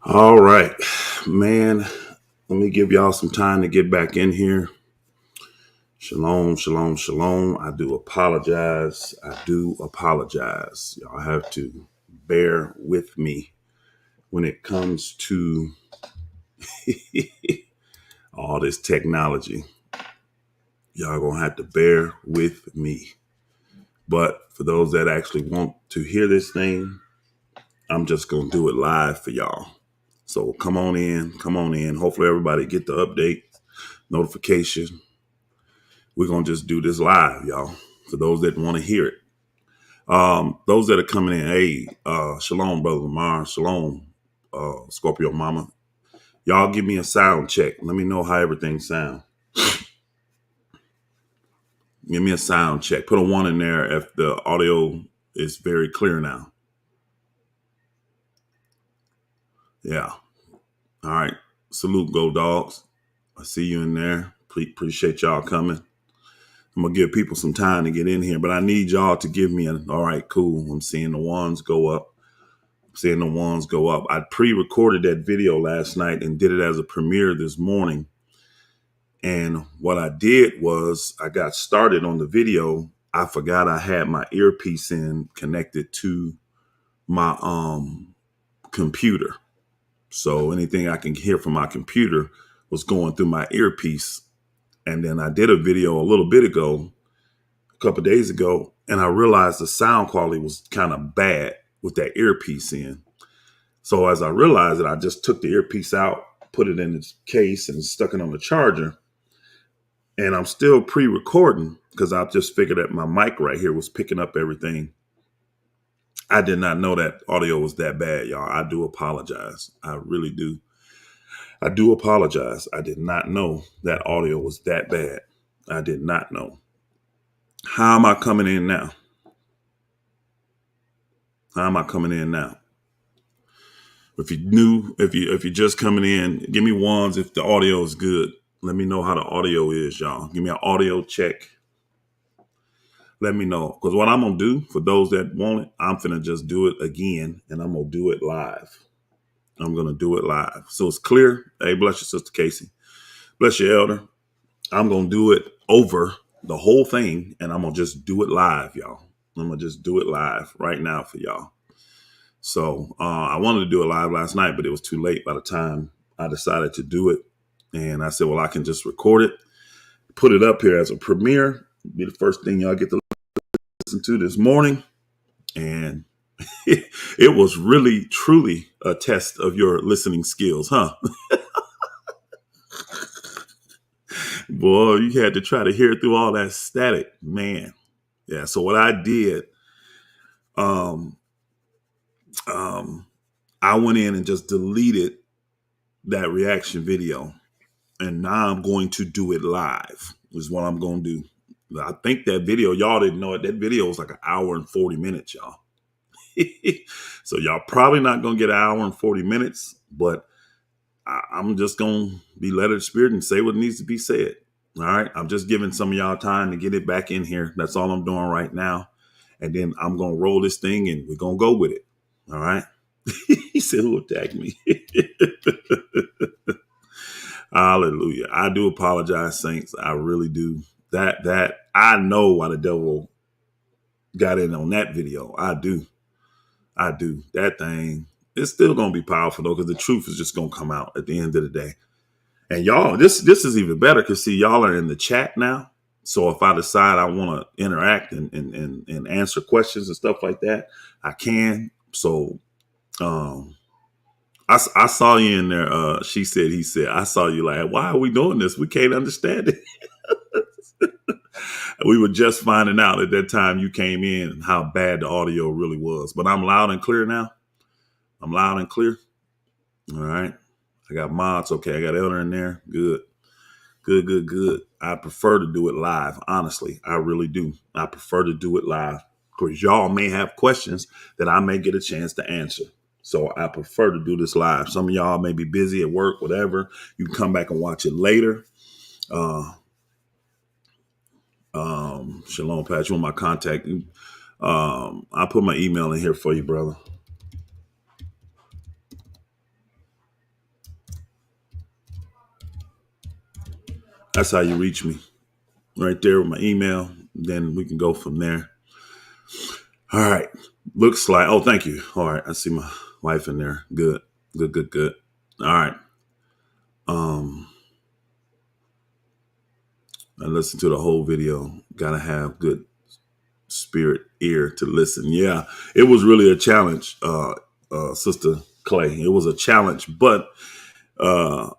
All right, man. Let me give y'all some time to get back in here. Shalom, shalom, shalom. I do apologize. I do apologize. Y'all have to bear with me when it comes to all this technology. Y'all gonna have to bear with me. But for those that actually want to hear this thing, I'm just gonna do it live for y'all. So come on in, come on in. Hopefully everybody get the update notification. We're going to just do this live, y'all, for those that want to hear it. Those that are coming in, hey, shalom, Brother Lamar, shalom, Scorpio Mama. Y'all give me a sound check. Let me know how everything sounds. Give me a sound check. Put a 1 in there if the audio is very clear now. Yeah. All right. Salute, Go Dogs. I see you in there. Appreciate y'all coming. I'm going to give people some time to get in here, but I need y'all to give me all right, cool. I'm seeing the ones go up. I pre-recorded that video last night and did it as a premiere this morning. And what I did was I got started on the video. I forgot I had my earpiece in connected to my computer. So anything I can hear from my computer was going through my earpiece. And then I did a video a little bit ago, a couple of days ago, and I realized the sound quality was kind of bad with that earpiece in. So as I realized it, I just took the earpiece out, put it in its case and stuck it on the charger. And I'm still pre-recording because I just figured that my mic right here was picking up everything. I did not know that audio was that bad, y'all. I do apologize. I really do. I do apologize. I did not know that audio was that bad. I did not know. How am I coming in now? How am I coming in now? If you're new, if you're just coming in, give me ones if the audio is good. Let me know how the audio is, y'all. Give me an audio check. Let me know. Because what I'm going to do, for those that want it, I'm finna just do it again, and I'm going to do it live. I'm going to do it live. So it's clear. Hey, bless you, Sister Casey. Bless you, Elder. I'm going to do it over the whole thing, and I'm going to just do it live, y'all. I'm going to just do it live right now for y'all. So I wanted to do it live last night, but it was too late by the time I decided to do it. And I said, well, I can just record it, put it up here as a premiere, be the first thing y'all get to listen to this morning. And it was really, truly a test of your listening skills, huh? Boy, you had to try to hear through all that static, man. Yeah. So what I did, um, I went in and just deleted that reaction video. And now I'm going to do it live, is what I'm going to do. I think that video, y'all didn't know it. That video was like 1 hour and 40 minutes, y'all. So y'all probably not going to get 1 hour and 40 minutes, but I'm just going to be led of the Spirit and say what needs to be said. All right. I'm just giving some of y'all time to get it back in here. That's all I'm doing right now. And then I'm going to roll this thing and we're going to go with it. All right. He said, who attacked me? Hallelujah. I do apologize, saints. I really do. That I know why the devil got in on that video. I do. That thing, it's still going to be powerful though, because the truth is just going to come out at the end of the day. And y'all, this is even better because see, y'all are in the chat now. So if I decide I want to interact and answer questions and stuff like that, I can. So I saw you in there. She said, he said, I saw you like, why are we doing this? We can't understand it. We were just finding out at that time you came in how bad the audio really was. But I'm loud and clear now. I'm loud and clear. All right. I got mods. Okay. I got Elder in there. Good. I prefer to do it live. Honestly, I really do. I prefer to do it live because y'all may have questions that I may get a chance to answer. So I prefer to do this live. Some of y'all may be busy at work, whatever. You can come back and watch it later. Shalom, Pat. You want my contact? I'll put my email in here for you, brother. That's how you reach me, right there with my email. Then we can go from there. All right. Looks like, oh, thank you. All right. I see my wife in there. Good. Good, good, good. All right. I listened to the whole video. Gotta have good spirit ear to listen. Yeah. It was really a challenge, Sister Clay. It was a challenge, but uh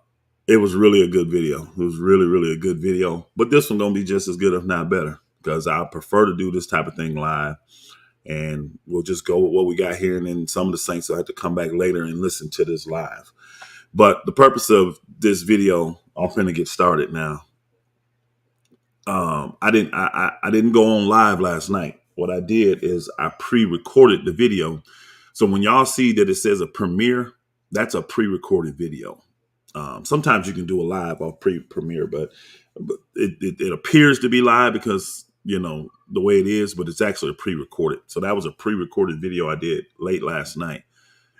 it was really a good video. It was really, really a good video. But this one gonna be just as good, if not better, because I prefer to do this type of thing live. And we'll just go with what we got here. And then some of the saints will have to come back later and listen to this live. But the purpose of this video, I'm going to get started now. I didn't go on live last night. What I did is I pre-recorded the video. So when y'all see that it says a premiere, that's a pre-recorded video. Sometimes you can do a live off premiere, but it appears to be live because, you know, the way it is, but it's actually a pre-recorded. So that was a pre-recorded video I did late last night.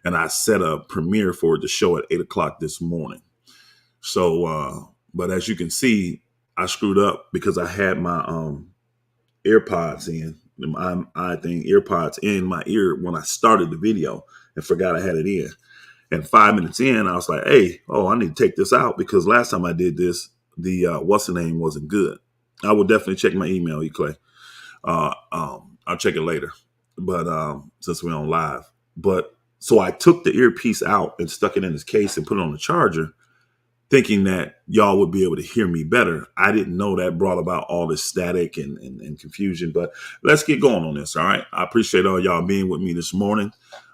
And I set a premiere for it to show at 8 o'clock this morning. So, but as you can see, I screwed up because I had my AirPods in, AirPods in my ear when I started the video and forgot I had it in. And 5 minutes in, I was like, hey, I need to take this out because last time I did this, the what's the name wasn't good. I will definitely check my email, Clay. I'll check it later. But since we're on live. But so I took the earpiece out and stuck it in its case and put it on the charger, thinking that y'all would be able to hear me better. I didn't know that brought about all this static and confusion. But let's get going on this. All right. I appreciate all y'all being with me this morning.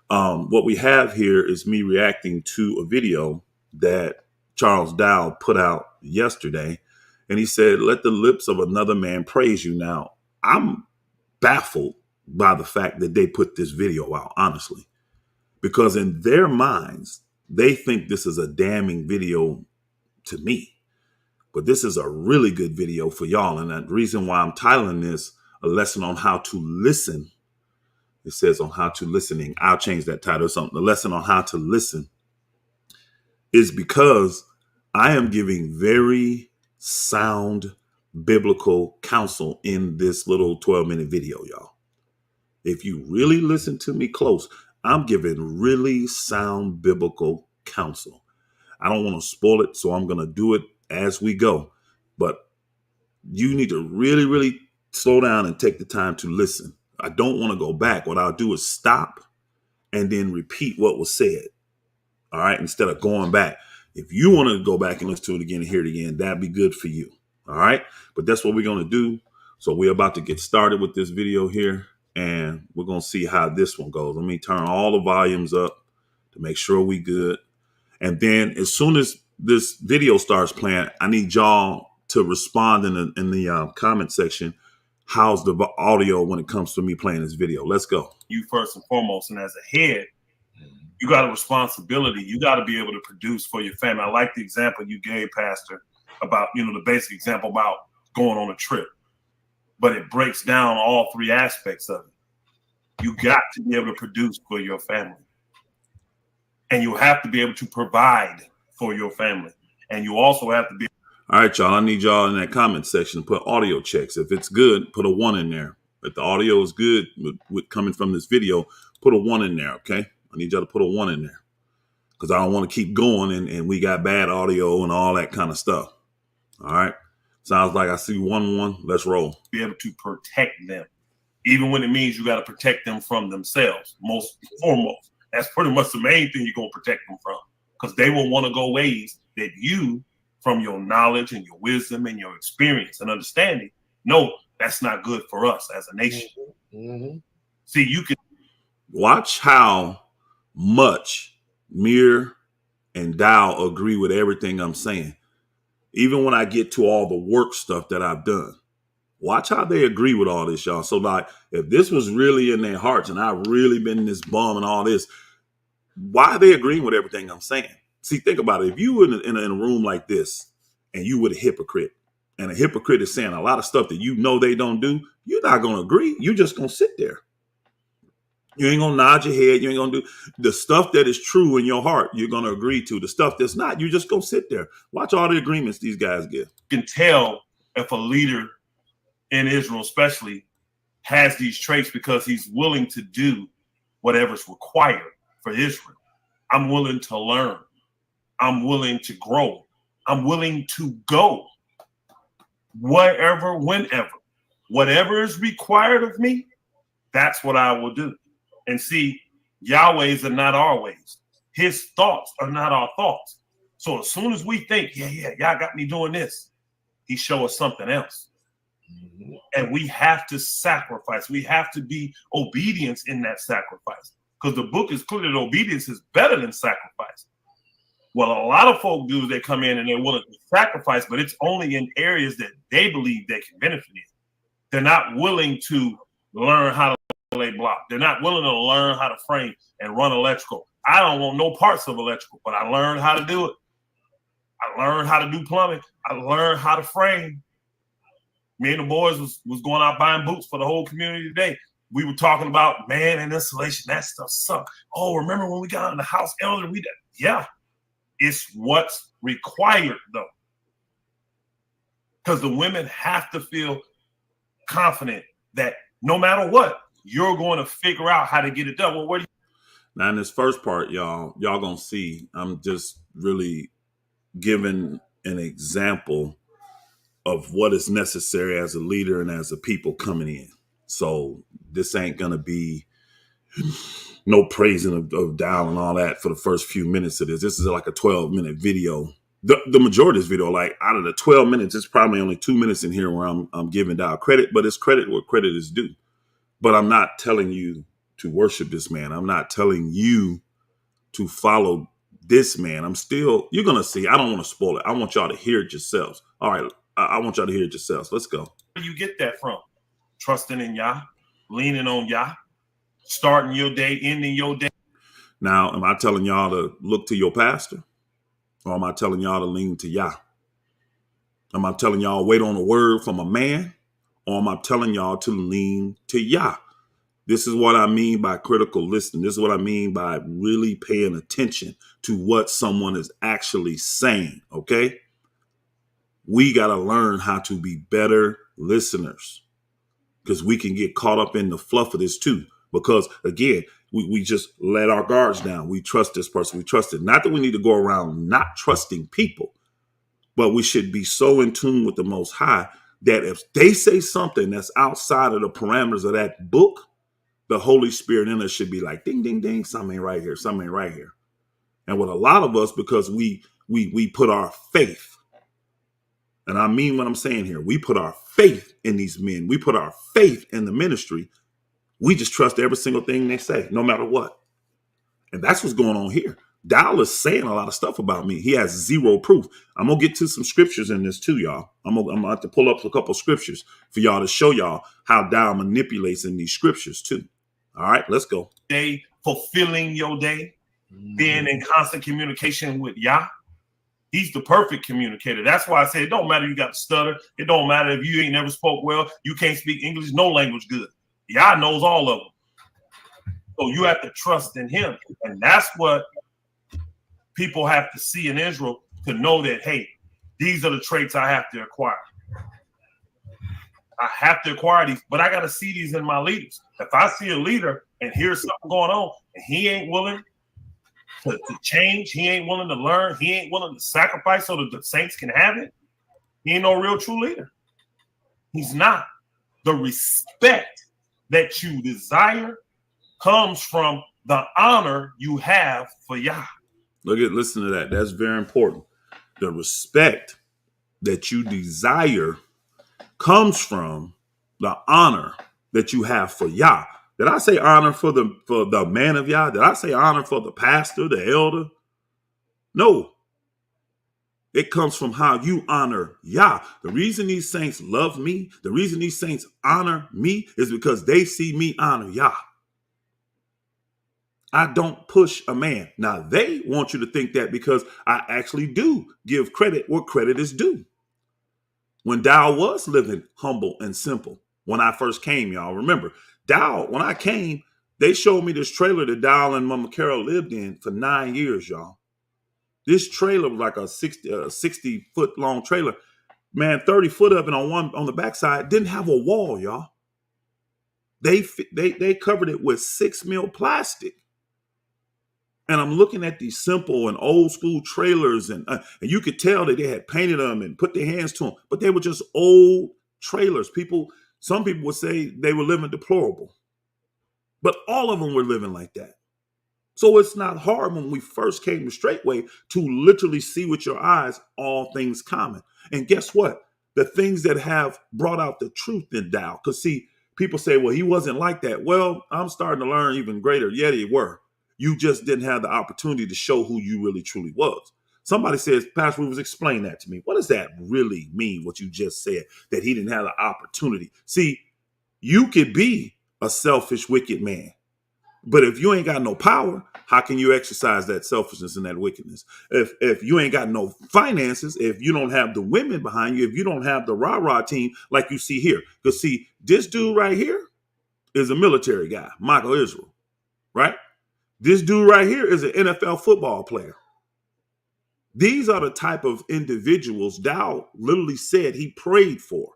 What we have here is me reacting to a video that Charles Dow put out yesterday. And he said, let the lips of another man praise you. Now, I'm baffled by the fact that they put this video out, honestly, because in their minds, they think this is a damning video to me. But this is a really good video for y'all. And the reason why I'm titling this a lesson on how to listen. It says on how to listening. I'll change that title or something. The lesson on how to listen is because I am giving very sound biblical counsel in this little 12-minute video, y'all. If you really listen to me close, I'm giving really sound biblical counsel. I don't want to spoil it, so I'm going to do it as we go. But you need to really, really slow down and take the time to listen. I don't want to go back. What I'll do is stop and then repeat what was said. All right. Instead of going back. If you want to go back and listen to it again and hear it again, that'd be good for you. All right. But that's what we're going to do. So we're about to get started with this video here. And we're going to see how this one goes. Let me turn all the volumes up to make sure we good. And then as soon as this video starts playing, I need y'all to respond in the comment section. How's the audio when it comes to me playing this video? Let's go. You first and foremost, and as a head, you got a responsibility. You got to be able to produce for your family. I like the example you gave, Pastor, about, the basic example about going on a trip. But it breaks down all three aspects of it. You got to be able to produce for your family. And you have to be able to provide for your family. And you also have to be. All right, y'all. I need y'all in that comment section to put audio checks. If it's good, put a 1 in there. If the audio is good with coming from this video, put a 1 in there, okay? I need y'all to put a 1 in there because I don't want to keep going and we got bad audio and all that kind of stuff. All right. Sounds like I see 1-1. Let's roll. Be able to protect them, even when it means you got to protect them from themselves. Most foremost, that's pretty much the main thing you're going to protect them from, because they will want to go ways that you, from your knowledge and your wisdom and your experience and understanding, no, that's not good for us as a nation. Mm-hmm. See, you can watch how much Mir and Dow agree with everything I'm saying. Even when I get to all the work stuff that I've done, watch how they agree with all this, y'all. So like, if this was really in their hearts and I've really been this bum and all this, why are they agreeing with everything I'm saying? See, think about it. If you were in a room like this and you were a hypocrite, and a hypocrite is saying a lot of stuff that they don't do, you're not going to agree. You're just going to sit there. You ain't gonna nod your head. You ain't gonna do the stuff that is true in your heart. You're gonna agree to the stuff that's not. You just go sit there. Watch all the agreements these guys give. You can tell if a leader in Israel, especially, has these traits because he's willing to do whatever's required for Israel. I'm willing to learn. I'm willing to grow. I'm willing to go wherever, whenever, whatever is required of me. That's what I will do. And see, Yahweh's are not our ways. His thoughts are not our thoughts. So as soon as we think, y'all got me doing this, he show us something else. And we have to sacrifice. We have to be obedience in that sacrifice. Because the book is clear that obedience is better than sacrifice. Well, a lot of folk do is they come in and they're willing to sacrifice, but it's only in areas that they believe they can benefit in. They're not willing to learn how to lay block. They're not willing to learn how to frame and run electrical. I don't want no parts of electrical, but I learned how to do it. I learned how to do plumbing. I learned how to frame. Me and the boys was going out buying boots for the whole community today. We were talking about, man, and installation, that stuff sucked. Oh, remember when we got in the house, elder? Yeah, it's what's required, though. Because the women have to feel confident that no matter what, you're going to figure out how to get it done. Well, what do you? Now, in this first part, y'all gonna see, I'm just really giving an example of what is necessary as a leader and as a people coming in. So this ain't gonna be no praising of Dow and all that for the first few minutes of this. This is like a 12-minute video. The majority of this video, like out of the 12 minutes, it's probably only 2 minutes in here where I'm giving Dow credit, but it's credit where credit is due. But I'm not telling you to worship this man. I'm not telling you to follow this man. You're going to see. I don't want to spoil it. I want y'all to hear it yourselves. All right. I want y'all to hear it yourselves. Let's go. Where do you get that from? Trusting in Yah, leaning on Yah, starting your day, ending your day. Now, am I telling y'all to look to your pastor? Or am I telling y'all to lean to Yah? Am I telling y'all wait on a word from a man? Or am I telling y'all to lean to Yah? This is what I mean by critical listening. This is what I mean by really paying attention to what someone is actually saying, okay? We got to learn how to be better listeners because we can get caught up in the fluff of this too. Because again, we just let our guards down. We trust this person. We trust it. Not that we need to go around not trusting people, but we should be so in tune with the Most High that if they say something that's outside of the parameters of that book, the Holy Spirit in us should be like, ding, ding, ding, something ain't right here. Something ain't right here. And with a lot of us, because we put our faith, and I mean what I'm saying here, we put our faith in these men. We put our faith in the ministry. We just trust every single thing they say, no matter what. And that's what's going on here. Dowell is saying a lot of stuff about me. He has zero proof. I'm going to get to some scriptures in this too, y'all. I'm going to have to pull up a couple scriptures for y'all to show y'all how Dowell manipulates in these scriptures too. All right, let's go. Day, fulfilling your day, being in constant communication with Yah. He's the perfect communicator. That's why I say it don't matter if you got to stutter. It don't matter if you ain't never spoke well. You can't speak English, no language good. Yah knows all of them. So you have to trust in him. And that's what people have to see in Israel to know that, hey, these are the traits I have to acquire. I have to acquire these, but I got to see these in my leaders. If I see a leader and here's something going on and he ain't willing to change, he ain't willing to learn, he ain't willing to sacrifice so that the saints can have it, he ain't no real true leader. He's not. The respect that you desire comes from the honor you have for Yah. Listen to that. That's very important. The respect that you desire comes from the honor that you have for Yah. Did I say honor for the man of Yah? Did I say honor for the pastor, the elder? No. It comes from how you honor Yah. The reason these saints love me, the reason these saints honor me is because they see me honor Yah. I don't push a man. Now, they want you to think that because I actually do give credit where credit is due. When Dow was living humble and simple, when I first came, y'all remember, Dow, when I came, They showed me this trailer that Dial and Mama Carol lived in for 9 years, y'all. This trailer was like a 60 foot long trailer. Man, 30 foot up and on the backside didn't have a wall, y'all. They covered it with 6 mil plastic. And I'm looking at these simple and old school trailers, and you could tell that they had painted them and put their hands to them, but they were just old trailers. Some people would say they were living deplorable, but all of them were living like that. So it's not hard when we first came to Straightway to literally see with your eyes all things common. And guess what? The things that have brought out the truth in Dow. Because see, people say, well, he wasn't like that. Well, I'm starting to learn even greater. Yeah, they were. You just didn't have the opportunity to show who you really truly was. Somebody says, Pastor Rufus, explain that to me. What does that really mean, what you just said, that he didn't have the opportunity? See, you could be a selfish, wicked man. But if you ain't got no power, how can you exercise that selfishness and that wickedness? If you ain't got no finances, if you don't have the women behind you, if you don't have the rah-rah team like you see here. Because see, this dude right here is a military guy, Michael Israel, right? This dude right here is an NFL football player. These are the type of individuals Dow literally said he prayed for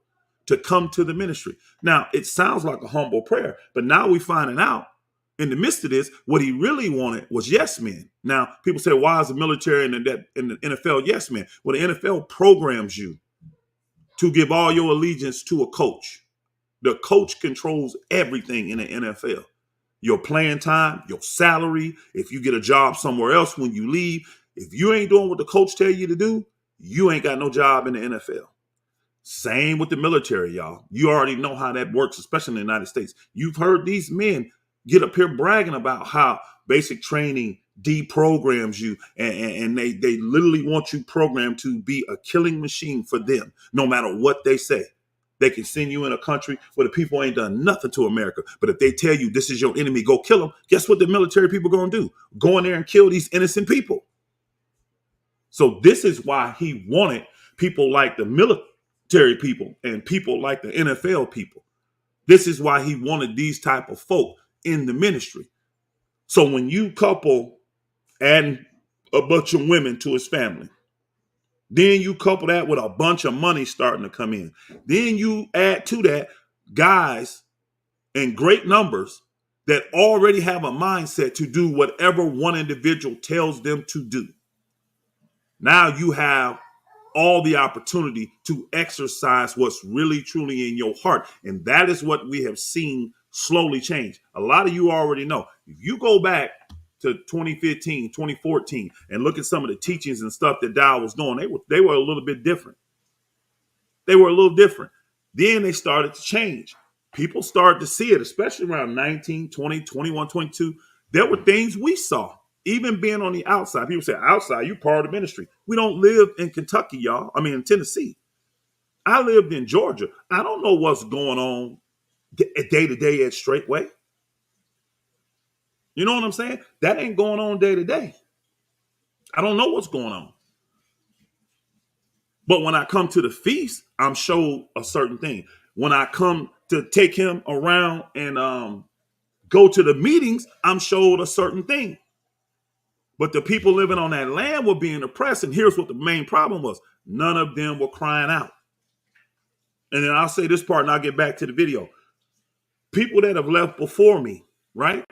to come to the ministry. Now, it sounds like a humble prayer, but now we're finding out in the midst of this, what he really wanted was yes men. Now, people say, why is the military and in the NFL yes men? Well, the NFL programs you to give all your allegiance to a coach. The coach controls everything in the NFL. Your playing time, your salary, if you get a job somewhere else when you leave. If you ain't doing what the coach tell you to do, you ain't got no job in the NFL. Same with the military, y'all. You already know how that works, especially in the United States. You've heard these men get up here bragging about how basic training deprograms you, and they literally want you programmed to be a killing machine for them, no matter what they say. They can send you in a country where the people ain't done nothing to America. But if they tell you this is your enemy, go kill them, guess what the military people going to do? Go in there and kill these innocent people. So this is why he wanted people like the military people and people like the NFL people. This is why he wanted these type of folk in the ministry. So when you couple adding a bunch of women to his family, then you couple that with a bunch of money starting to come in, then you add to that guys in great numbers that already have a mindset to do whatever one individual tells them to do. Now you have all the opportunity to exercise what's really truly in your heart. And that is what we have seen slowly change. A lot of you already know. If you go back to 2015, 2014, and look at some of the teachings and stuff that Dow was doing, they were a little bit different. They were a little different. Then they started to change. People started to see it, especially around 19, 20, 21, 22. There were things we saw. Even being on the outside, people say, outside, you part of the ministry. We don't live in Kentucky, y'all. I mean, in Tennessee. I lived in Georgia. I don't know what's going on day to day at Straightway. You know what I'm saying? That ain't going on day to day. I don't know what's going on. But when I come to the feast, I'm showed a certain thing. When I come to take him around and go to the meetings, I'm showed a certain thing. But the people living on that land were being oppressed. And here's what the main problem was. None of them were crying out. And then I'll say this part and I'll get back to the video. People that have left before me, right?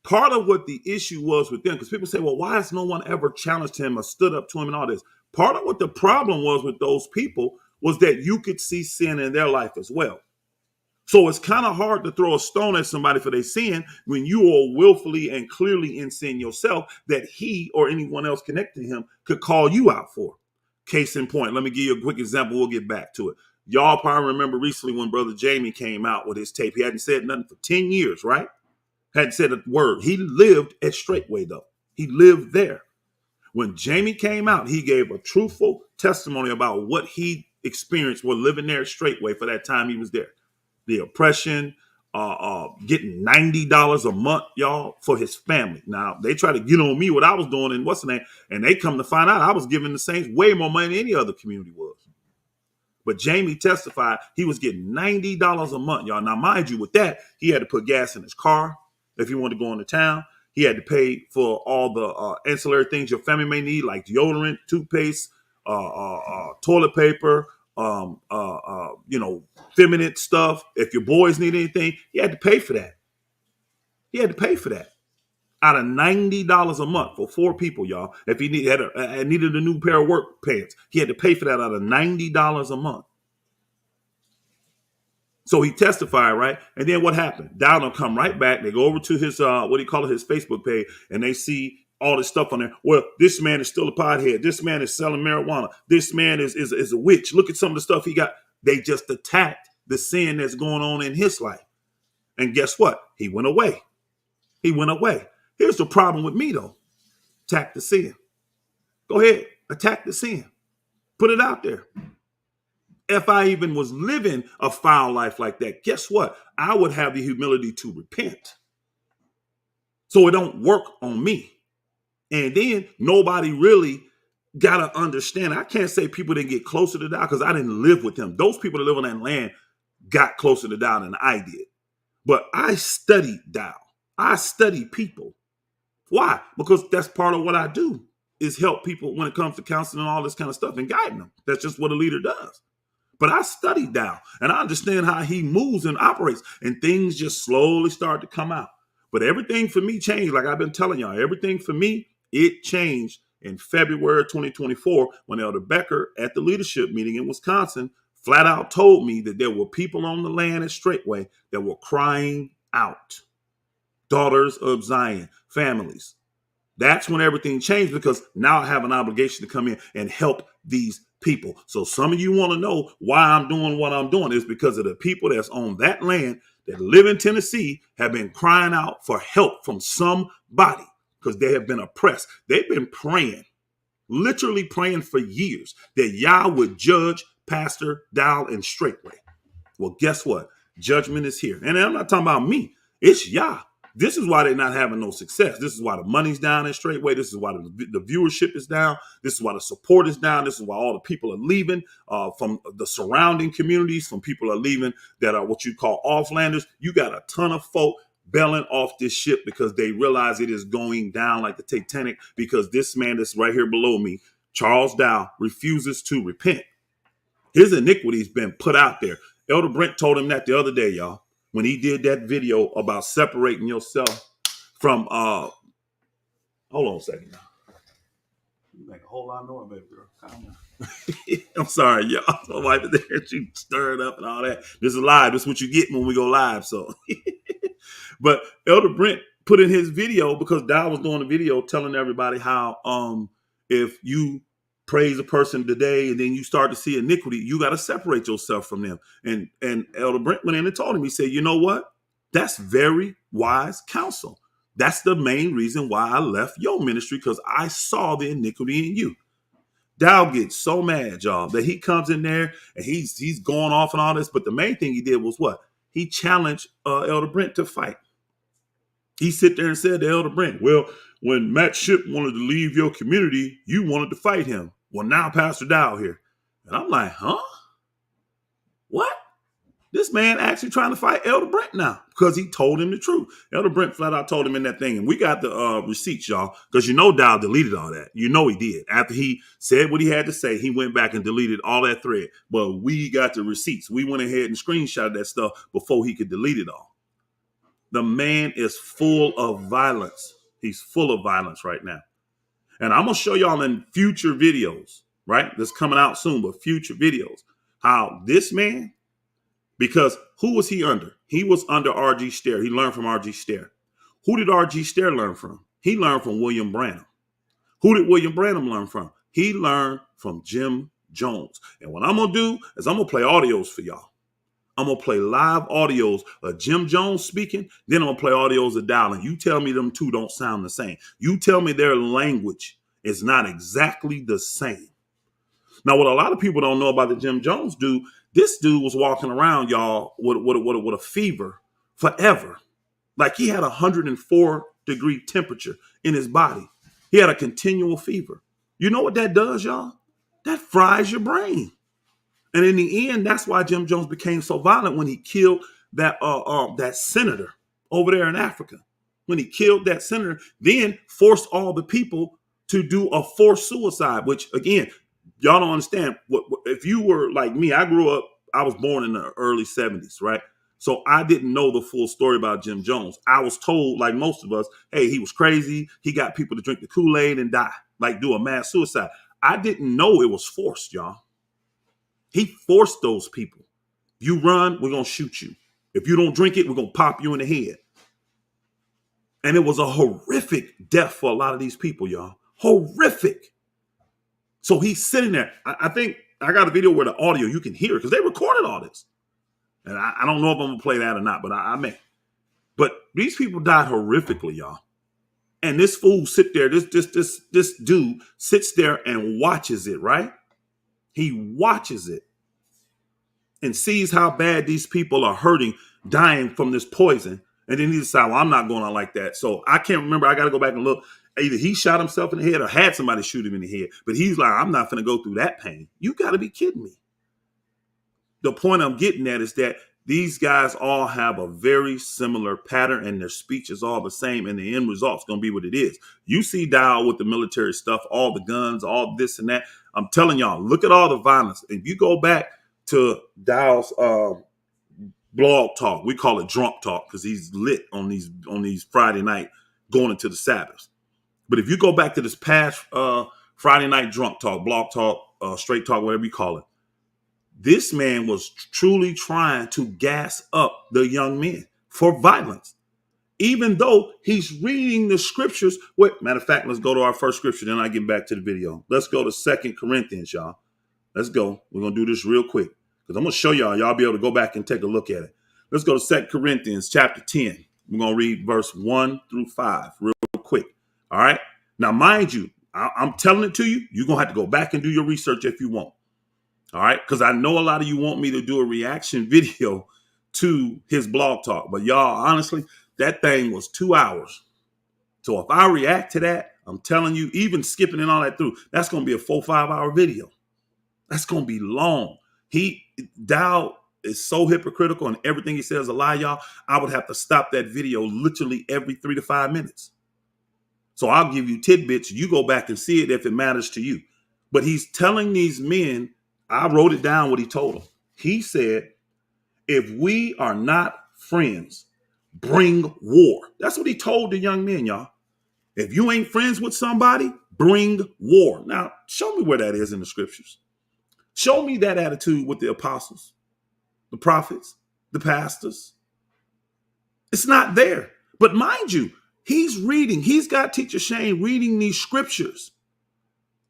Part of what the issue was with them, because people say, well, why has no one ever challenged him or stood up to him and all this? Part of what the problem was with those people was that you could see sin in their life as well. So it's kind of hard to throw a stone at somebody for their sin when you are willfully and clearly in sin yourself that he or anyone else connected to him could call you out for. Case in point, let me give you a quick example. We'll get back to it. Y'all probably remember recently when Brother Jamie came out with his tape. He hadn't said nothing for 10 years, right? Hadn't said a word. He lived at Straightway, though. He lived there. When Jamie came out, he gave a truthful testimony about what he experienced while living there at Straightway for that time he was there. The oppression, getting $90 a month, y'all, for his family. Now, they try to get on me what I was doing and what's the name, and they come to find out I was giving the Saints way more money than any other community was. But Jamie testified he was getting $90 a month, y'all. Now, mind you, with that, he had to put gas in his car. if you wanted to go into town. He had to pay for all the ancillary things your family may need, like deodorant, toothpaste, toilet paper, feminine stuff. If your boys need anything, he had to pay for that. He had to pay for that out of $90 a month for 4 people, y'all. If he needed a new pair of work pants, he had to pay for that out of $90 a month. So he testified, right? And then what happened? Dow will come right back. They go over to his his Facebook page, and they see all this stuff on there. Well, this man is still a pothead. This man is selling marijuana. This man is a witch. Look at some of the stuff he got. They just attacked the sin that's going on in his life. And guess what? He went away. He went away. Here's the problem with me, though. Attack the sin. Go ahead. Attack the sin. Put it out there. If I even was living a foul life like that, guess what? I would have the humility to repent. So it don't work on me. And then nobody really got to understand. I can't say people didn't get closer to God because I didn't live with them. Those people that live on that land got closer to God than I did. But I studied Tao. I study people. Why? Because that's part of what I do is help people when it comes to counseling and all this kind of stuff and guiding them. That's just what a leader does. But I studied Tao and I understand how he moves and operates, and things just slowly start to come out. But everything for me changed. Like I've been telling y'all, everything for me, it changed in February 2024 when Elder Becker at the leadership meeting in Wisconsin flat out told me that there were people on the land at Straightway that were crying out. Daughters of Zion, families. That's when everything changed, because now I have an obligation to come in and help these people. So some of you want to know why I'm doing what I'm doing is because of the people that's on that land that live in Tennessee have been crying out for help from somebody because they have been oppressed. They've been praying, literally praying for years that Yah would judge Pastor Dow and Straightway. Well, guess what? Judgment is here. And I'm not talking about me. It's Yah. This is why they're not having no success. This is why the money's down in Straightway. This is why the viewership is down. This is why the support is down. This is why all the people are leaving from the surrounding communities. From people are leaving that are what you call offlanders. You got a ton of folk bailing off this ship because they realize it is going down like the Titanic, because this man that's right here below me, Charles Dow, refuses to repent. His iniquity's been put out there. Elder Brent told him that the other day, y'all, when he did that video about separating yourself from, hold on a second now. You make a whole lot of noise, baby girl. Calm down. I'm sorry, y'all. My wife is there. She stirred up and all that. This is live. This is what you get when we go live. So, but Elder Brent put in his video, because Dow was doing a video telling everybody how if you praise a person today and then you start to see iniquity, you got to separate yourself from them. And Elder Brent went in and told him, he said, you know what? That's very wise counsel. That's the main reason why I left your ministry, because I saw the iniquity in you. Dow gets so mad, y'all, that he comes in there and he's going off and all this. But the main thing he did was what? He challenged Elder Brent to fight. He sit there and said to Elder Brent, well, when Matt Shipp wanted to leave your community, you wanted to fight him. Well, now Pastor Dow here. And I'm like, huh? What? This man actually trying to fight Elder Brent now because he told him the truth. Elder Brent flat out told him in that thing. And we got the receipts, y'all, because you know Dow deleted all that. You know he did. After he said what he had to say, he went back and deleted all that thread. But we got the receipts. We went ahead and screenshotted that stuff before he could delete it all. The man is full of violence. He's full of violence right now. And I'm going to show y'all in future videos, right? That's coming out soon, but future videos, how this man, because who was he under? He was under R.G. Stair. He learned from R.G. Stair. Who did R.G. Stair learn from? He learned from William Branham. Who did William Branham learn from? He learned from Jim Jones. And what I'm going to do is I'm going to play audios for y'all. I'm going to play live audios of Jim Jones speaking. Then I'm going to play audios of Dow. And you tell me them two don't sound the same. You tell me their language is not exactly the same. Now, what a lot of people don't know about the Jim Jones dude, this dude was walking around, y'all, with a fever forever. Like he had 104-degree temperature in his body. He had a continual fever. You know what that does, y'all? That fries your brain. And in the end, that's why Jim Jones became so violent when he killed that senator over there in Africa. when he killed that senator, then forced all the people to do a forced suicide, which again, y'all don't understand. If you were like me, I grew up, I was born in the early 70s, right? So I didn't know the full story about Jim Jones. I was told, like most of us, hey, he was crazy. He got people to drink the Kool-Aid and die, like do a mass suicide. I didn't know it was forced, y'all. He forced those people. You run, we're going to shoot you. If you don't drink it, we're going to pop you in the head. And it was a horrific death for a lot of these people, y'all. Horrific. So he's sitting there. I think I got a video where the audio, you can hear it because they recorded all this. And I don't know if I'm going to play that or not, but I may. But these people died horrifically, y'all. And this fool sit there, this dude sits there and watches it, right? He watches it and sees how bad these people are hurting, dying from this poison. And then he decides, well, I'm not going on like that. So I can't remember. I got to go back and look. Either he shot himself in the head or had somebody shoot him in the head. But he's like, I'm not going to go through that pain. You got to be kidding me. The point I'm getting at is that these guys all have a very similar pattern and their speech is all the same. And the end result's going to be what it is. You see Dow with the military stuff, all the guns, all this and that. I'm telling y'all, look at all the violence. If you go back to Dow's blog talk, we call it drunk talk because he's lit on these Friday night going into the Sabbaths. But if you go back to this past Friday night drunk talk, blog talk, straight talk, whatever you call it, this man was truly trying to gas up the young men for violence, even though he's reading the scriptures. Wait, matter of fact, let's go to our first scripture, then I get back to the video. Let's go to 2 Corinthians, y'all. Let's go. We're going to do this real quick because I'm going to show y'all. Y'all be able to go back and take a look at it. Let's go to 2 Corinthians chapter 10. We're going to read verse 1 through 5 real quick. All right. Now, mind you, I'm telling it to you. You're going to have to go back and do your research if you want. All right. Because I know a lot of you want me to do a reaction video to his blog talk. But y'all, honestly, that thing was 2 hours. So if I react to that, I'm telling you, even skipping and all that through, that's going to be a 4-5 hour video. That's going to be long. Dow is so hypocritical and everything he says is a lie, y'all. I would have to stop that video literally every 3 to 5 minutes. So I'll give you tidbits. You go back and see it if it matters to you. But he's telling these men, I wrote it down what he told them. He said, if we are not friends, bring war. That's what he told the young men, y'all. If you ain't friends with somebody, bring war. Now, show me where that is in the scriptures. Show me that attitude with the apostles, the prophets, the pastors. It's not there. But mind you, he's got Teacher Shane reading these scriptures.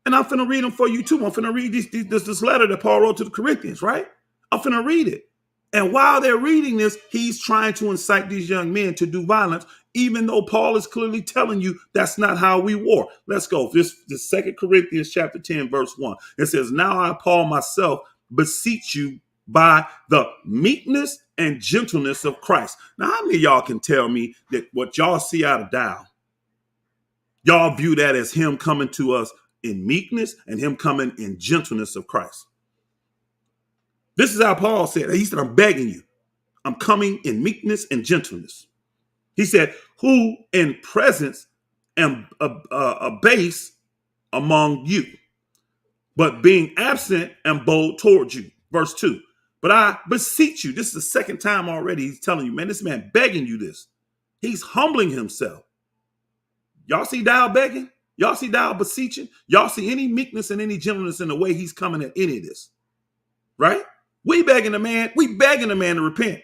And I'm finna read them for you too. I'm finna read this letter that Paul wrote to the Corinthians, right? I'm finna read it. And while they're reading this, he's trying to incite these young men to do violence, even though Paul is clearly telling you that's not how we war. Let's go. This 2 Corinthians chapter 10, verse 1. It says, now I, Paul, myself, beseech you by the meekness and gentleness of Christ. Now, how many of y'all can tell me that what y'all see out of Dow, y'all view that as him coming to us in meekness and him coming in gentleness of Christ? This is how Paul said. He said, I'm begging you. I'm coming in meekness and gentleness. He said, who in presence am abase among you, but being absent am bold towards you. Verse 2. But I beseech you. This is the second time already he's telling you, man, this man begging you this. He's humbling himself. Y'all see Dow begging? Y'all see Dow beseeching? Y'all see any meekness and any gentleness in the way he's coming at any of this? Right? We begging the man to repent.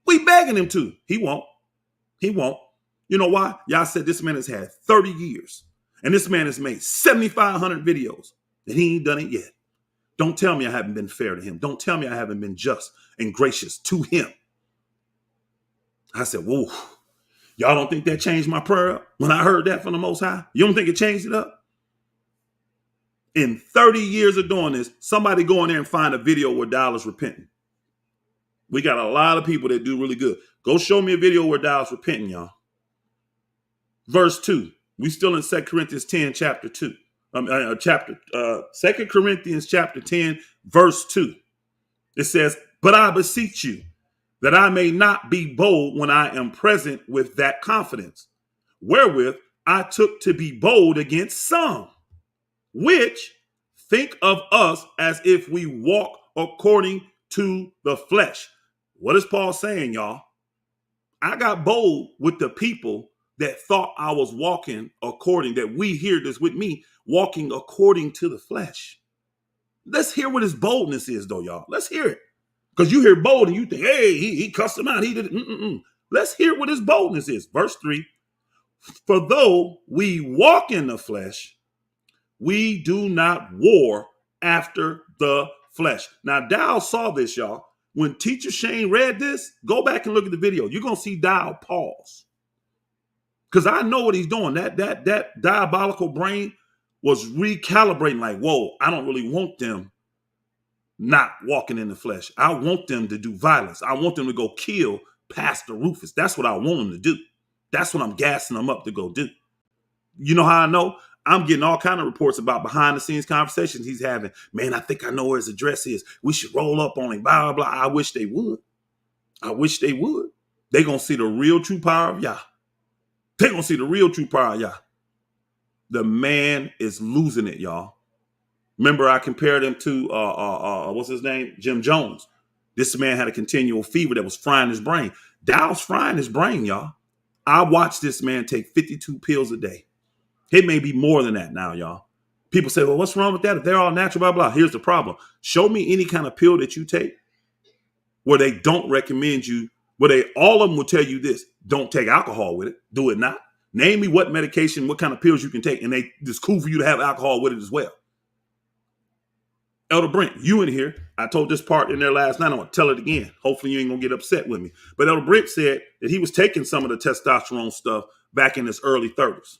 We begging him to. He won't. He won't. You know why? Y'all said this man has had 30 years. And this man has made 7,500 videos. And he ain't done it yet. Don't tell me I haven't been fair to him. Don't tell me I haven't been just and gracious to him. I said, whoa. Y'all don't think that changed my prayer up when I heard that from the Most High? You don't think it changed it up? In 30 years of doing this, somebody go in there and find a video where Dallas repenting. We got a lot of people that do really good. Go show me a video where Dallas repenting, y'all. Verse 2. We still in 2 Corinthians 10, chapter 2. 2 Corinthians chapter 10, verse 2. It says, but I beseech you that I may not be bold when I am present with that confidence. wherewith I took to be bold against some, which think of us as if we walk according to the flesh. What is Paul saying, y'all? I got bold with the people that thought I was walking according, that we hear this with me, walking according to the flesh. Let's hear what his boldness is, though, y'all. Let's hear it. Because you hear bold and you think, hey, he cussed him out. He did it. Let's hear what his boldness is. Verse 3, for though we walk in the flesh, we do not war after the flesh. Now, Dow saw this, y'all. When Teacher Shane read this, go back and look at the video. You're going to see Dow pause. Because I know what he's doing. That diabolical brain was recalibrating like, whoa, I don't really want them not walking in the flesh. I want them to do violence. I want them to go kill Pastor Rufus. That's what I want them to do. That's what I'm gassing them up to go do. You know how I know? I'm getting all kind of reports about behind the scenes conversations he's having. Man, I think I know where his address is. We should roll up on him, blah, blah, blah. I wish they would. I wish they would. They're going to see the real true power of Yah. They're going to see the real true power of Yah. The man is losing it, y'all. Remember, I compared him to, what's his name? Jim Jones. This man had a continual fever that was frying his brain. Dow's frying his brain, y'all. I watched this man take 52 pills a day. It may be more than that now, y'all. People say, well, what's wrong with that? If they're all natural, blah, blah. Here's the problem. Show me any kind of pill that you take where they don't recommend you, where all of them will tell you this. Don't take alcohol with it. Do it not. Name me what medication, what kind of pills you can take, and it's cool for you to have alcohol with it as well. Elder Brent, you in here. I told this part in there last night. I'm going to tell it again. Hopefully you ain't going to get upset with me. But Elder Brent said that he was taking some of the testosterone stuff back in his early 30s.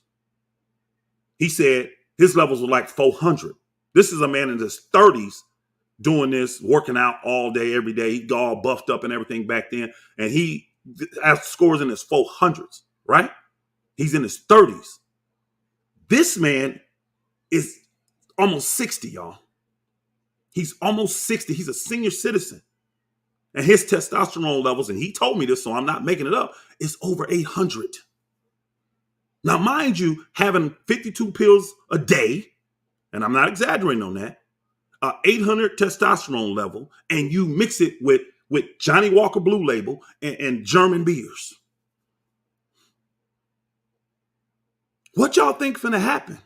He said his levels were like 400. This is a man in his 30s doing this, working out all day, every day. He got all buffed up and everything back then. And he has scores in his 400s, right? He's in his 30s. This man is almost 60, y'all. He's almost 60. He's a senior citizen. And his testosterone levels, and he told me this, so I'm not making it up, is over 800. Now, mind you, having 52 pills a day, and I'm not exaggerating on that, 800 testosterone level, and you mix it with Johnny Walker Blue Label and German beers. What y'all think finna happen?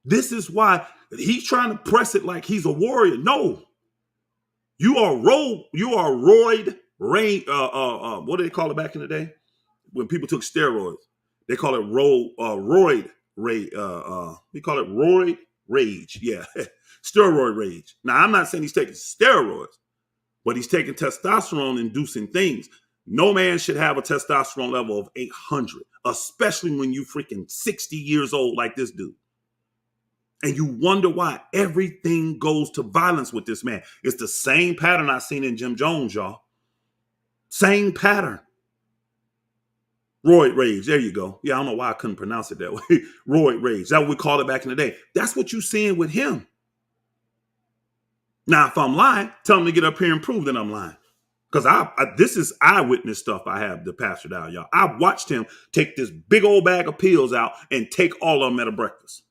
This is why he's trying to press it like he's a warrior. No, you are Roid Rage. What did they call it back in the day when people took steroids? They call it Roid Rage. We call it Roid Rage. Yeah, steroid rage. Now, I'm not saying he's taking steroids, but he's taking testosterone-inducing things. No man should have a testosterone level of 800, especially when you freaking 60 years old like this dude. And you wonder why everything goes to violence with this man. It's the same pattern I seen in Jim Jones, y'all. Same pattern. Roid Rage. There you go. Yeah, I don't know why I couldn't pronounce it that way. Roid Rage. That's what we called it back in the day. That's what you're seeing with him. Now, if I'm lying, tell him to get up here and prove that I'm lying. Because this is eyewitness stuff I have to Pastor Dow, y'all. I watched him take this big old bag of pills out and take all of them at a breakfast.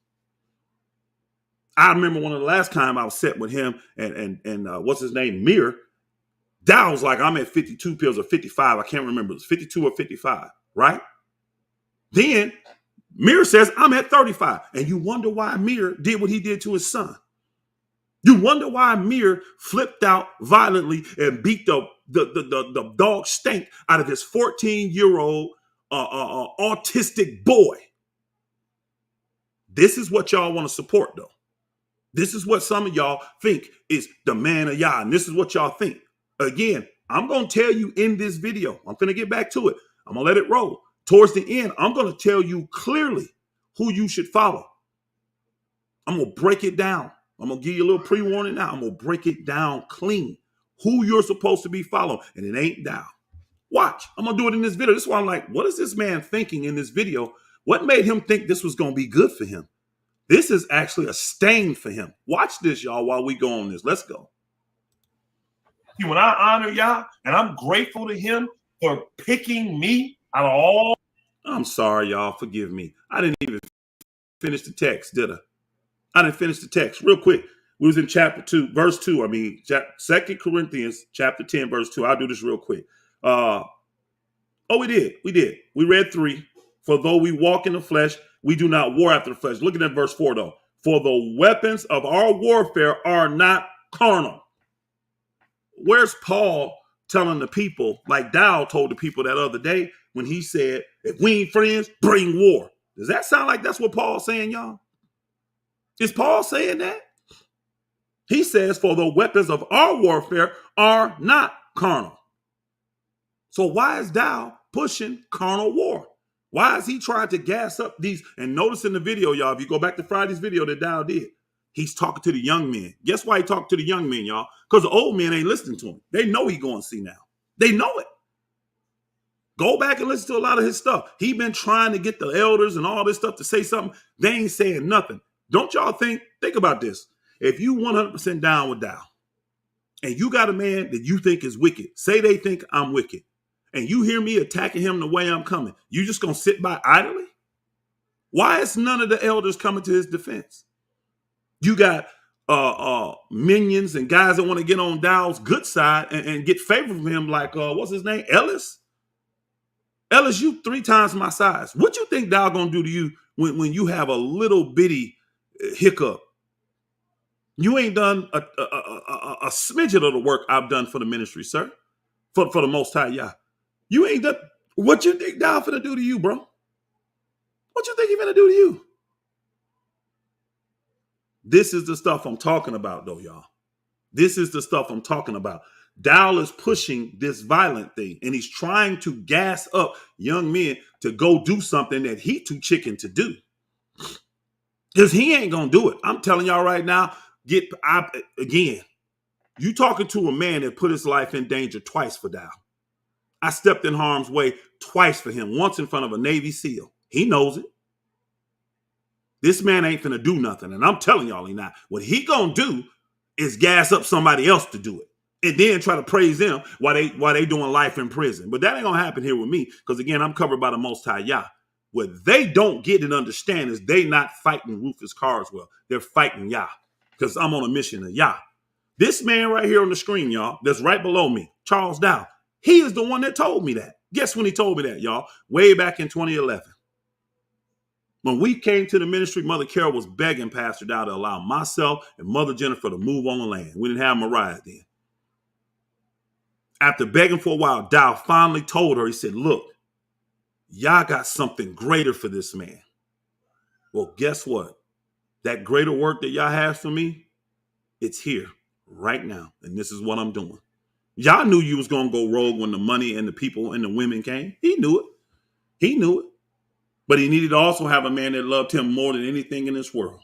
I remember one of the last time I was sitting with him and what's his name, Mir. Dow was like, I'm at 52 pills or 55. I can't remember. It was 52 or 55, right? Then Mir says, I'm at 35. And you wonder why Mir did what he did to his son. You wonder why Mir flipped out violently and beat the dog stank out of his 14-year-old autistic boy. This is what y'all want to support, though. This is what some of y'all think is the man of Yah, and this is what y'all think. Again, I'm going to tell you in this video, I'm going to get back to it. I'm going to let it roll. Towards the end, I'm going to tell you clearly who you should follow. I'm going to break it down. I'm going to give you a little pre-warning now. I'm going to break it down clean. Who you're supposed to be following, and it ain't Dow. Watch. I'm going to do it in this video. This is why I'm like, what is this man thinking in this video? What made him think this was going to be good for him? This is actually a stain for him. Watch this, y'all, while we go on this. Let's go. When I honor Yah, and I'm grateful to him for picking me out of all I'm sorry, y'all. Forgive me. I didn't even finish the text, did I? I didn't finish the text. Real quick. We was in chapter 2, verse 2. I mean, 2 Corinthians chapter 10, verse 2. I'll do this real quick. Uh, oh, we did. We did. We read 3. For though we walk in the flesh, we do not war after the flesh. Looking at verse 4, though. For the weapons of our warfare are not carnal. Where's Paul telling the people, like Dow told the people that other day when he said, if we ain't friends, bring war? Does that sound like that's what Paul's saying, y'all? Is Paul saying that? He says, for the weapons of our warfare are not carnal. So why is Dow pushing carnal war? Why is he trying to gas up these? And notice in the video, y'all, if you go back to Friday's video that Dow did, he's talking to the young men. Guess why he talking to the young men, y'all? Because the old men ain't listening to him. They know he going to see now. They know it. Go back and listen to a lot of his stuff. He been trying to get the elders and all this stuff to say something. They ain't saying nothing. Don't y'all think about this. If you 100% down with Dow, and you got a man that you think is wicked, say they think I'm wicked, and you hear me attacking him the way I'm coming, you just gonna sit by idly? Why is none of the elders coming to his defense? You got minions and guys that want to get on Dow's good side and get favor from him, like what's his name? Ellis, you 3 times my size. What you think Dow gonna do to you when you have a little bitty hiccup? You ain't done a smidget of the work I've done for the ministry, sir. For the Most High, yeah. You ain't done. What you think Dow finna do to you, bro? What you think he finna do to you? This is the stuff I'm talking about, though, y'all. This is the stuff I'm talking about. Dow is pushing this violent thing, and he's trying to gas up young men to go do something that he too chicken to do. Because he ain't gonna do it. I'm telling y'all right now, again, you talking to a man that put his life in danger twice for Dow. I stepped in harm's way twice for him, once in front of a Navy SEAL. He knows it. This man ain't finna do nothing, and I'm telling y'all he not. What he gonna do is gas up somebody else to do it, and then try to praise them while they doing life in prison. But that ain't gonna happen here with me, because again, I'm covered by the Most High Yah. What they don't get and understand is they not fighting Rufus Carswell. They're fighting Yah, because I'm on a mission of Yah. This man right here on the screen, y'all, that's right below me, Charles Dow, he is the one that told me that. Guess when he told me that, y'all? Way back in 2011. When we came to the ministry, Mother Carol was begging Pastor Dow to allow myself and Mother Jennifer to move on the land. We didn't have Mariah then. After begging for a while, Dow finally told her, he said, look, y'all got something greater for this man. Well, guess what? That greater work that y'all have for me, it's here right now. And this is what I'm doing. Y'all knew you was going to go rogue when the money and the people and the women came. He knew it. He knew it. But he needed to also have a man that loved him more than anything in this world,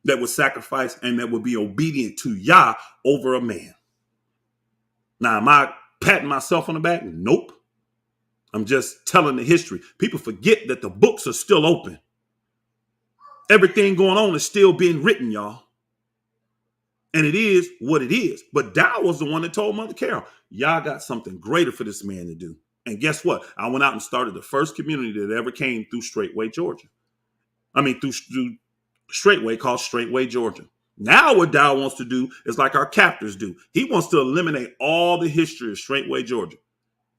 that would sacrifice and that would be obedient to Yah over a man. Now, am I patting myself on the back? Nope. I'm just telling the history. People forget that the books are still open. Everything going on is still being written, y'all. And it is what it is. But Dow was the one that told Mother Carol, y'all got something greater for this man to do. And guess what? I went out and started the first community that ever came through Straightway, Georgia. Through Straightway, called Straightway, Georgia. Now what Dow wants to do is like our captors do. He wants to eliminate all the history of Straightway, Georgia.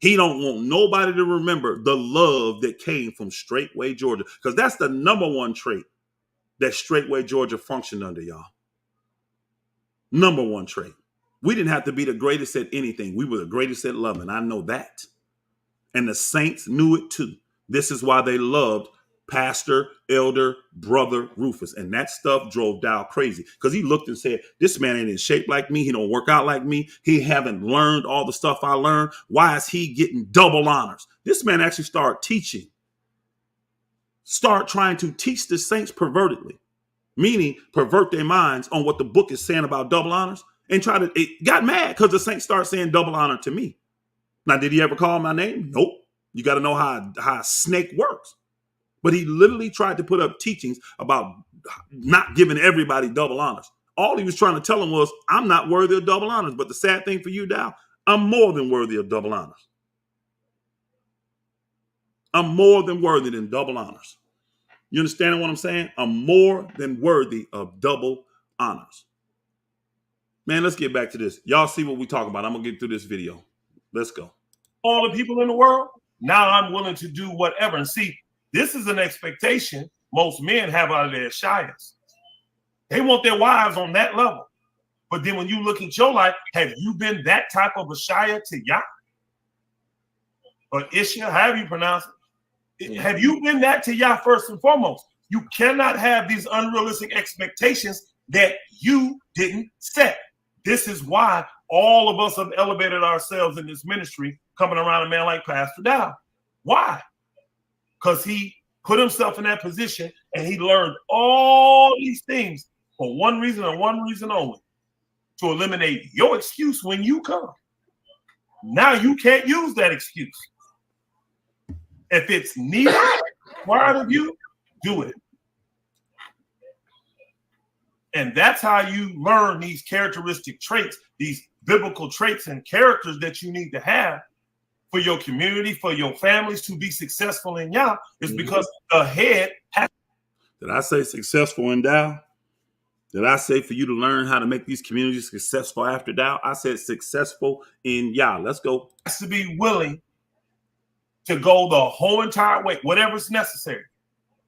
He don't want nobody to remember the love that came from Straightway, Georgia, because that's the number one trait that Straightway, Georgia functioned under, y'all. Number one trait. We didn't have to be the greatest at anything. We were the greatest at loving. I know that. And the saints knew it too. This is why they loved Pastor, Elder, Brother Rufus. And that stuff drove Dow crazy, because he looked and said, this man ain't in shape like me. He don't work out like me. He haven't learned all the stuff I learned. Why is he getting double honors? This man actually started teaching. Start trying to teach the saints pervertedly, meaning pervert their minds on what the book is saying about double honors, and got mad because the saints started saying double honor to me. Now, did he ever call my name? Nope. You got to know how a snake works. But he literally tried to put up teachings about not giving everybody double honors. All he was trying to tell them was, I'm not worthy of double honors. But the sad thing for you, Dow, I'm more than worthy of double honors. I'm more than worthy than double honors. You understand what I'm saying? I'm more than worthy of double honors. Man, let's get back to this. Y'all see what we talking about. I'm going to get through this video. Let's go. All the people in the world, now I'm willing to do whatever. And see, this is an expectation most men have out of their shyness. They want their wives on that level. But then when you look at your life, have you been that type of a shyer to Yah? Or Isha, however you pronounce it? Yeah. Have you been that to Yah first and foremost? You cannot have these unrealistic expectations that you didn't set. This is why all of us have elevated ourselves in this ministry, coming around a man like Pastor Dow. Why? Because he put himself in that position and he learned all these things for one reason and one reason only: to eliminate your excuse when you come. Now you can't use that excuse. If it's needed, required of you, do it. And that's how you learn these characteristic traits, these biblical traits and characters that you need to have for your community, for your families to be successful in Yah, is because the head has. Did I say successful in Dow? Did I say for you to learn how to make these communities successful after Dow? I said successful in Yah. Let's go. Has to be willing to go the whole entire way, whatever's necessary.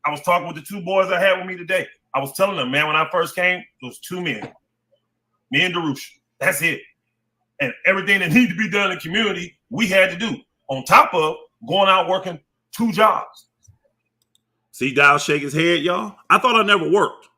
I was talking with the two boys I had with me today. I was telling them, man, when I first came, there was two men, me and Darusha. That's it. And everything that needed to be done in the community, we had to do, on top of going out working 2 jobs. See Dow shake his head, y'all? I thought I never worked.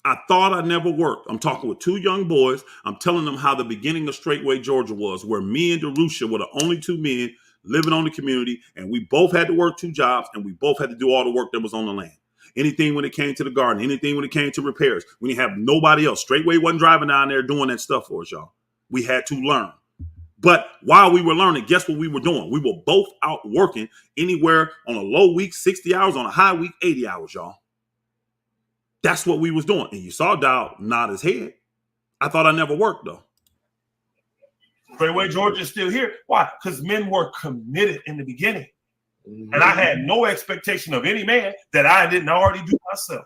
I thought I never worked. I'm talking with 2 young boys. I'm telling them how the beginning of Straightway, Georgia was, where me and Darusha were the only 2 men living on the community, and we both had to work 2 jobs, and we both had to do all the work that was on the land. Anything when it came to the garden, anything when it came to repairs. We didn't have nobody else. Straightway wasn't driving down there doing that stuff for us, y'all. We had to learn. But while we were learning, guess what we were doing? We were both out working anywhere on a low week, 60 hours, on a high week, 80 hours, y'all. That's what we was doing. And you saw Dow nod his head. I thought I never worked, though. Straightway Georgia is still here. Why? Because men were committed in the beginning. And I had no expectation of any man that I didn't already do myself.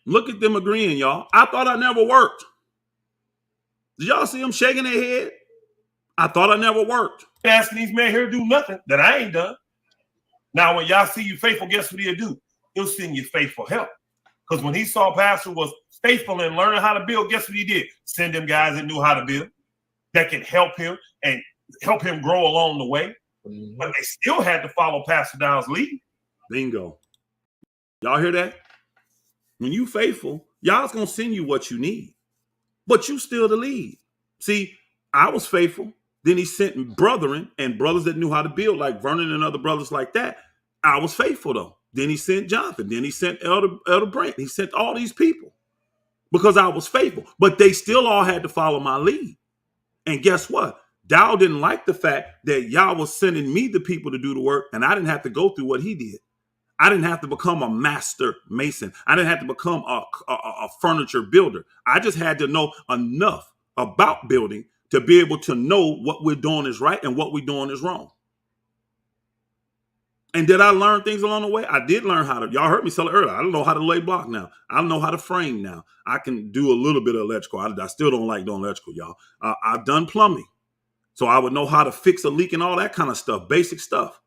Look at them agreeing, y'all. I thought I never worked. Did y'all see them shaking their head? I thought I never worked. Asking these men here to do nothing that I ain't done. Now, when y'all see you faithful, guess what he'll do? He'll send you faithful help. Because when he saw Pastor was faithful in learning how to build, guess what he did? Send them guys that knew how to build, that can help him and help him grow along the way. But they still had to follow Pastor Dow's lead. Bingo. Y'all hear that? When you faithful, y'all's going to send you what you need. But you still the lead. See, I was faithful. Then he sent brethren and brothers that knew how to build, like Vernon and other brothers like that. I was faithful, though. Then he sent Jonathan. Then he sent Elder Brent. He sent all these people because I was faithful. But they still all had to follow my lead. And guess what? Dow didn't like the fact that Yah was sending me the people to do the work, and I didn't have to go through what he did. I didn't have to become a master mason. I didn't have to become a furniture builder. I just had to know enough about building to be able to know what we're doing is right and what we're doing is wrong. And did I learn things along the way? I did learn how to. Y'all heard me tell it earlier. I don't know how to lay block now. I know how to frame now. I can do a little bit of electrical. I still don't like doing electrical, y'all. I've done plumbing. So I would know how to fix a leak and all that kind of stuff, basic stuff.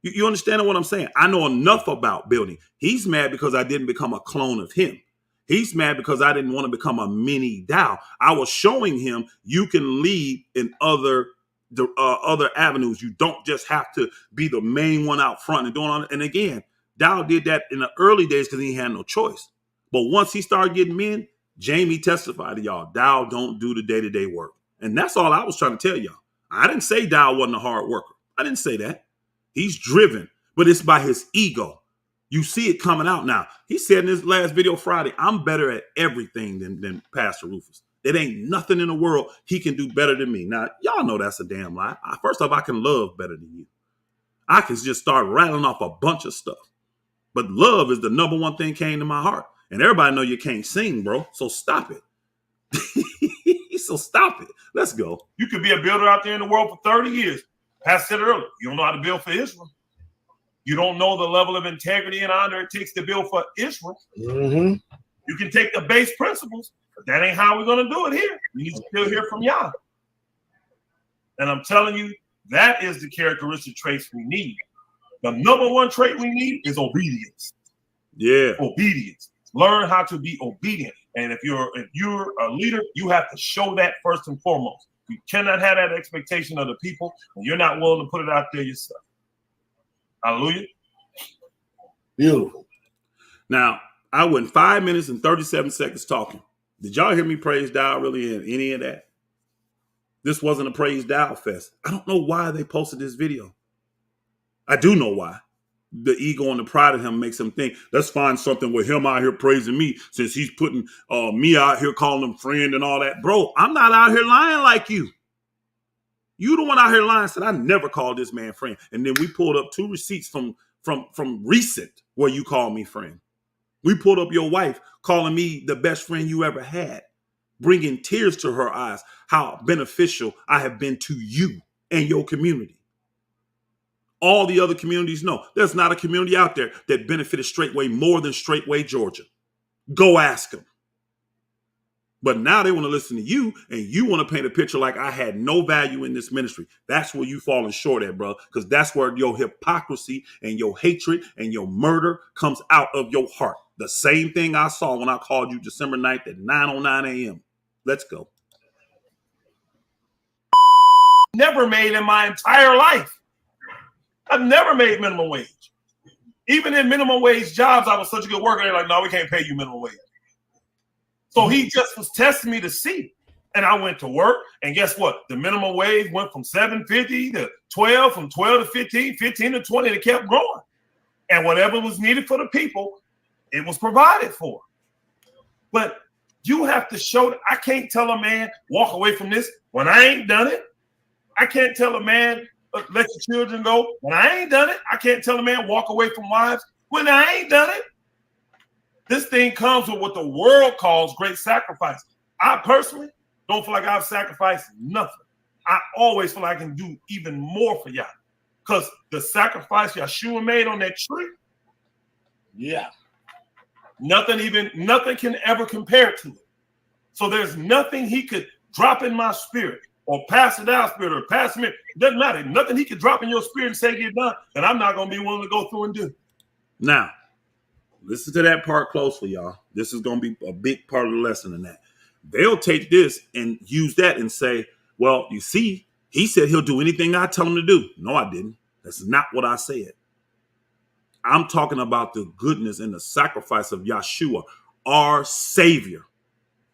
You understand what I'm saying? I know enough about building. He's mad because I didn't become a clone of him. He's mad because I didn't want to become a mini Dow. I was showing him you can lead in other avenues. You don't just have to be the main one out front and doing all that. And again, Dow did that in the early days because he had no choice. But once he started getting men, Jamie testified to y'all, Dow don't do the day-to-day work. And that's all I was trying to tell y'all. I didn't say Dow wasn't a hard worker. I didn't say that. He's driven, but it's by his ego. You see it coming out now. He said in his last video Friday, I'm better at everything than Pastor Rufus. It ain't nothing in the world he can do better than me. Now, y'all know that's a damn lie. First off, I can love better than you. I can just start rattling off a bunch of stuff. But love is the number one thing came to my heart. And everybody know you can't sing, bro. So stop it. So stop it. Let's go. You could be a builder out there in the world for 30 years. Pastor said earlier, you don't know how to build for Israel. You don't know the level of integrity and honor it takes to build for Israel. Mm-hmm. You can take the base principles, but that ain't how we're going to do it here. We need to still hear from y'all. And I'm telling you, that is the characteristic traits we need. The number one trait we need is obedience. Yeah. Obedience. Learn how to be obedient. And if you're a leader, you have to show that first and foremost. You cannot have that expectation of the people, and you're not willing to put it out there yourself. Hallelujah. Beautiful. Now, I went 5 minutes and 37 seconds talking. Did y'all hear me praise Dow really in any of that? This wasn't a praise Dow fest. I don't know why they posted this video. I do know why. The ego and the pride of him makes him think, let's find something with him out here praising me since he's putting me out here calling him friend and all that. Bro, I'm not out here lying like you. You the one out here lying said, I never called this man friend. And then we pulled up 2 receipts from recent where you called me friend. We pulled up your wife calling me the best friend you ever had, bringing tears to her eyes, how beneficial I have been to you and your community. All the other communities know there's not a community out there that benefited Straightway more than Straightway, Georgia. Go ask them. But now they want to listen to you, and you want to paint a picture like I had no value in this ministry. That's where you falling short at, bro, because that's where your hypocrisy and your hatred and your murder comes out of your heart. The same thing I saw when I called you December 9th at 9:09 a.m. Let's go. Never made in my entire life. I've never made minimum wage. Even in minimum wage jobs, I was such a good worker. They're like, no, we can't pay you minimum wage. So he just was testing me to see. And I went to work, and guess what? The minimum wage went from $7.50 to $12, from 12 to 15, 15 to 20. It kept growing. And whatever was needed for the people, it was provided for. But you have to show that. I can't tell a man, walk away from this when I ain't done it. I can't tell a man, let your children go when I ain't done it. I can't tell a man, walk away from wives when I ain't done it. This thing comes with what the world calls great sacrifice. I personally don't feel like I've sacrificed nothing. I always feel like I can do even more for y'all. Because the sacrifice Yeshua made on that tree, yeah, nothing can ever compare to it. So there's nothing he could drop in my spirit or pass it out spirit or pass me. It doesn't matter. Nothing he could drop in your spirit and say get done, and I'm not going to be willing to go through and do. Now, listen to that part closely, y'all. This is going to be a big part of the lesson in that. They'll take this and use that and say, well, you see, he said he'll do anything I tell him to do. No, I didn't. That's not what I said. I'm talking about the goodness and the sacrifice of Yeshua, our Savior,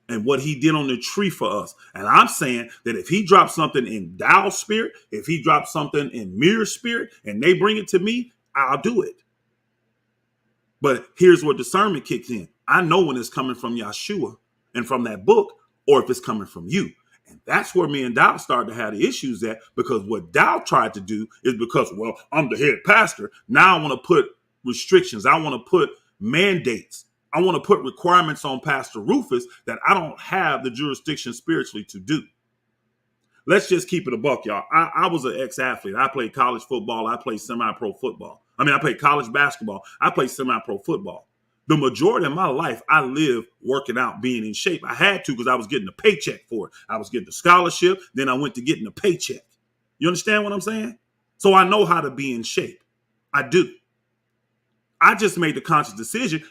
and what he did on the tree for us. And I'm saying that if he drops something in Dow's spirit, if he drops something in Mir's spirit, and they bring it to me, I'll do it. But here's where discernment kicks in. I know when it's coming from Yeshua and from that book, or if it's coming from you. And that's where me and Dow started to have the issues at, because what Dow tried to do is because, well, I'm the head pastor. Now I want to put restrictions. I want to put mandates. I want to put requirements on Pastor Rufus that I don't have the jurisdiction spiritually to do. Let's just keep it a buck, y'all. I was an ex-athlete. I played college football. I played semi-pro football. I played college basketball. I played semi-pro football. The majority of my life, I lived working out, being in shape. I had to because I was getting a paycheck for it. I was getting a scholarship. Then I went to getting a paycheck. You understand what I'm saying? So I know how to be in shape. I do. I just made the conscious decision.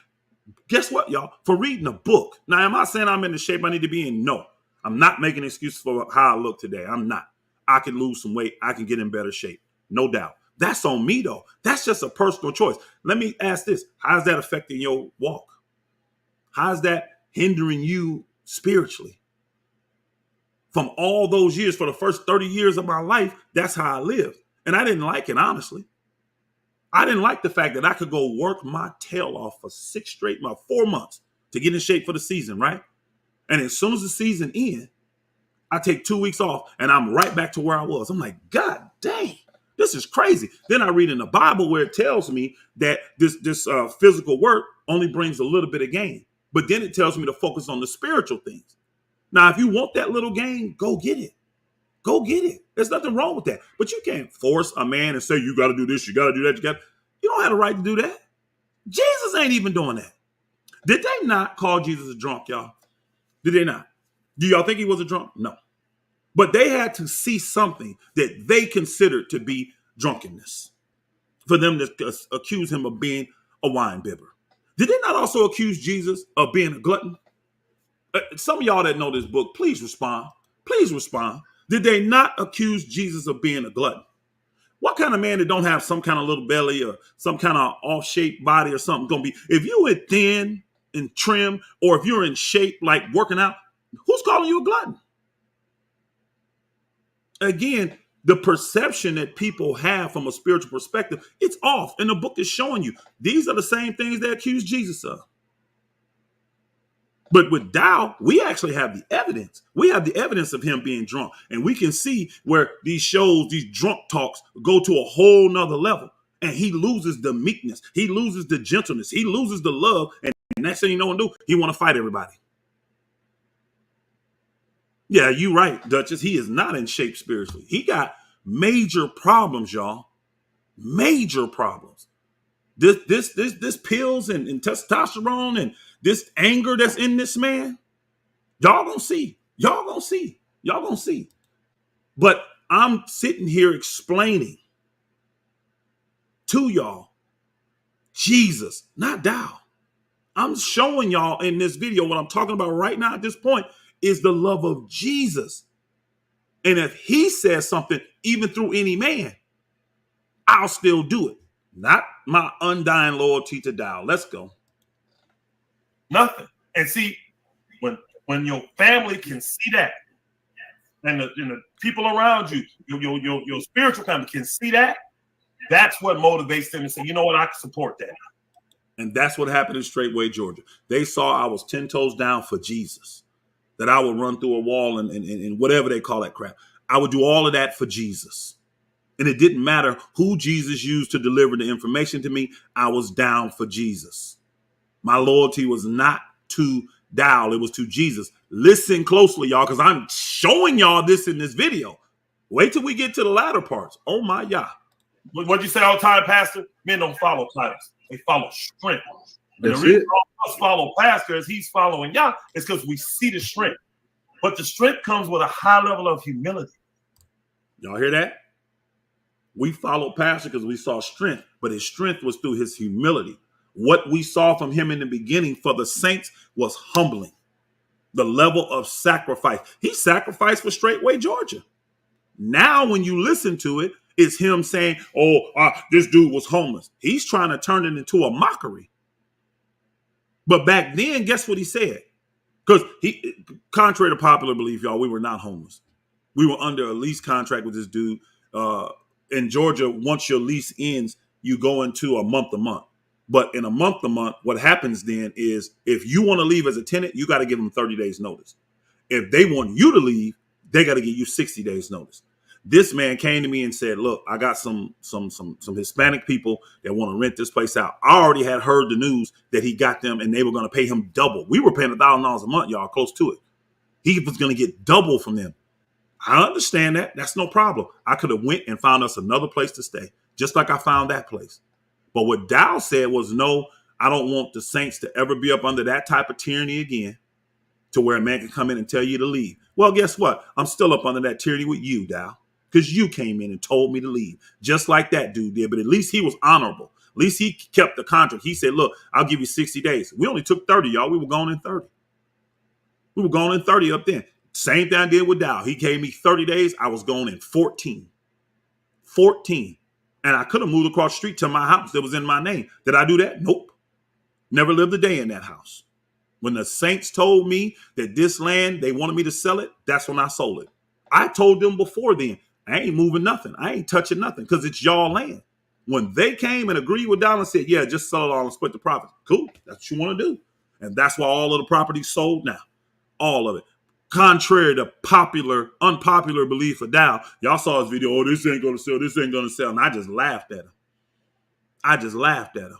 Guess what, y'all? For reading a book. Now, am I saying I'm in the shape I need to be in? No. I'm not making excuses for how I look today. I'm not. I can lose some weight. I can get in better shape. No doubt. That's on me, though. That's just a personal choice. Let me ask this. How's that affecting your walk? How's that hindering you spiritually? From all those years, for the first 30 years of my life, that's how I lived. And I didn't like it, honestly. I didn't like the fact that I could go work my tail off for 4 months to get in shape for the season, right? And as soon as the season ends, I take 2 weeks off and I'm right back to where I was. I'm like, God dang, this is crazy. Then I read in the Bible where it tells me that this physical work only brings a little bit of gain. But then it tells me to focus on the spiritual things. Now, if you want that little gain, go get it. Go get it. There's nothing wrong with that. But you can't force a man and say, you got to do this, you got to do that, you don't have the right to do that. Jesus ain't even doing that. Did they not call Jesus a drunk, y'all? Did they not? Do y'all think he was a drunk? No. But they had to see something that they considered to be drunkenness for them to accuse him of being a wine bibber. Did they not also accuse Jesus of being a glutton? Some of y'all that know this book, please respond. Please respond. Did they not accuse Jesus of being a glutton? What kind of man that don't have some kind of little belly or some kind of off-shaped body or something gonna be? If you are thin and trim, or if you're in shape like working out, who's calling you a glutton? Again, the perception that people have from a spiritual perspective, it's off. And the book is showing you these are the same things they accuse Jesus of. But with Dow, we actually have the evidence. We have the evidence of him being drunk. And we can see where these shows, these drunk talks go to a whole nother level. And he loses the meekness. He loses the gentleness. He loses the love. And next thing you know and do, he want to fight everybody. Yeah, you right, Duchess. He is not in shape spiritually. He got major problems, y'all. Major problems. This pills and testosterone and this anger that's in this man, y'all gonna see. Y'all gonna see. Y'all gonna see. But I'm sitting here explaining to y'all Jesus, not Dow. I'm showing y'all in this video what I'm talking about right now at this point is the love of Jesus. And if he says something, even through any man, I'll still do it. Not my undying loyalty to Dow. Let's go. Nothing. And see, when your family can see that, and the people around you, your spiritual family can see that, that's what motivates them to say, you know what, I can support that. And that's what happened in Straightway, Georgia. They saw I was 10 toes down for Jesus, that I would run through a wall and whatever they call that crap. I would do all of that for Jesus. And it didn't matter who Jesus used to deliver the information to me. I was down for Jesus. My loyalty was not to Dow. It was to Jesus. Listen closely, y'all, because I'm showing y'all this in this video. Wait till we get to the latter parts. Oh, my Yah. What'd you say all the time, Pastor? Men don't follow titles. They follow strength. And That's the reason it. all of us follow Pastor as he's following Yah is because we see the strength. But the strength comes with a high level of humility. Y'all hear that? We followed Pastor because we saw strength, but his strength was through his humility. What we saw from him in the beginning for the saints was humbling. The level of sacrifice. He sacrificed for Straightway, Georgia. Now, when you listen to it, it's him saying, this dude was homeless. He's trying to turn it into a mockery. But back then, guess what he said? Because contrary to popular belief, y'all, we were not homeless. We were under a lease contract with this dude. In Georgia, once your lease ends, you go into a month. But in a month, what happens then is if you want to leave as a tenant, you got to give them 30 days notice. If they want you to leave, they got to give you 60 days notice. This man came to me and said, look, I got some Hispanic people that want to rent this place out. I already had heard the news that he got them and they were going to pay him double. We were paying $1,000 a month, y'all, close to it. He was going to get double from them. I understand that. That's no problem. I could have went and found us another place to stay, just like I found that place. But what Dow said was, no, I don't want the saints to ever be up under that type of tyranny again, to where a man can come in and tell you to leave. Well, guess what? I'm still up under that tyranny with you, Dow, because you came in and told me to leave, just like that dude did. But at least he was honorable. At least he kept the contract. He said, look, I'll give you 60 days. We only took 30, y'all. We were gone in 30. We were gone in 30 up then. Same thing I did with Dow. He gave me 30 days. I was gone in 14. 14. And I could have moved across the street to my house that was in my name. Did I do that? Nope. Never lived a day in that house. When the saints told me that this land, they wanted me to sell it, that's when I sold it. I told them before then, I ain't moving nothing. I ain't touching nothing because it's y'all land. When they came and agreed with Dow and said, yeah, just sell it all and split the profits. Cool. That's what you want to do. And that's why all of the property's sold now. All of it. Contrary to unpopular belief of Dow, y'all saw his video, this ain't going to sell, this ain't going to sell. And I just laughed at him.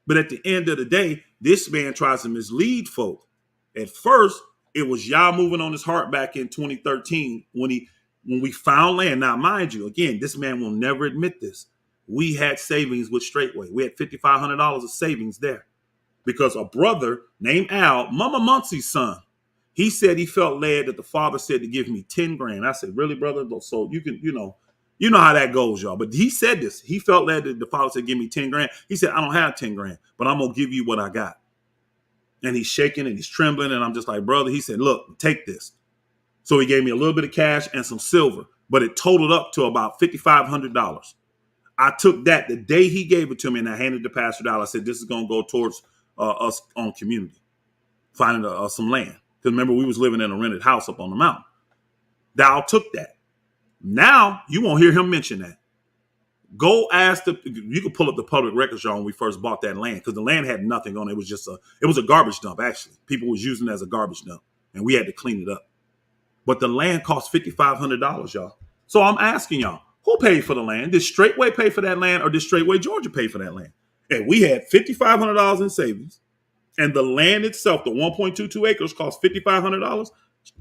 But at the end of the day, this man tries to mislead folk. At first, It was y'all moving on his heart back in 2013 when we found land. Now, mind you, again, this man will never admit this. We had savings with Straightway. We had $5,500 of savings there because a brother named Al, Mama Muncie's son, he said he felt led that the father said to give me 10 grand. I said, really, brother? So you can, you know how that goes, y'all. But he said this. He felt led that the father said, give me 10 grand. He said, I don't have 10 grand, but I'm going to give you what I got. And he's shaking and he's trembling. And I'm just like, brother, he said, look, take this. So he gave me a little bit of cash and some silver, but it totaled up to about $5,500. I took that the day he gave it to me and I handed the pastor out. I said, this is going to go towards us on community, finding some land. Because remember, we was living in a rented house up on the mountain. Dow took that. Now you won't hear him mention that. Go ask you could pull up the public records, y'all, when we first bought that land, because the land had nothing on it. It was just it was a garbage dump, actually. People was using it as a garbage dump, and we had to clean it up. But the land cost $5,500, y'all. So I'm asking y'all, who paid for the land? Did Straightway pay for that land, or did Straightway Georgia pay for that land? And we had $5,500 in savings, and the land itself, the 1.22 acres, cost $5,500.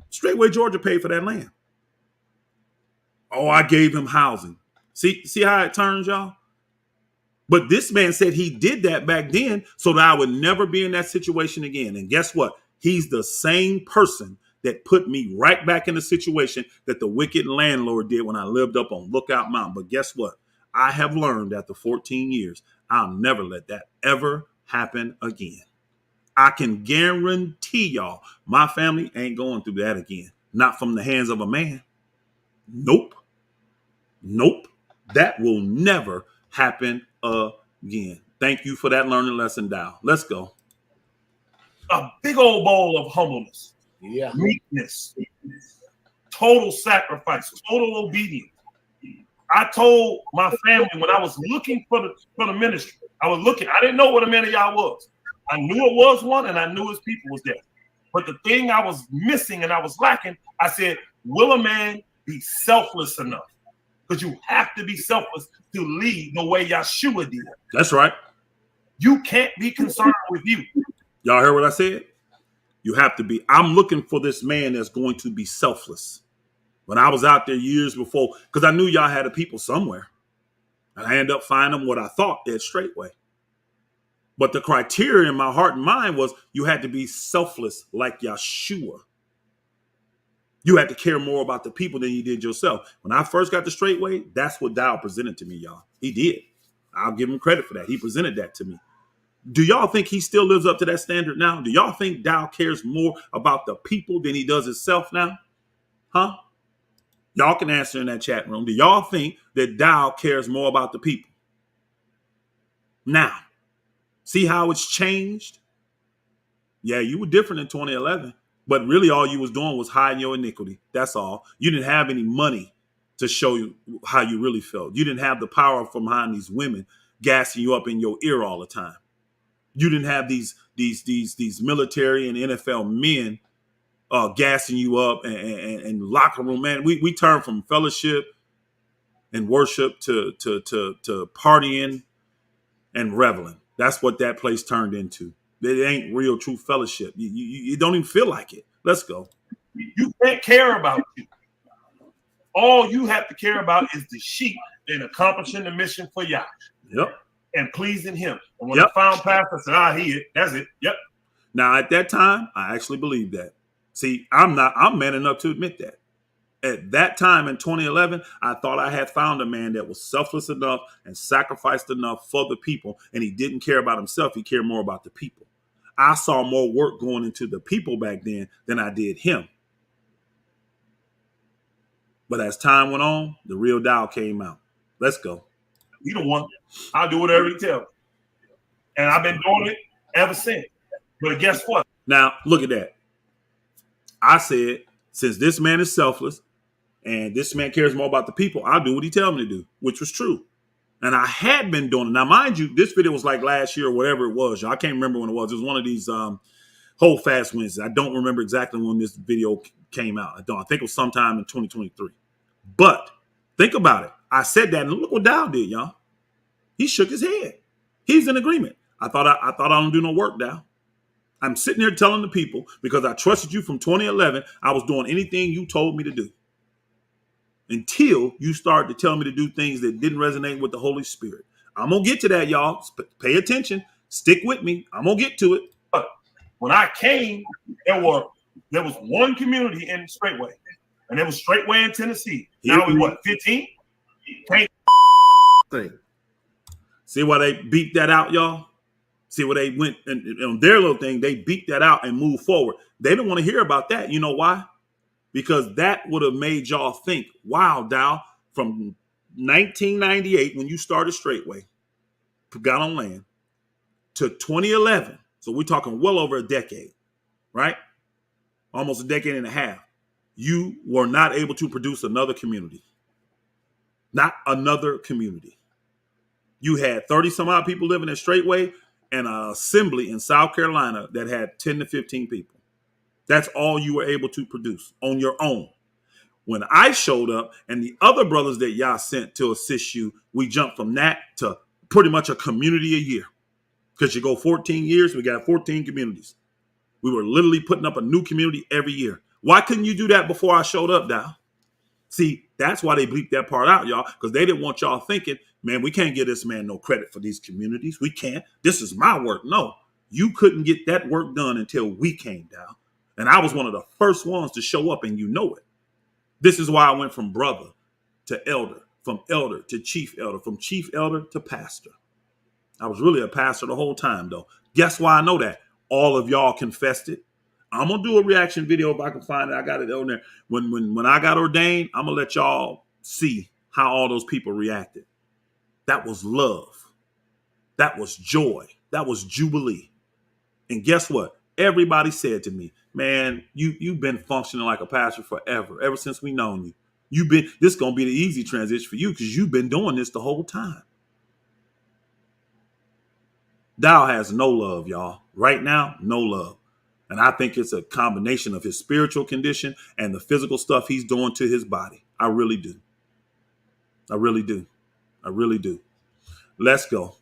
Straightway Georgia paid for that land. Oh, I gave him housing. See how it turns, y'all? But this man said he did that back then so that I would never be in that situation again. And guess what? He's the same person that put me right back in the situation that the wicked landlord did when I lived up on Lookout Mountain. But guess what? I have learned after 14 years, I'll never let that ever happen again. I can guarantee y'all, my family ain't going through that again. Not from the hands of a man. Nope. That will never happen again. Thank you for that learning lesson, Dow. Let's go. A big old bowl of humbleness, meekness, total sacrifice, total obedience. I told my family when I was looking for the ministry, I didn't know what a man of y'all was. I knew it was one, and I knew his people was there. But the thing I was missing and I was lacking, I said, will a man be selfless enough? Because you have to be selfless to lead the way Yeshua did. That's right. You can't be concerned with you. Y'all heard what I said? You have to be. I'm looking for this man that's going to be selfless. When I was out there years before, because I knew y'all had a people somewhere. And I ended up finding what I thought at Straightway. But the criteria in my heart and mind was you had to be selfless like Yeshua. You had to care more about the people than you did yourself. When I first got the Straightway, that's what Dow presented to me, y'all. He did. I'll give him credit for that. He presented that to me. Do y'all think he still lives up to that standard now? Do y'all think Dow cares more about the people than he does himself now? Huh? Y'all can answer in that chat room. Do y'all think that Dow cares more about the people? Now, see how it's changed? Yeah, you were different in 2011. But really all you was doing was hiding your iniquity. That's all. You didn't have any money to show you how you really felt. You didn't have the power from behind these women gassing you up in your ear all the time. You didn't have these military and NFL men gassing you up and locker room. Man, we turned from fellowship and worship to partying and reveling. That's what that place turned into. It ain't real true fellowship. You don't even feel like it. Let's go. You can't care about you. All you have to care about is the sheep and accomplishing the mission for Yah. Yep. And pleasing him. And when I found Pastor, I said, that's it. Yep. Now at that time, I actually believed that. See, I'm man enough to admit that. At that time in 2011, I thought I had found a man that was selfless enough and sacrificed enough for the people. And he didn't care about himself. He cared more about the people. I saw more work going into the people back then than I did him. But as time went on, the real Dow came out. Let's go. You the one. I'll do whatever you tell me. And I've been doing it ever since. But guess what? Now, look at that. I said, since this man is selfless and this man cares more about the people, I'll do what he tells me to do, which was true. And I had been doing it. Now, mind you, this video was like last year or whatever it was. I can't remember when it was. It was one of these Hold Fast Wednesdays. I don't remember exactly when this video came out. I think it was sometime in 2023. But think about it. I said that, and look what Dow did, y'all. He shook his head. He's in agreement. I thought I don't do no work, Dow. I'm sitting here telling the people because I trusted you from 2011. I was doing anything you told me to do until you started to tell me to do things that didn't resonate with the Holy Spirit. I'm going to get to that, y'all. Pay attention. Stick with me. I'm going to get to it. But when I came, there was one community in Straightway, and it was Straightway in Tennessee. Now we what, 15? See why they beat that out, y'all? See where they went and on their little thing, they beat that out and moved forward. They don't want to hear about that. You know why? Because that would have made y'all think, wow, Dow, from 1998, when you started Straightway, got on land, to 2011. So we're talking well over a decade, right? Almost a decade and a half. You were not able to produce another community. Not another community. You had 30 some odd people living in Straightway and an assembly in South Carolina that had 10 to 15 people. That's all you were able to produce on your own. When I showed up and the other brothers that y'all sent to assist you, we jumped from that to pretty much a community a year. Because you go 14 years, we got 14 communities. We were literally putting up a new community every year. Why couldn't you do that before I showed up, Dow? See, that's why they bleeped that part out, y'all, because they didn't want y'all thinking, man, we can't give this man no credit for these communities. We can't. This is my work. No, you couldn't get that work done until we came down. And I was one of the first ones to show up, and you know it. This is why I went from brother to elder, from elder to chief elder, from chief elder to pastor. I was really a pastor the whole time, though. Guess why I know that? All of y'all confessed it. I'm gonna do a reaction video if I can find it. I got it on there. When I got ordained, I'm gonna let y'all see how all those people reacted. That was love. That was joy. That was jubilee. And guess what? Everybody said to me, man, you've been functioning like a pastor forever, ever since we known you. This is gonna be the easy transition for you because you've been doing this the whole time. Dow has no love, y'all. Right now, no love. And I think it's a combination of his spiritual condition and the physical stuff he's doing to his body. I really do. I really do. I really do. Let's go.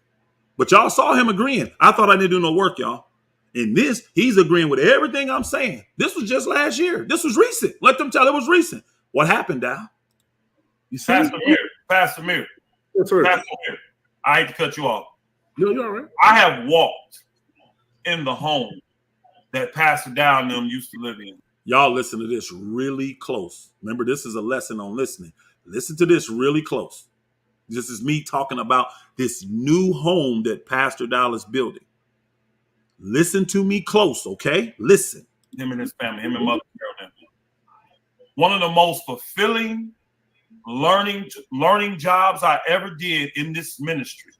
But y'all saw him agreeing. I thought I didn't do no work, y'all. In this, he's agreeing with everything I'm saying. This was just last year. This was recent. Let them tell it was recent. What happened, Dow? You see? Pastor Mir. Yes, sir. Pastor Mir. I hate to cut you off. No, you're all right. I have walked in the home that Pastor Dow and them used to live in. Y'all listen to this really close. Remember, this is a lesson on listening. Listen to this really close. This is me talking about this new home that Pastor Dow is building. Listen to me close, okay? Listen. Him and his family, him and Mother Carol. One of the most fulfilling learning jobs I ever did in this ministry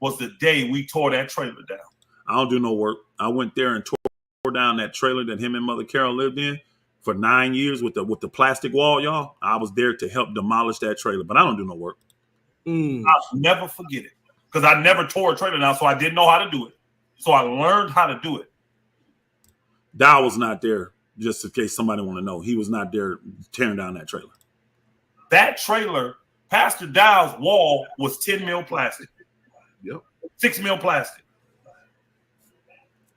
was the day we tore that trailer down. I don't do no work. I went there and tore down that trailer that him and Mother Carol lived in for 9 years with the plastic wall, y'all. I was there to help demolish that trailer, but I don't do no work. I'll never forget it because I never tore a trailer down, so I didn't know how to do it. So I learned how to do it. Dow was not there, just in case somebody want to know. He was not there tearing down that trailer. That trailer, Pastor Dow's wall was 10 mil plastic. Yep. 6 mil plastic.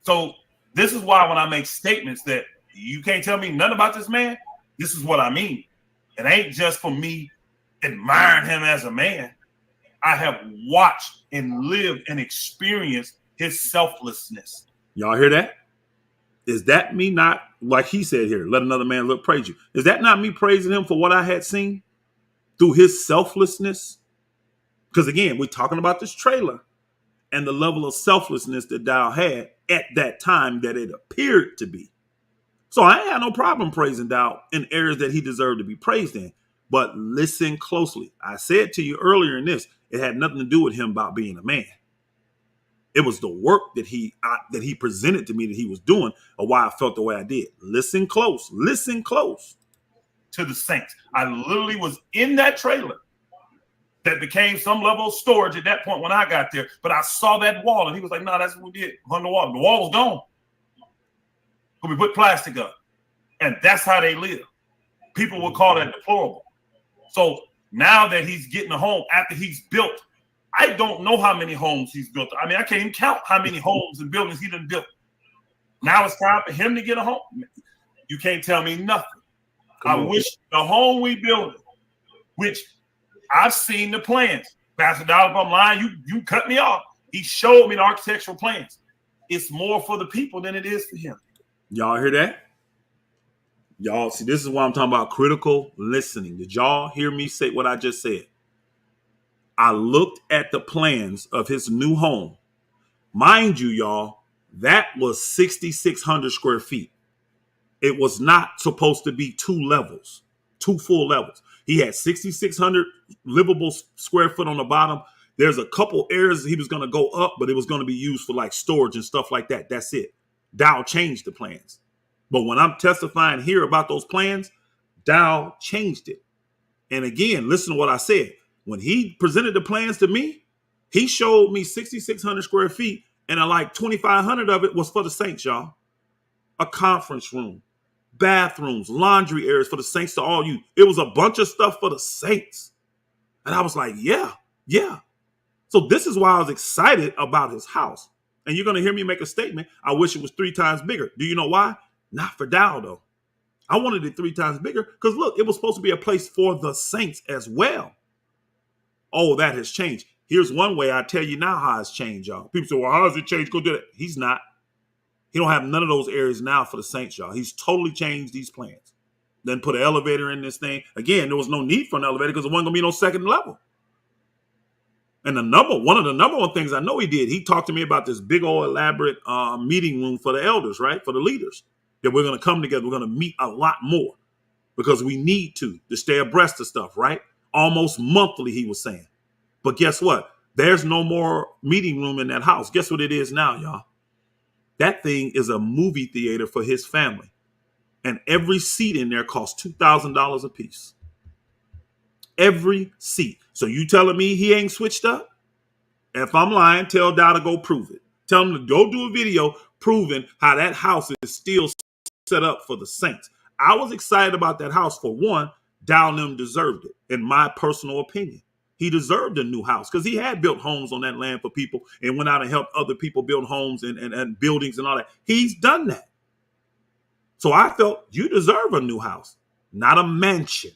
So this is why when I make statements that you can't tell me nothing about this man, this is what I mean. It ain't just for me admiring him as a man. I have watched and lived and experienced his selflessness. Y'all hear that? Is that me not, like he said here, let another man look, praise you. Is that not me praising him for what I had seen through his selflessness? Because again, we're talking about this trailer and the level of selflessness that Dow had at that time that it appeared to be. So I ain't had no problem praising Dow in areas that he deserved to be praised in. But listen closely. I said to you earlier in this, it had nothing to do with him about being a man. It was the work that he presented to me that he was doing, or why I felt the way I did. Listen close. Listen close. To the saints. I literally was in that trailer that became some level of storage at that point when I got there. But I saw that wall, and he was like, no, that's what we did. Hung the wall. The wall was gone. But we put plastic up. And that's how they live. People would call that deplorable. So now that he's getting a home after he's built, I don't know how many homes he's built. I mean, I can't even count how many homes and buildings he done built. Now it's time for him to get a home. You can't tell me nothing. I wish the home we built, which I've seen the plans. Pastor Dollar, if I'm lying, you cut me off. He showed me the architectural plans. It's more for the people than it is for him. Y'all hear that? Y'all see, this is why I'm talking about critical listening. Did y'all hear me say what I just said? I looked at the plans of his new home. Mind you, y'all, that was 6,600 square feet. It was not supposed to be two levels, two full levels. He had 6,600 livable square foot on the bottom. There's a couple areas he was going to go up, but it was going to be used for like storage and stuff like that. That's it. Dow changed the plans. But when I'm testifying here about those plans, Dow changed it. And again, listen to what I said. When he presented the plans to me, he showed me 6,600 square feet, and like 2,500 of it was for the Saints, y'all. A conference room, bathrooms, laundry areas for the Saints to all you. It was a bunch of stuff for the Saints. And I was like, yeah. So this is why I was excited about his house. And you're going to hear me make a statement. I wish it was 3 times bigger. Do you know why? Not for Dow, though. I wanted it 3 times bigger because, look, it was supposed to be a place for the Saints as well. Oh, that has changed. Here's one way I tell you now how it's changed, y'all. People say, well, how has it changed? Go do that. He's not. He don't have none of those areas now for the Saints, y'all. He's totally changed these plans. Then put an elevator in this thing. Again, there was no need for an elevator because there wasn't going to be no second level. And one of the number one things I know he did, he talked to me about this big old elaborate meeting room for the elders, right? For the leaders. That we're going to come together. We're going to meet a lot more because we need to stay abreast of stuff, right? Almost monthly, he was saying. But guess what? There's no more meeting room in that house. Guess what it is now, y'all? That thing is a movie theater for his family. And every seat in there costs $2,000 a piece. Every seat. So you telling me he ain't switched up? If I'm lying, tell Dow to go prove it. Tell him to go do a video proving how that house is still set up for the Saints. I was excited about that house. For one, Dow and them deserved it, in my personal opinion. He deserved a new house because he had built homes on that land for people and went out and helped other people build homes and buildings and all that. He's done that. So I felt you deserve a new house, not a mansion.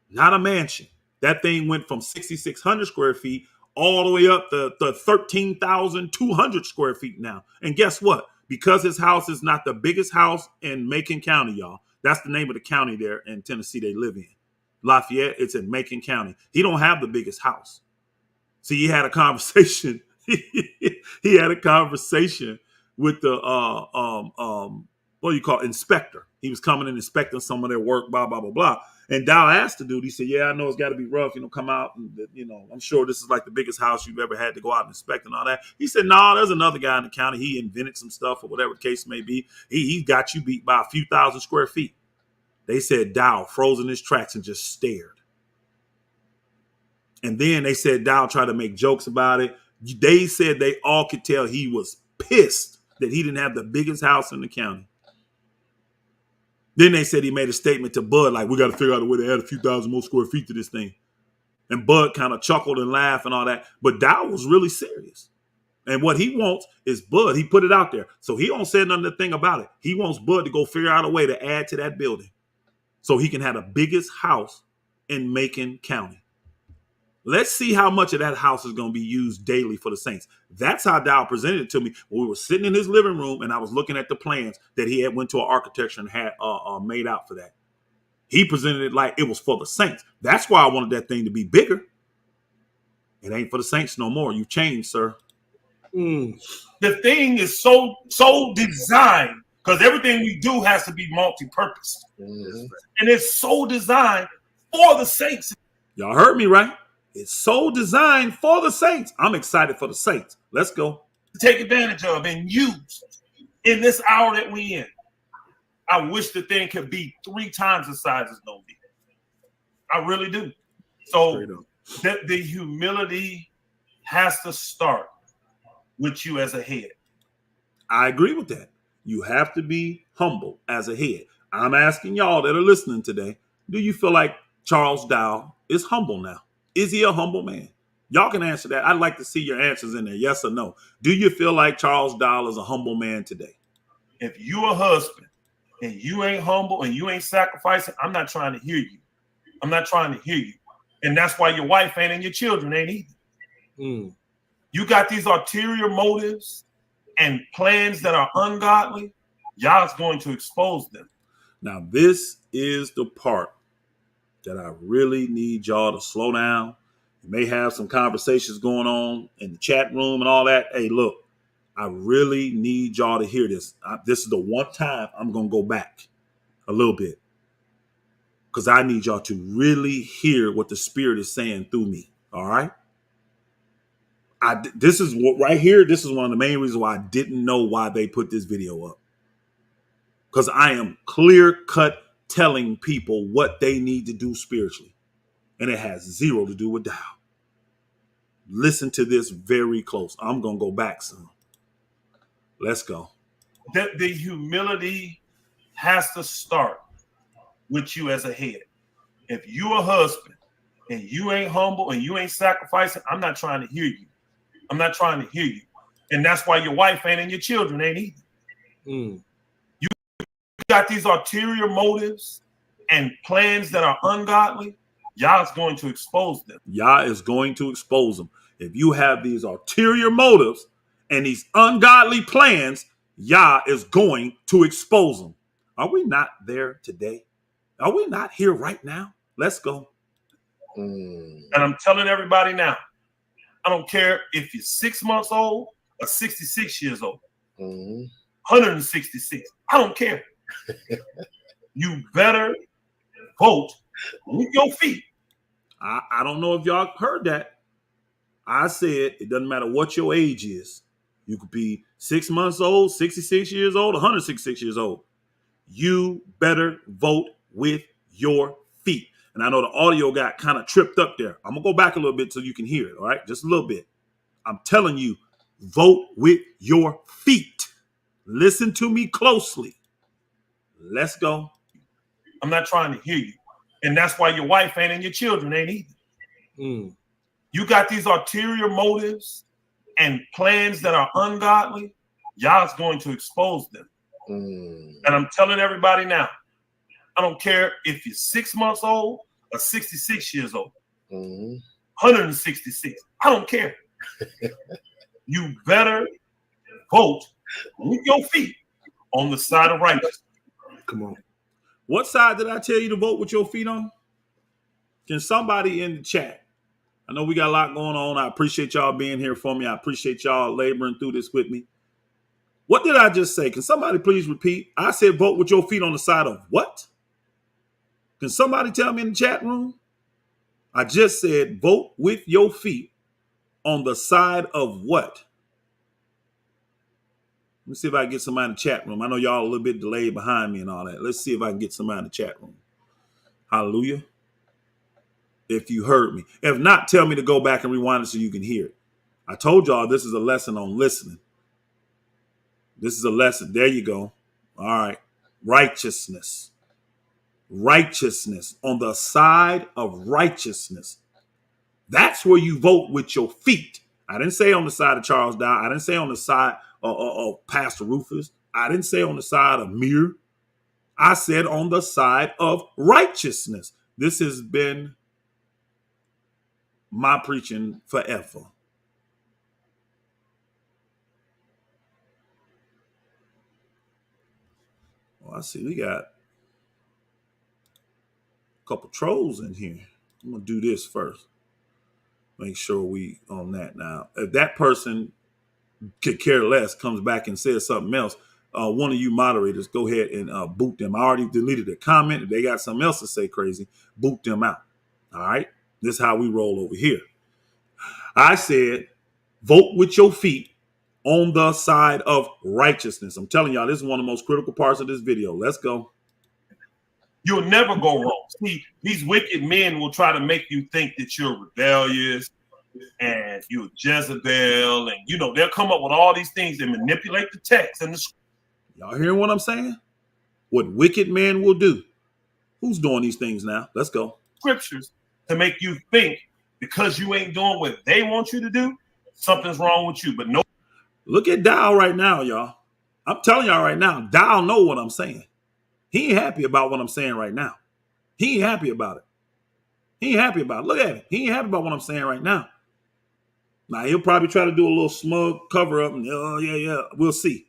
Not a mansion. That thing went from 6,600 square feet all the way up to 13,200 square feet now. And guess what? Because his house is not the biggest house in Macon County, y'all. That's the name of the county there in Tennessee they live in. Lafayette, it's in Macon County. He don't have the biggest house. See, he had a conversation. He had a conversation with the what do you call it? Inspector. He was coming and inspecting some of their work, blah, blah, blah, blah. And Dow asked the dude, he said, yeah, I know it's got to be rough, come out. And, I'm sure this is like the biggest house you've ever had to go out and inspect and all that. He said, no, there's another guy in the county. He invented some stuff or whatever the case may be. He got you beat by a few thousand square feet. They said Dow froze in his tracks and just stared. And then they said Dow tried to make jokes about it. They said they all could tell he was pissed that he didn't have the biggest house in the county. Then they said he made a statement to Bud, like, we got to figure out a way to add a few thousand more square feet to this thing. And Bud kind of chuckled and laughed and all that. But Dow was really serious. And what he wants is Bud. He put it out there. So he don't say nothing about it. He wants Bud to go figure out a way to add to that building so he can have the biggest house in Macon County. Let's see how much of that house is going to be used daily for the Saints. That's how Dow presented it to me when we were sitting in his living room and I was looking at the plans that he had went to an architecture and had made out for that. He presented it like it was for the Saints. That's why I wanted that thing to be bigger. It ain't for the Saints no more. You've changed, sir. The thing is so designed because everything we do has to be multi-purpose. And it's so designed for the Saints. Y'all heard me, right? It's so designed for the Saints. I'm excited for the Saints. Let's go. Take advantage of and use in this hour that we in. I wish the thing could be 3 times the size it's going to be. I really do. So the humility has to start with you as a head. I agree with that. You have to be humble as a head. I'm asking y'all that are listening today, do you feel like Charles Dow is humble now? Is he a humble man? Y'all can answer that. I'd like to see your answers in there. Yes or no. Do you feel like Charles Dial is a humble man today? If you a husband and you ain't humble and you ain't sacrificing, I'm not trying to hear you. I'm not trying to hear you. And that's why your wife ain't and your children ain't either. Mm. You got these ulterior motives and plans that are ungodly. Y'all's going to expose them. Now, this is the part that I really need y'all to slow down. You may have some conversations going on in the chat room and all that. Hey, look, I really need y'all to hear this. This is the one time I'm going to go back a little bit because I need y'all to really hear what the Spirit is saying through me. All right. This is what right here. This is one of the main reasons why I didn't know why they put this video up. Because I am clear cut telling people what they need to do spiritually. And it has zero to do with doubt. Listen to this very close. I'm going to go back some. Let's go. The humility has to start with you as a head. If you a husband and you ain't humble and you ain't sacrificing, I'm not trying to hear you. I'm not trying to hear you. And that's why your wife ain't and your children ain't either. Mm. You got these ulterior motives and plans that are ungodly. Y'all's going to expose them. Yah is going to expose them. If you have these ulterior motives and these ungodly plans, Yah is going to expose them. Are we not there today? Are we not here right now? Let's go. Mm. And I'm telling everybody now, I don't care if you're 6 months old or 66 years old, 166. I don't care. You better vote with your feet. I don't know if y'all heard that. I said it doesn't matter what your age is. You could be 6 months old, 66 years old, 166 years old. You better vote with your feet. And I know the audio got kind of tripped up there. I'm going to go back a little bit so you can hear it, all right? Just a little bit. I'm telling you, vote with your feet. Listen to me closely. Let's go. I'm not trying to hear you. And that's why your wife ain't and your children ain't either. Mm. You got these ulterior motives and plans that are ungodly. Y'all's going to expose them. Mm. And I'm telling everybody now, I don't care if you're 6 months old or 66 years old, 166. I don't care. You better vote with your feet on the side of righteousness. Come on. What side did I tell you to vote with your feet on? Can somebody in the chat? I know we got a lot going on. I appreciate y'all being here for me. I appreciate y'all laboring through this with me. What did I just say? Can somebody please repeat? I said vote with your feet on the side of what? Can somebody tell me in the chat room? I just said vote with your feet on the side of what? Let me see if I can get somebody in the chat room. I know y'all a little bit delayed behind me and all that. Let's see if I can get somebody in the chat room. Hallelujah. If you heard me. If not, tell me to go back and rewind it so you can hear it. I told y'all this is a lesson on listening. This is a lesson. There you go. All right. Righteousness. Righteousness. On the side of righteousness. That's where you vote with your feet. I didn't say on the side of Charles Dow. I didn't say on the side of Pastor Rufus. I didn't say on the side of Mir. I said on the side of righteousness. This has been my preaching forever. Well, I see we got a couple trolls in here. I'm going to do this first. Make sure we on that now. If that person could care less comes back and says something else, one of you moderators, go ahead and boot them. I already deleted a comment. If they got something else to say crazy, boot them out. All right? This is how we roll over here. I said, vote with your feet on the side of righteousness. I'm telling y'all, this is one of the most critical parts of this video. Let's go. You'll never go wrong. See, these wicked men will try to make you think that you're rebellious and you're Jezebel, and they'll come up with all these things and manipulate the text and the scriptures. Y'all hearing what I'm saying? What wicked men will do. Who's doing these things now? Let's go. Scriptures to make you think because you ain't doing what they want you to do, something's wrong with you. But no. Look at Dow right now, y'all. I'm telling y'all right now, Dow know what I'm saying. He ain't happy about what I'm saying right now. He ain't happy about it. He ain't happy about it. Look at him. He ain't happy about what I'm saying right now. Now, he'll probably try to do a little smug cover up and, oh, yeah, we'll see.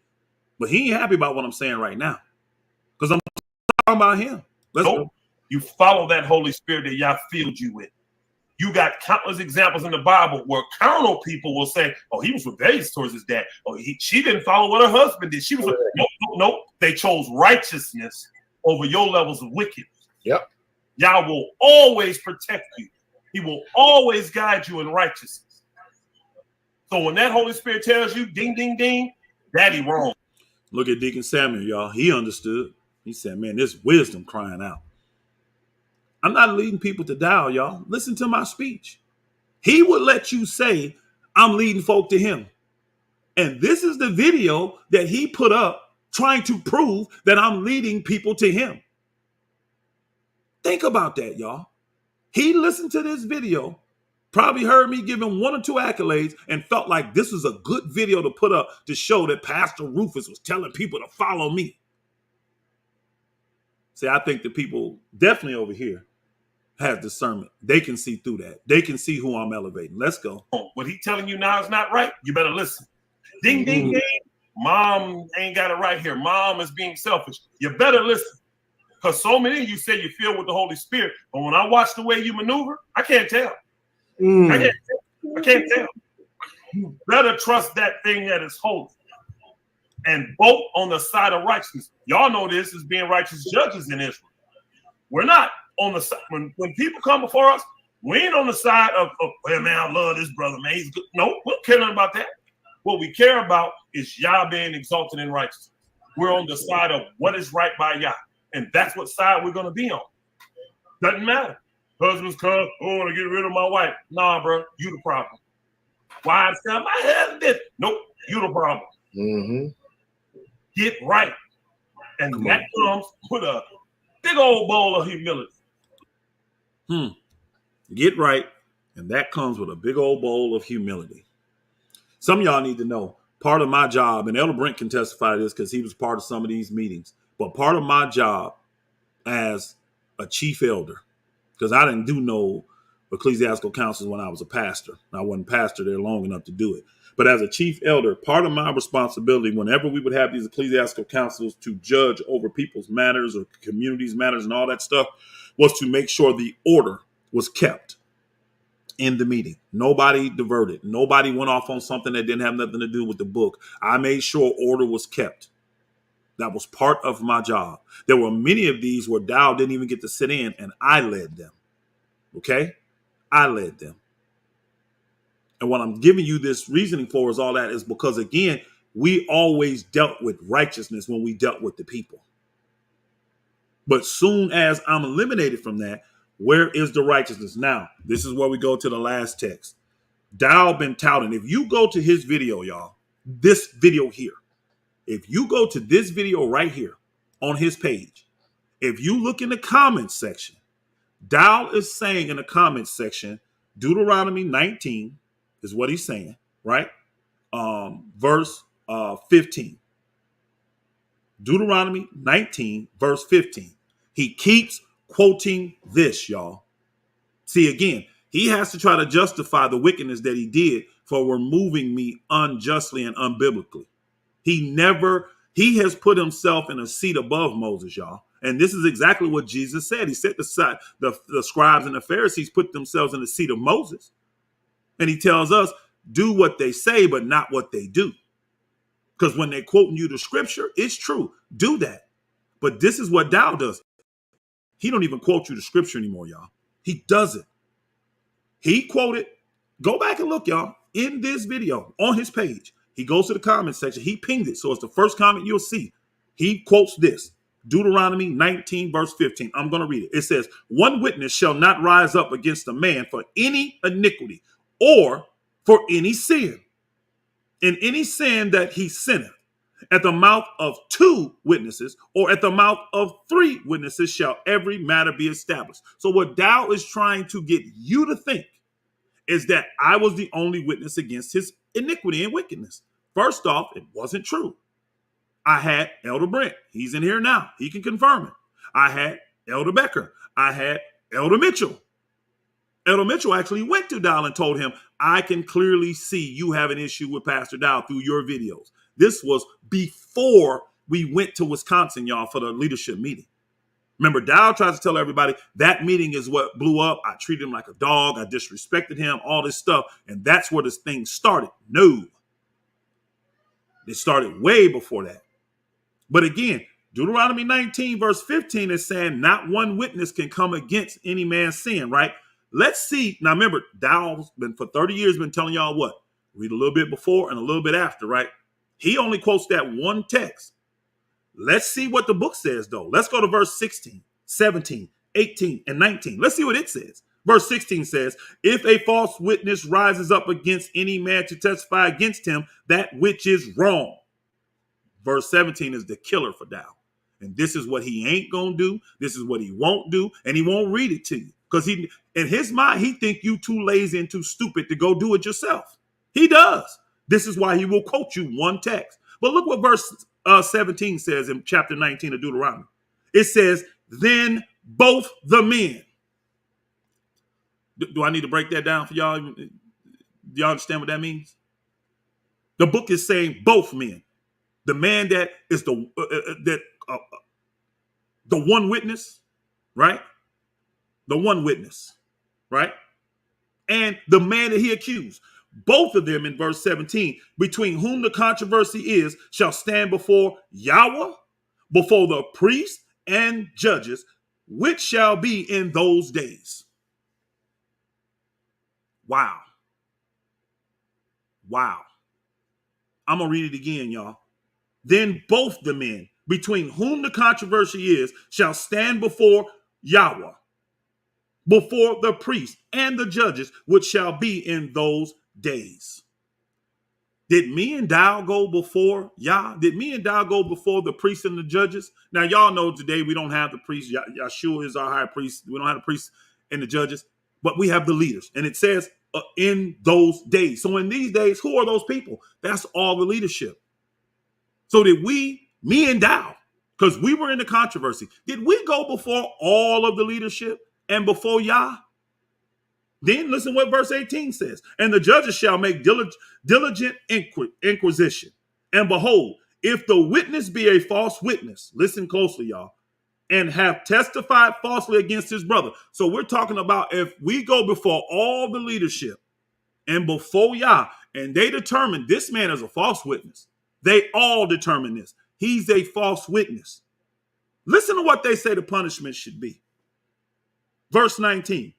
But he ain't happy about what I'm saying right now. Because I'm talking about him. Let's go. You follow that Holy Spirit that Yah filled you with. You got countless examples in the Bible where carnal people will say, oh, he was rebellious towards his dad. Oh, she didn't follow what her husband did. She was no. They chose righteousness over your levels of wickedness. Yep. Yah will always protect you. He will always guide you in righteousness. So when that Holy Spirit tells you, ding, ding, ding, daddy wrong. Look at Deacon Samuel, y'all. He understood. He said, man, there's wisdom crying out. I'm not leading people to die, y'all. Listen to my speech. He would let you say, I'm leading folk to him. And this is the video that he put up trying to prove that I'm leading people to him. Think about that, y'all. He listened to this video, probably heard me give him 1 or 2 accolades, and felt like this was a good video to put up to show that Pastor Rufus was telling people to follow me. See, I think the people definitely over here has discernment. They can see through that. They can see who I'm elevating. Let's go. What he telling you now is not right. You better listen. Ding, ding, ding. Mom ain't got it right here. Mom is being selfish. You better listen. Because so many of you say you feel with the Holy Spirit, but when I watch the way you maneuver, I can't tell. I can't tell. You better trust that thing that is holy and vote on the side of righteousness. Y'all know this as being righteous judges in Israel. We're not on the side. When people come before us, we ain't on the side of well, man, I love this brother, man. He's good. No, we don't care nothing about that. What we care about is Yah being exalted in righteousness. We're on the side of what is right by Yah. And that's what side we're going to be on. Doesn't matter. Husbands come, I want to get rid of my wife. Nah, bro, you the problem. Wives come, my husband. Nope, you the problem. Mm-hmm. Get right. And that comes with a big old bowl of humility. Get right. And that comes with a big old bowl of humility. Some of y'all need to know, part of my job, and Elder Brent can testify to this because he was part of some of these meetings, but part of my job as a chief elder, because I didn't do no ecclesiastical councils when I was a pastor. I wasn't pastor there long enough to do it. But as a chief elder, part of my responsibility, whenever we would have these ecclesiastical councils to judge over people's matters or communities' matters and all that stuff, was to make sure the order was kept in the meeting. Nobody diverted. Nobody went off on something that didn't have nothing to do with the book. I made sure order was kept. That was part of my job. There were many of these where Dow didn't even get to sit in, and I led them. Okay? I led them. And what I'm giving you this reasoning for is all that is because, again, we always dealt with righteousness when we dealt with the people. But soon as I'm eliminated from that, where is the righteousness? Now, this is where we go to the last text. Dow been touting. If you go to his video, y'all, this video here, if you go to this video right here on his page, if you look in the comments section, Dow is saying in the comments section, Deuteronomy 19 is what he's saying, right? Verse 15. Deuteronomy 19, verse 15. He keeps quoting this, y'all. See, again, he has to try to justify the wickedness that he did for removing me unjustly and unbiblically. He has put himself in a seat above Moses, y'all. And this is exactly what Jesus said. He said the scribes and the Pharisees put themselves in the seat of Moses. And he tells us, do what they say, but not what they do. Because when they're quoting you the scripture, it's true. Do that. But this is what Dow does. He don't even quote you the scripture anymore, y'all. He doesn't. He quoted, go back and look, y'all, in this video on his page. He goes to the comment section. He pinged it. So it's the first comment you'll see. He quotes this. Deuteronomy 19, verse 15. I'm going to read it. It says, one witness shall not rise up against a man for any iniquity or for any sin. In any sin that he sinneth, at the mouth of 2 witnesses or at the mouth of 3 witnesses shall every matter be established. So what Dow is trying to get you to think is that I was the only witness against his iniquity and wickedness. First off, it wasn't true. I had Elder Brent. He's in here now. He can confirm it. I had Elder Becker. I had Elder Mitchell. Elder Mitchell actually went to Dow and told him, I can clearly see you have an issue with Pastor Dow through your videos. This was before we went to Wisconsin, y'all, for the leadership meeting. Remember, Dow tries to tell everybody that meeting is what blew up. I treated him like a dog. I disrespected him, all this stuff. And that's where this thing started. No. It started way before that. But again, Deuteronomy 19, verse 15 is saying not one witness can come against any man's sin, right? Let's see. Now, remember, Dow's been for 30 years been telling y'all what? Read a little bit before and a little bit after, right? He only quotes that one text. Let's see what the book says, though. Let's go to verse 16, 17, 18, and 19. Let's see what it says. Verse 16 says, if a false witness rises up against any man to testify against him, that which is wrong. Verse 17 is the killer for Dow. And this is what he ain't going to do. This is what he won't do. And he won't read it to you. Because he, in his mind, he think you too lazy and too stupid to go do it yourself. He does. This is why he will quote you one text. But look what verse 17 says in chapter 19 of Deuteronomy. It says, then both the men. Do I need to break that down for y'all? Do y'all understand what that means? The book is saying both men. The man that is the one witness, right? The one witness, right? And the man that he accused. Both of them in verse 17, between whom the controversy is, shall stand before Yahweh, before the priests and judges, which shall be in those days. Wow. Wow. I'm going to read it again, y'all. Then both the men, between whom the controversy is, shall stand before Yahweh, before the priests and the judges, which shall be in those days. Did me and Dow go before Yah? Did me and Dow go before the priests and the judges? Now, y'all know today we don't have the priests. Yahshua is our high priest. We don't have the priests and the judges, but we have the leaders. And it says in those days. So in these days, who are those people? That's all the leadership. So did we, me and Dow, because we were in the controversy, did we go before all of the leadership and before Yah? Then listen what verse 18 says. And the judges shall make diligent inquisition. And behold, if the witness be a false witness, listen closely, y'all, and have testified falsely against his brother. So we're talking about if we go before all the leadership and before Yah, and they determine this man is a false witness. They all determine this. He's a false witness. Listen to what they say the punishment should be. Verse 19.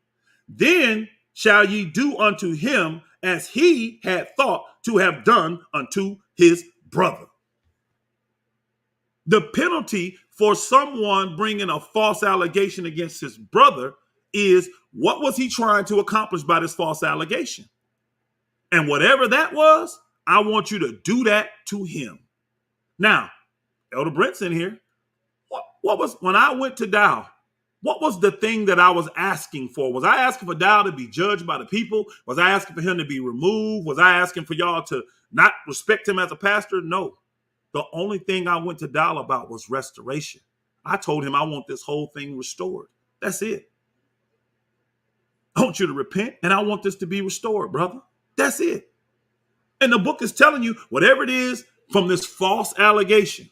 Then shall ye do unto him as he had thought to have done unto his brother. The penalty for someone bringing a false allegation against his brother is what was he trying to accomplish by this false allegation? And whatever that was, I want you to do that to him. Now, Elder Brent's in here. What was, when I went to Dow, what was the thing that I was asking for? Was I asking for Dow to be judged by the people? Was I asking for him to be removed? Was I asking for y'all to not respect him as a pastor? No. The only thing I went to Dow about was restoration. I told him I want this whole thing restored. That's it. I want you to repent and I want this to be restored, brother. That's it. And the book is telling you whatever it is from this false allegation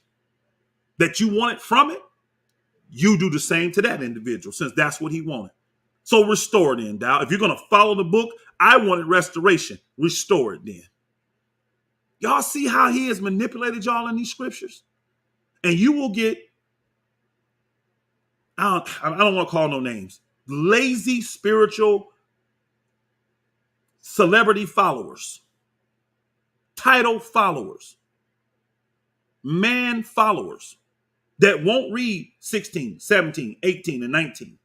that you wanted from it, you do the same to that individual since that's what he wanted. So restore it then, Dow. If you're going to follow the book, I wanted restoration. Restore it then. Y'all see how he has manipulated y'all in these scriptures? And you will get, I don't want to call no names, lazy spiritual celebrity followers, title followers, man followers that won't read 16, 17, 18, and 19.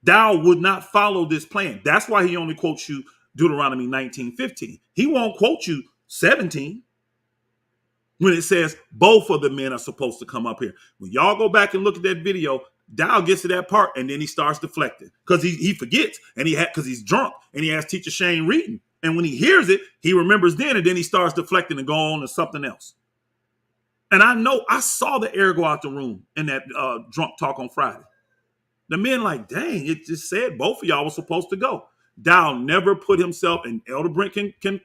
Dow would not follow this plan. That's why he only quotes you Deuteronomy 19:15. He won't quote you 17 when it says both of the men are supposed to come up here. When y'all go back and look at that video, Dow gets to that part and then he starts deflecting because he forgets and because he's drunk and he has Teacher Shane reading. And when he hears it, he remembers then and then he starts deflecting and go on to something else. And I saw the air go out the room in that drunk talk on Friday. The men like, dang, it just said both of y'all were supposed to go. Dow never put himself, and Elder Brent he can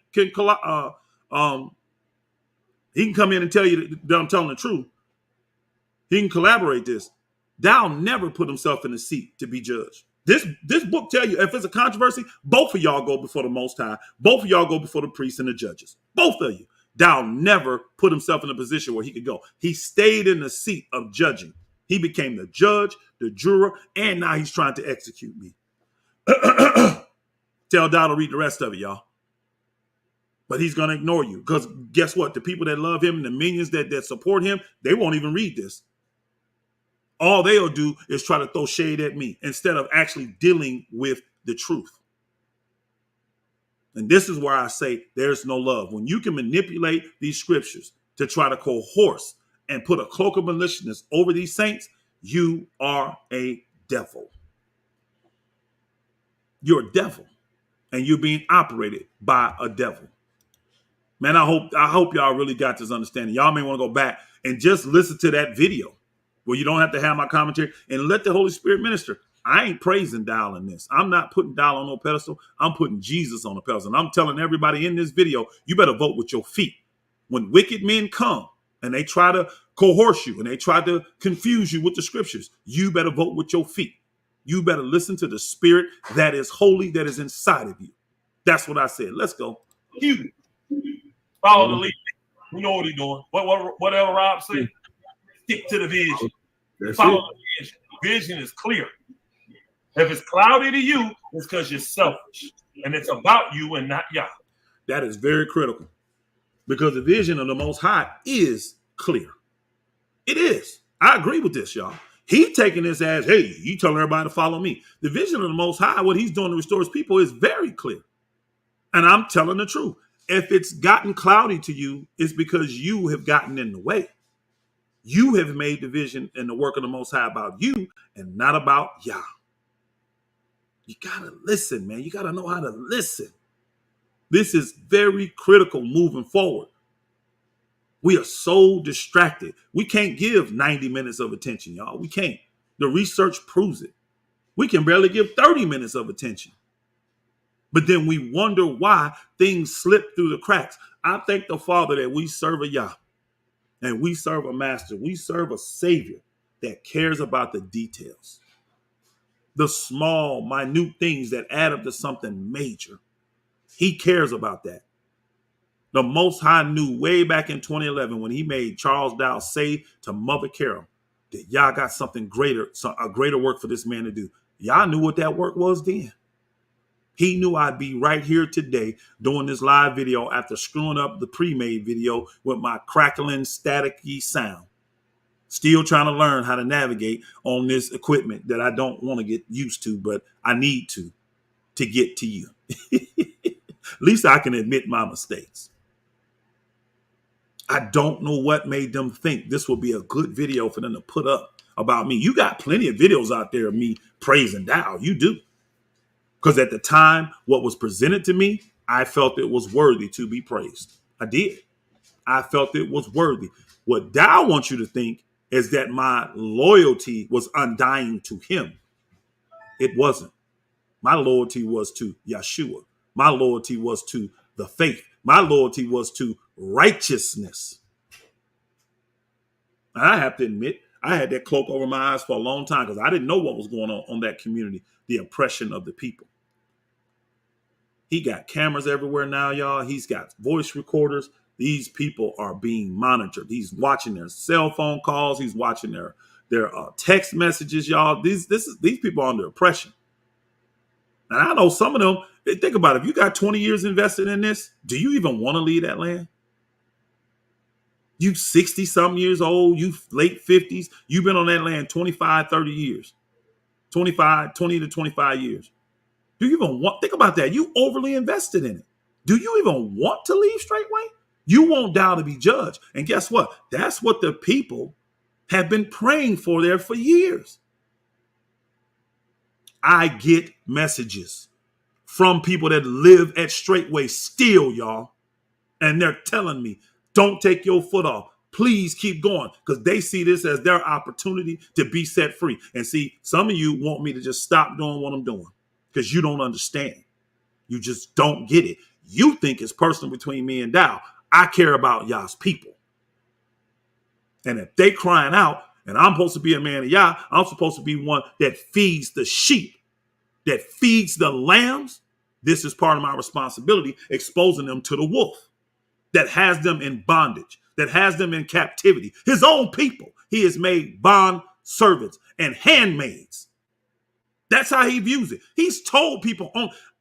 come in and tell you that I'm telling the truth. He can collaborate this. Dow never put himself in a seat to be judged. This book tell you if it's a controversy, both of y'all go before the Most High. Both of y'all go before the priests and the judges. Both of you. Dow never put himself in a position where he could go. He stayed in the seat of judging. He became the judge, the juror, and now he's trying to execute me. Tell Dow to read the rest of it, y'all. But he's going to ignore you because guess what? The people that love him and the minions that support him, they won't even read this. All they'll do is try to throw shade at me instead of actually dealing with the truth. And this is where I say there's no love. When you can manipulate these scriptures to try to coerce and put a cloak of maliciousness over these saints, you are a devil. You're a devil. And you're being operated by a devil. Man, I hope y'all really got this understanding. Y'all may want to go back and just listen to that video where you don't have to have my commentary and let the Holy Spirit minister. I ain't praising Dow in this. I'm not putting Dow on no pedestal. I'm putting Jesus on a pedestal. And I'm telling everybody in this video, you better vote with your feet. When wicked men come and they try to coerce you and they try to confuse you with the scriptures, you better vote with your feet. You better listen to the spirit that is holy, that is inside of you. That's what I said. Let's go. You follow the lead. You know what he's doing. Whatever Rob said, stick to the vision. Follow the vision. Vision is clear. If it's cloudy to you, it's because you're selfish. And it's about you and not Yah. That is very critical. Because the vision of the Most High is clear. It is. I agree with this, y'all. He taking this as, hey, you telling everybody to follow me. The vision of the Most High, what he's doing to restore his people is very clear. And I'm telling the truth. If it's gotten cloudy to you, it's because you have gotten in the way. You have made the vision and the work of the Most High about you and not about Yah. You got to listen, man. You got to know how to listen. This is very critical moving forward. We are so distracted. We can't give 90 minutes of attention, y'all. We can't. The research proves it. We can barely give 30 minutes of attention. But then we wonder why things slip through the cracks. I thank the Father that we serve a Yah and we serve a master. We serve a Savior that cares about the details. The small, minute things that add up to something major. He cares about that. The Most High knew way back in 2011 when he made Charles Dow say to Mother Carol that Yah got something greater, a greater work for this man to do. Yah knew what that work was then. He knew I'd be right here today doing this live video after screwing up the pre-made video with my crackling, staticky sound. Still trying to learn how to navigate on this equipment that I don't want to get used to, but I need to get to you. At least I can admit my mistakes. I don't know what made them think this would be a good video for them to put up about me. You got plenty of videos out there of me praising Dow. You do. Because at the time, what was presented to me, I felt it was worthy to be praised. I did. I felt it was worthy. What Dow wants you to think is that my loyalty was undying to him. It wasn't. My loyalty was to Yeshua. My loyalty was to the faith. My loyalty was to righteousness. And I have to admit, I had that cloak over my eyes for a long time because I didn't know what was going on that community, the oppression of the people. He got cameras everywhere now, y'all. He's got voice recorders. These people are being monitored. He's watching their cell phone calls. He's watching their text messages, y'all. These people are under oppression. And I know some of them, think about it. If you got 20 years invested in this, do you even want to leave that land? You 60-something years old, you late 50s, you've been on that land 25, 30 years. 20 to 25 years. Do you even want, think about that. You overly invested in it. Do you even want to leave Straightway? You want Dow to be judged. And guess what? That's what the people have been praying for there for years. I get messages from people that live at Straightway still, y'all. And they're telling me, don't take your foot off. Please keep going, because they see this as their opportunity to be set free. And see, some of you want me to just stop doing what I'm doing because you don't understand. You just don't get it. You think it's personal between me and Dow. I care about y'all's people. And if they crying out and I'm supposed to be a man of y'all, I'm supposed to be one that feeds the sheep, that feeds the lambs. This is part of my responsibility, exposing them to the wolf that has them in bondage, that has them in captivity. His own people, he has made bond servants and handmaids. That's how he views it. He's told people,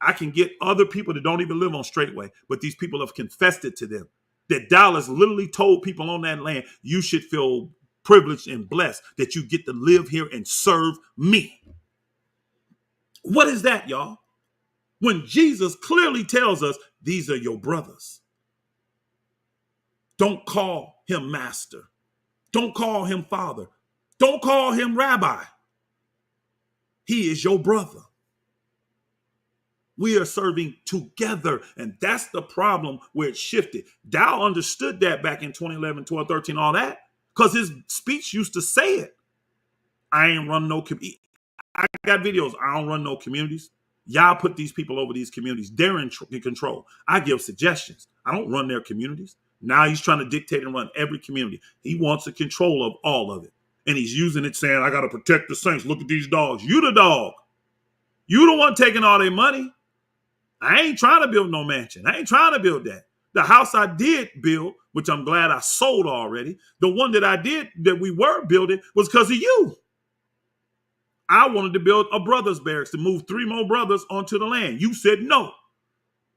I can get other people that don't even live on Straightway, but these people have confessed it to them. That Dallas literally told people on that land, you should feel privileged and blessed that you get to live here and serve me. What is that, y'all? When Jesus clearly tells us, these are your brothers. Don't call him master. Don't call him father. Don't call him rabbi. He is your brother. We are serving together. And that's the problem where it shifted. Dow understood that back in 2011, 12, 13, all that, because his speech used to say it. I ain't run no community. I got videos. I don't run no communities. Y'all put these people over these communities. They're in control. I give suggestions. I don't run their communities. Now he's trying to dictate and run every community. He wants the control of all of it. And he's using it saying, I got to protect the saints. Look at these dogs. You the dog. You the one taking all their money. I ain't trying to build no mansion. I ain't trying to build that. The house I did build, which I'm glad I sold already, the one that we were building was because of you. I wanted to build a brothers barracks to move 3 more brothers onto the land. You said no.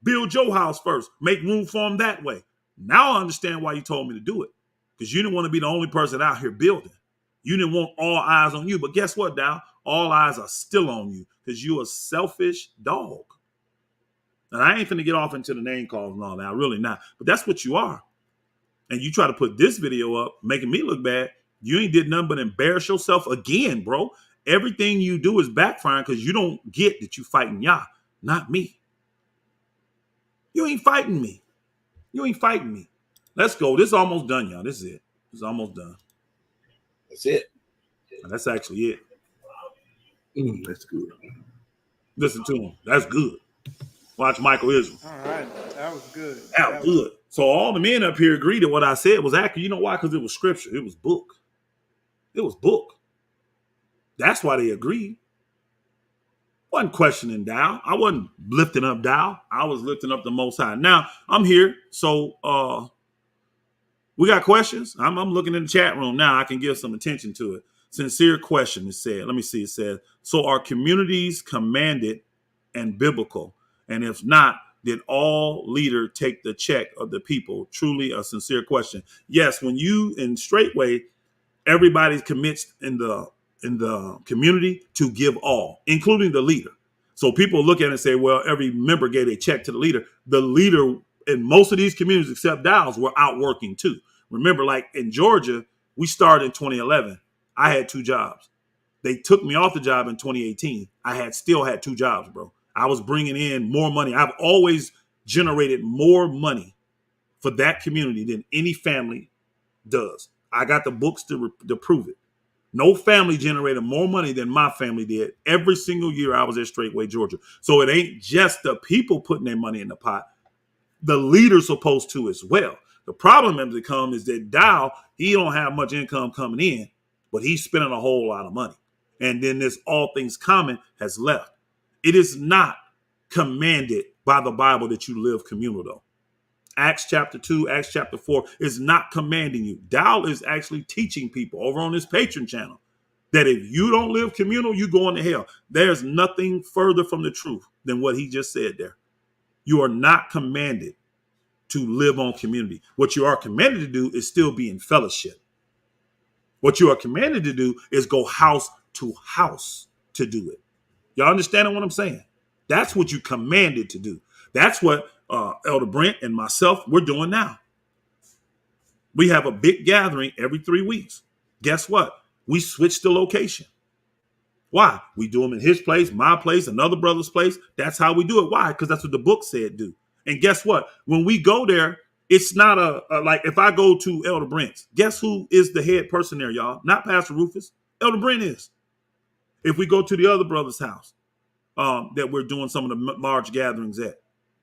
Build your house first. Make room for them that way. Now I understand why you told me to do it. Because you didn't want to be the only person out here building. You didn't want all eyes on you. But guess what, Dow? All eyes are still on you because you're a selfish dog. And I ain't finna get off into the name calls and all that. Really not. But that's what you are. And you try to put this video up, making me look bad. You ain't did nothing but embarrass yourself again, bro. Everything you do is backfiring because you don't get that you fighting Yah, not me. You ain't fighting me. You ain't fighting me. Let's go. This is almost done, y'all. This is it. It's almost done. That's it. And that's actually it. That's good. Listen to him. That's good. Watch Michael Israel. All right. That was good. That was good. So all the men up here agreed that what I said was accurate. You know why? Because it was scripture. It was book. It was book. That's why they agreed. Wasn't questioning Dow. I wasn't lifting up Dow. I was lifting up the Most High. Now, I'm here. So we got questions. I'm looking in the chat room now. I can give some attention to it. Sincere question, it said. Let me see. It says, so are communities commanded and biblical? And if not, did all leader take the check of the people? Truly a sincere question. Yes, when you in Straightway, everybody commits in the community to give all, including the leader. So people look at it and say, well, every member gave a check to the leader. The leader in most of these communities, except Dow's, were out working too. Remember, like in Georgia, we started in 2011. I had 2 jobs. They took me off the job in 2018. I still had 2 jobs, bro. I was bringing in more money. I've always generated more money for that community than any family does. I got the books to prove it. No family generated more money than my family did every single year I was at Straightway, Georgia. So it ain't just the people putting their money in the pot. The leader's supposed to as well. The problem has become is that Dow, he don't have much income coming in, but he's spending a whole lot of money. And then this all things common has left. It is not commanded by the Bible that you live communal, though. Acts chapter 2, Acts chapter 4 is not commanding you. Dow is actually teaching people over on his Patreon channel that if you don't live communal, you going to hell. There's nothing further from the truth than what he just said there. You are not commanded to live on community. What you are commanded to do is still be in fellowship. What you are commanded to do is go house to house to do it. Y'all understanding what I'm saying? That's what you commanded to do. That's what Elder Brent and myself, we're doing now. We have a big gathering every 3 weeks. Guess what? We switched the location. Why? We do them in his place, my place, another brother's place. That's how we do it. Why? Because that's what the book said do. And guess what? When we go there, it's not like if I go to Elder Brent's, guess who is the head person there, y'all? Not Pastor Rufus. Elder Brent is. If we go to the other brother's house that we're doing some of the large gatherings at,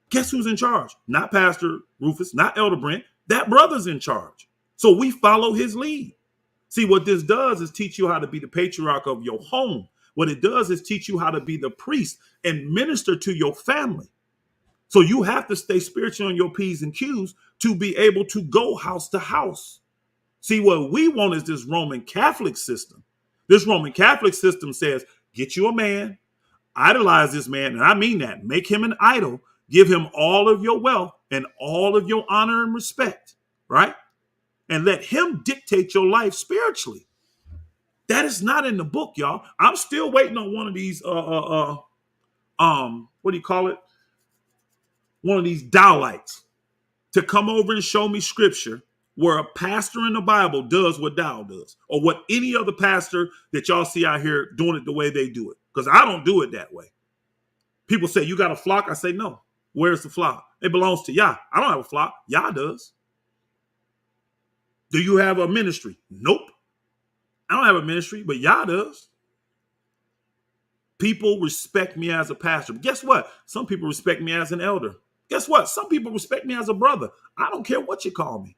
guess who's in charge? Not Pastor Rufus, not Elder Brent. That brother's in charge. So we follow his lead. See, what this does is teach you how to be the patriarch of your home. What it does is teach you how to be the priest and minister to your family. So you have to stay spiritual on your P's and Q's to be able to go house to house. See, what we want is this Roman Catholic system. This Roman Catholic system says, get you a man, idolize this man, and I mean that. Make him an idol, give him all of your wealth and all of your honor and respect, right? And let him dictate your life spiritually. That is not in the book, y'all. I'm still waiting on one of these what do you call it? One of these Dowlites to come over and show me scripture where a pastor in the Bible does what Dow does, or what any other pastor that y'all see out here doing it the way they do it. Because I don't do it that way. People say, you got a flock? I say, no. Where's the flock? It belongs to Yah. I don't have a flock. Yah does. Do you have a ministry? Nope. I don't have a ministry, but Yah does. People respect me as a pastor. But guess what? Some people respect me as an elder. Guess what? Some people respect me as a brother. I don't care what you call me.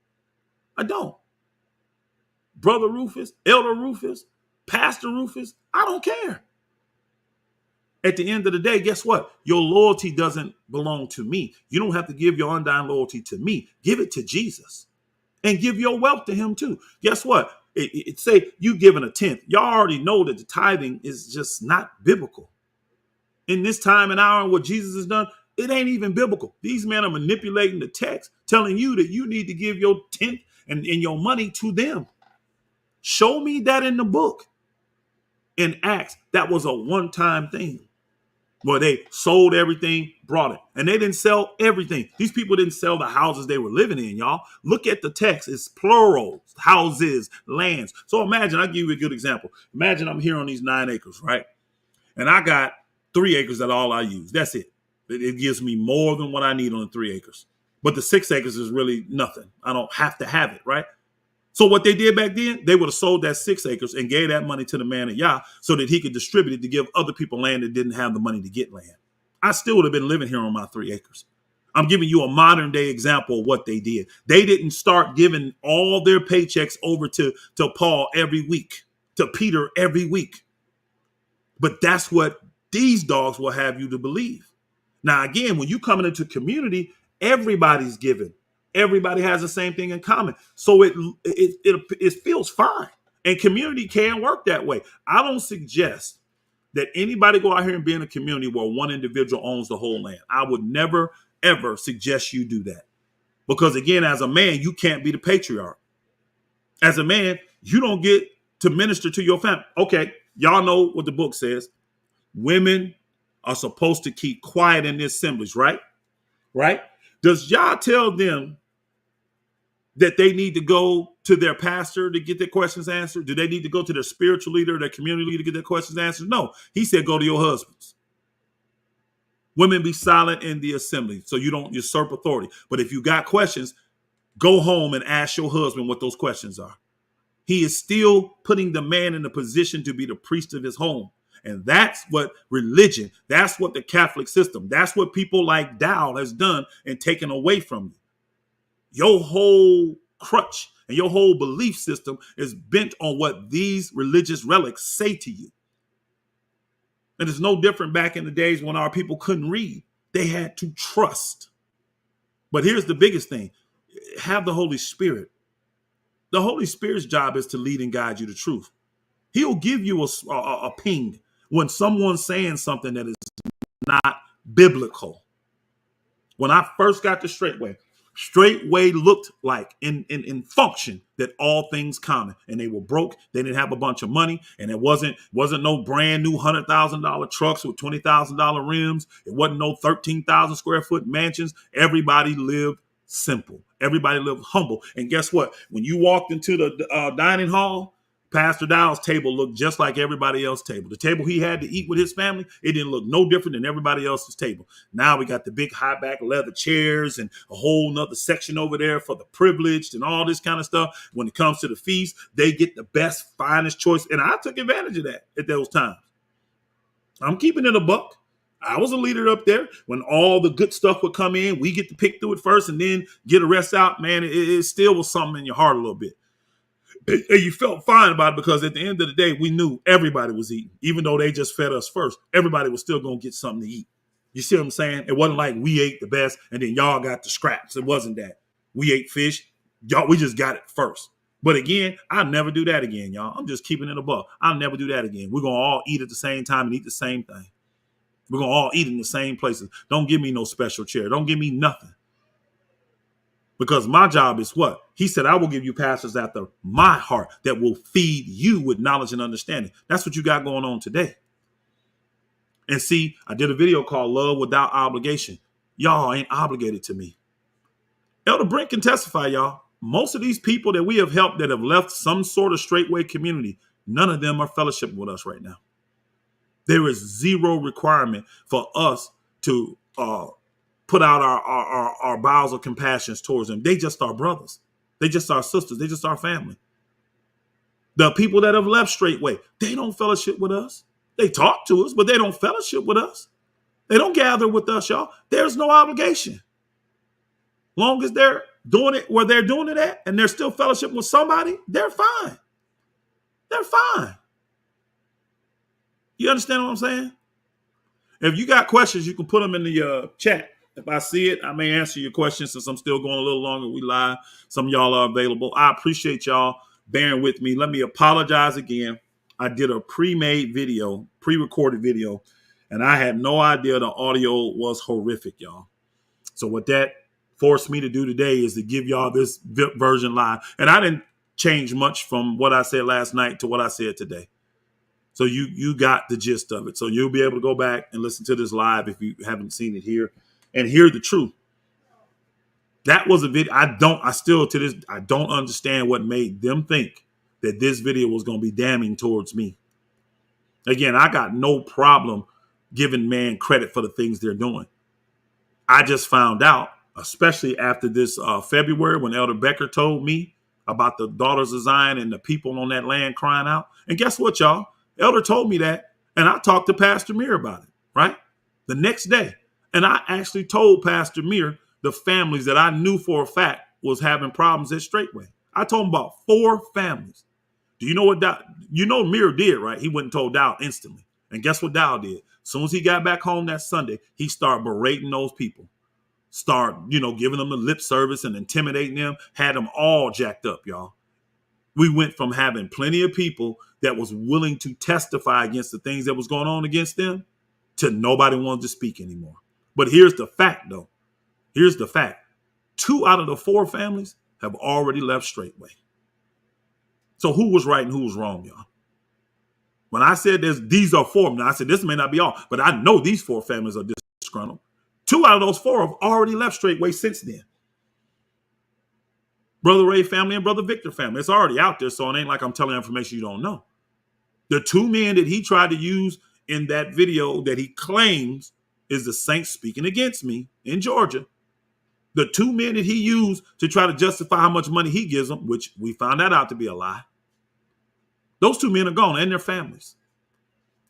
I don't. Brother Rufus, Elder Rufus, Pastor Rufus, I don't care. At the end of the day, guess what? Your loyalty doesn't belong to me. You don't have to give your undying loyalty to me. Give it to Jesus. And give your wealth to him too. Guess what? It say you giving a tenth. Y'all already know that the tithing is just not biblical. In this time and hour and what Jesus has done, it ain't even biblical. These men are manipulating the text, telling you that you need to give your tenth and your money to them. Show me that in the book. In Acts, that was a one-time thing where they sold everything, brought it. And they didn't sell everything. These people didn't sell the houses they were living in, y'all. Look at the text. It's plural. Houses, lands. So imagine, I'll give you a good example. Imagine I'm here on these 9 acres, right? And I got 3 acres that all I use. That's it. It gives me more than what I need on the 3 acres. But the 6 acres is really nothing. I don't have to have it, right? So what they did back then, they would have sold that 6 acres and gave that money to the man of Yah so that he could distribute it to give other people land that didn't have the money to get land. I still would have been living here on my 3 acres. I'm giving you a modern day example of what they did. They didn't start giving all their paychecks over to Paul every week, to Peter every week. But that's what these dogs will have you to believe. Now, again, when you coming into community, everybody's giving. Everybody has the same thing in common. So it feels fine. And community can work that way. I don't suggest that anybody go out here and be in a community where one individual owns the whole land. I would never, ever suggest you do that. Because again, as a man, you can't be the patriarch. As a man, you don't get to minister to your family. Okay, y'all know what the book says. Women are supposed to keep quiet in the assemblies, right? Right? Does y'all tell them that they need to go to their pastor to get their questions answered? Do they need to go to their spiritual leader, their community leader to get their questions answered? No. He said, go to your husbands. Women, be silent in the assembly so you don't usurp authority. But if you got questions, go home and ask your husband what those questions are. He is still putting the man in a position to be the priest of his home. And that's what religion, that's what the Catholic system, that's what people like Dow has done and taken away from you. Your whole crutch and your whole belief system is bent on what these religious relics say to you. And it's no different back in the days when our people couldn't read. They had to trust. But here's the biggest thing. Have the Holy Spirit. The Holy Spirit's job is to lead and guide you to truth. He'll give you a ping when someone's saying something that is not biblical. When I first got to Straightway looked like in function that all things common, and they were broke. They didn't have a bunch of money, and it wasn't no brand new $100,000 trucks with $20,000 rims. It wasn't no 13,000 square foot mansions. Everybody lived simple. Everybody lived humble. And guess what? When you walked into the dining hall, Pastor Dow's table looked just like everybody else's table. The table he had to eat with his family, it didn't look no different than everybody else's table. Now we got the big high back leather chairs and a whole nother section over there for the privileged and all this kind of stuff. When it comes to the feast, they get the best, finest choice. And I took advantage of that at those times. I'm keeping it a buck. I was a leader up there. When all the good stuff would come in, we get to pick through it first and then get the rest out. Man, it still was something in your heart a little bit. And you felt fine about it because at the end of the day, we knew everybody was eating. Even though they just fed us first, everybody was still going to get something to eat. You see what I'm saying? It wasn't like we ate the best and then y'all got the scraps. It wasn't that. We ate fish. Y'all, we just got it first. But again, I'll never do that again, y'all. I'm just keeping it above. I'll never do that again. We're going to all eat at the same time and eat the same thing. We're going to all eat in the same places. Don't give me no special chair. Don't give me nothing. Because my job is what? He said, I will give you pastors after my heart that will feed you with knowledge and understanding. That's what you got going on today. And see, I did a video called Love Without Obligation. Y'all ain't obligated to me. Elder Brent can testify, y'all. Most of these people that we have helped that have left some sort of Straightway community, none of them are fellowshipping with us right now. There is zero requirement for us to put out our bowels of compassion towards them. They just are brothers. They just are sisters. They just are family. The people that have left Straightway, they don't fellowship with us. They talk to us, but they don't fellowship with us. They don't gather with us, y'all. There's no obligation. Long as they're doing it where they're doing it at and they're still fellowship with somebody, they're fine. They're fine. You understand what I'm saying? If you got questions, you can put them in the chat. If I see it, I may answer your questions since I'm still going a little longer. We live. Some of y'all are available. I appreciate y'all bearing with me. Let me apologize again. I did a pre-made video, pre-recorded video, and I had no idea the audio was horrific, y'all. So what that forced me to do today is to give y'all this version live. And I didn't change much from what I said last night to what I said today. So you got the gist of it. So you'll be able to go back and listen to this live if you haven't seen it here and hear the truth. That was a video. I don't understand what made them think that this video was going to be damning towards me. Again, I got no problem giving man credit for the things they're doing. I just found out, especially after this February when Elder Becker told me about the daughters of Zion and the people on that land crying out. And guess what, y'all? Elder told me that, and I talked to Pastor Mir about it, right? The next day. And I actually told Pastor Mir the families that I knew for a fact was having problems at Straightway. I told him about 4 families. Do you know what Mir did, right? He went and told Dow instantly. And guess what Dow did? As soon as he got back home that Sunday, he started berating those people. Giving them the lip service and intimidating them, had them all jacked up, y'all. We went from having plenty of people that was willing to testify against the things that was going on against them to nobody wanted to speak anymore. But here's the fact, though. Here's the fact. 2 out of the 4 families have already left Straightway. So who was right and who was wrong, y'all? When I said these are 4, now I said this may not be all, but I know these 4 families are disgruntled. 2 out of those 4 have already left Straightway since then. Brother Ray family and Brother Victor family. It's already out there, so it ain't like I'm telling information you don't know. The 2 men that he tried to use in that video that he claims is the saints speaking against me in Georgia. The 2 men that he used to try to justify how much money he gives them, which we found that out to be a lie. Those 2 men are gone and their families.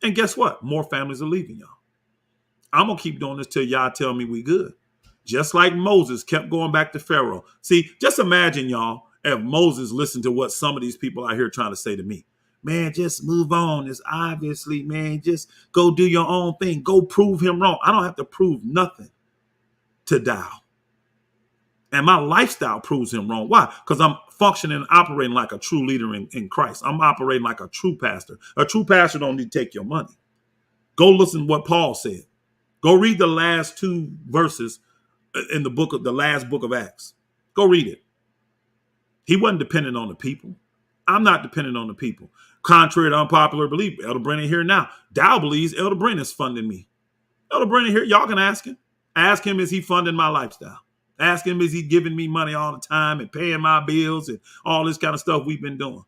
And guess what? More families are leaving, y'all. I'm going to keep doing this till y'all tell me we good. Just like Moses kept going back to Pharaoh. See, just imagine, y'all, if Moses listened to what some of these people out here trying to say to me. Man, just move on. It's obviously, man, just go do your own thing. Go prove him wrong. I don't have to prove nothing to Dow. And my lifestyle proves him wrong. Why? Because I'm functioning and operating like a true leader in Christ. I'm operating like a true pastor. A true pastor don't need to take your money. Go listen to what Paul said. Go read the last 2 verses in the last book of Acts. Go read it. He wasn't dependent on the people. I'm not dependent on the people. Contrary to unpopular belief, Elder Brennan here now. Dow believes Elder Brennan is funding me. Elder Brennan here, y'all can ask him. Ask him, is he funding my lifestyle? Ask him, is he giving me money all the time and paying my bills and all this kind of stuff we've been doing?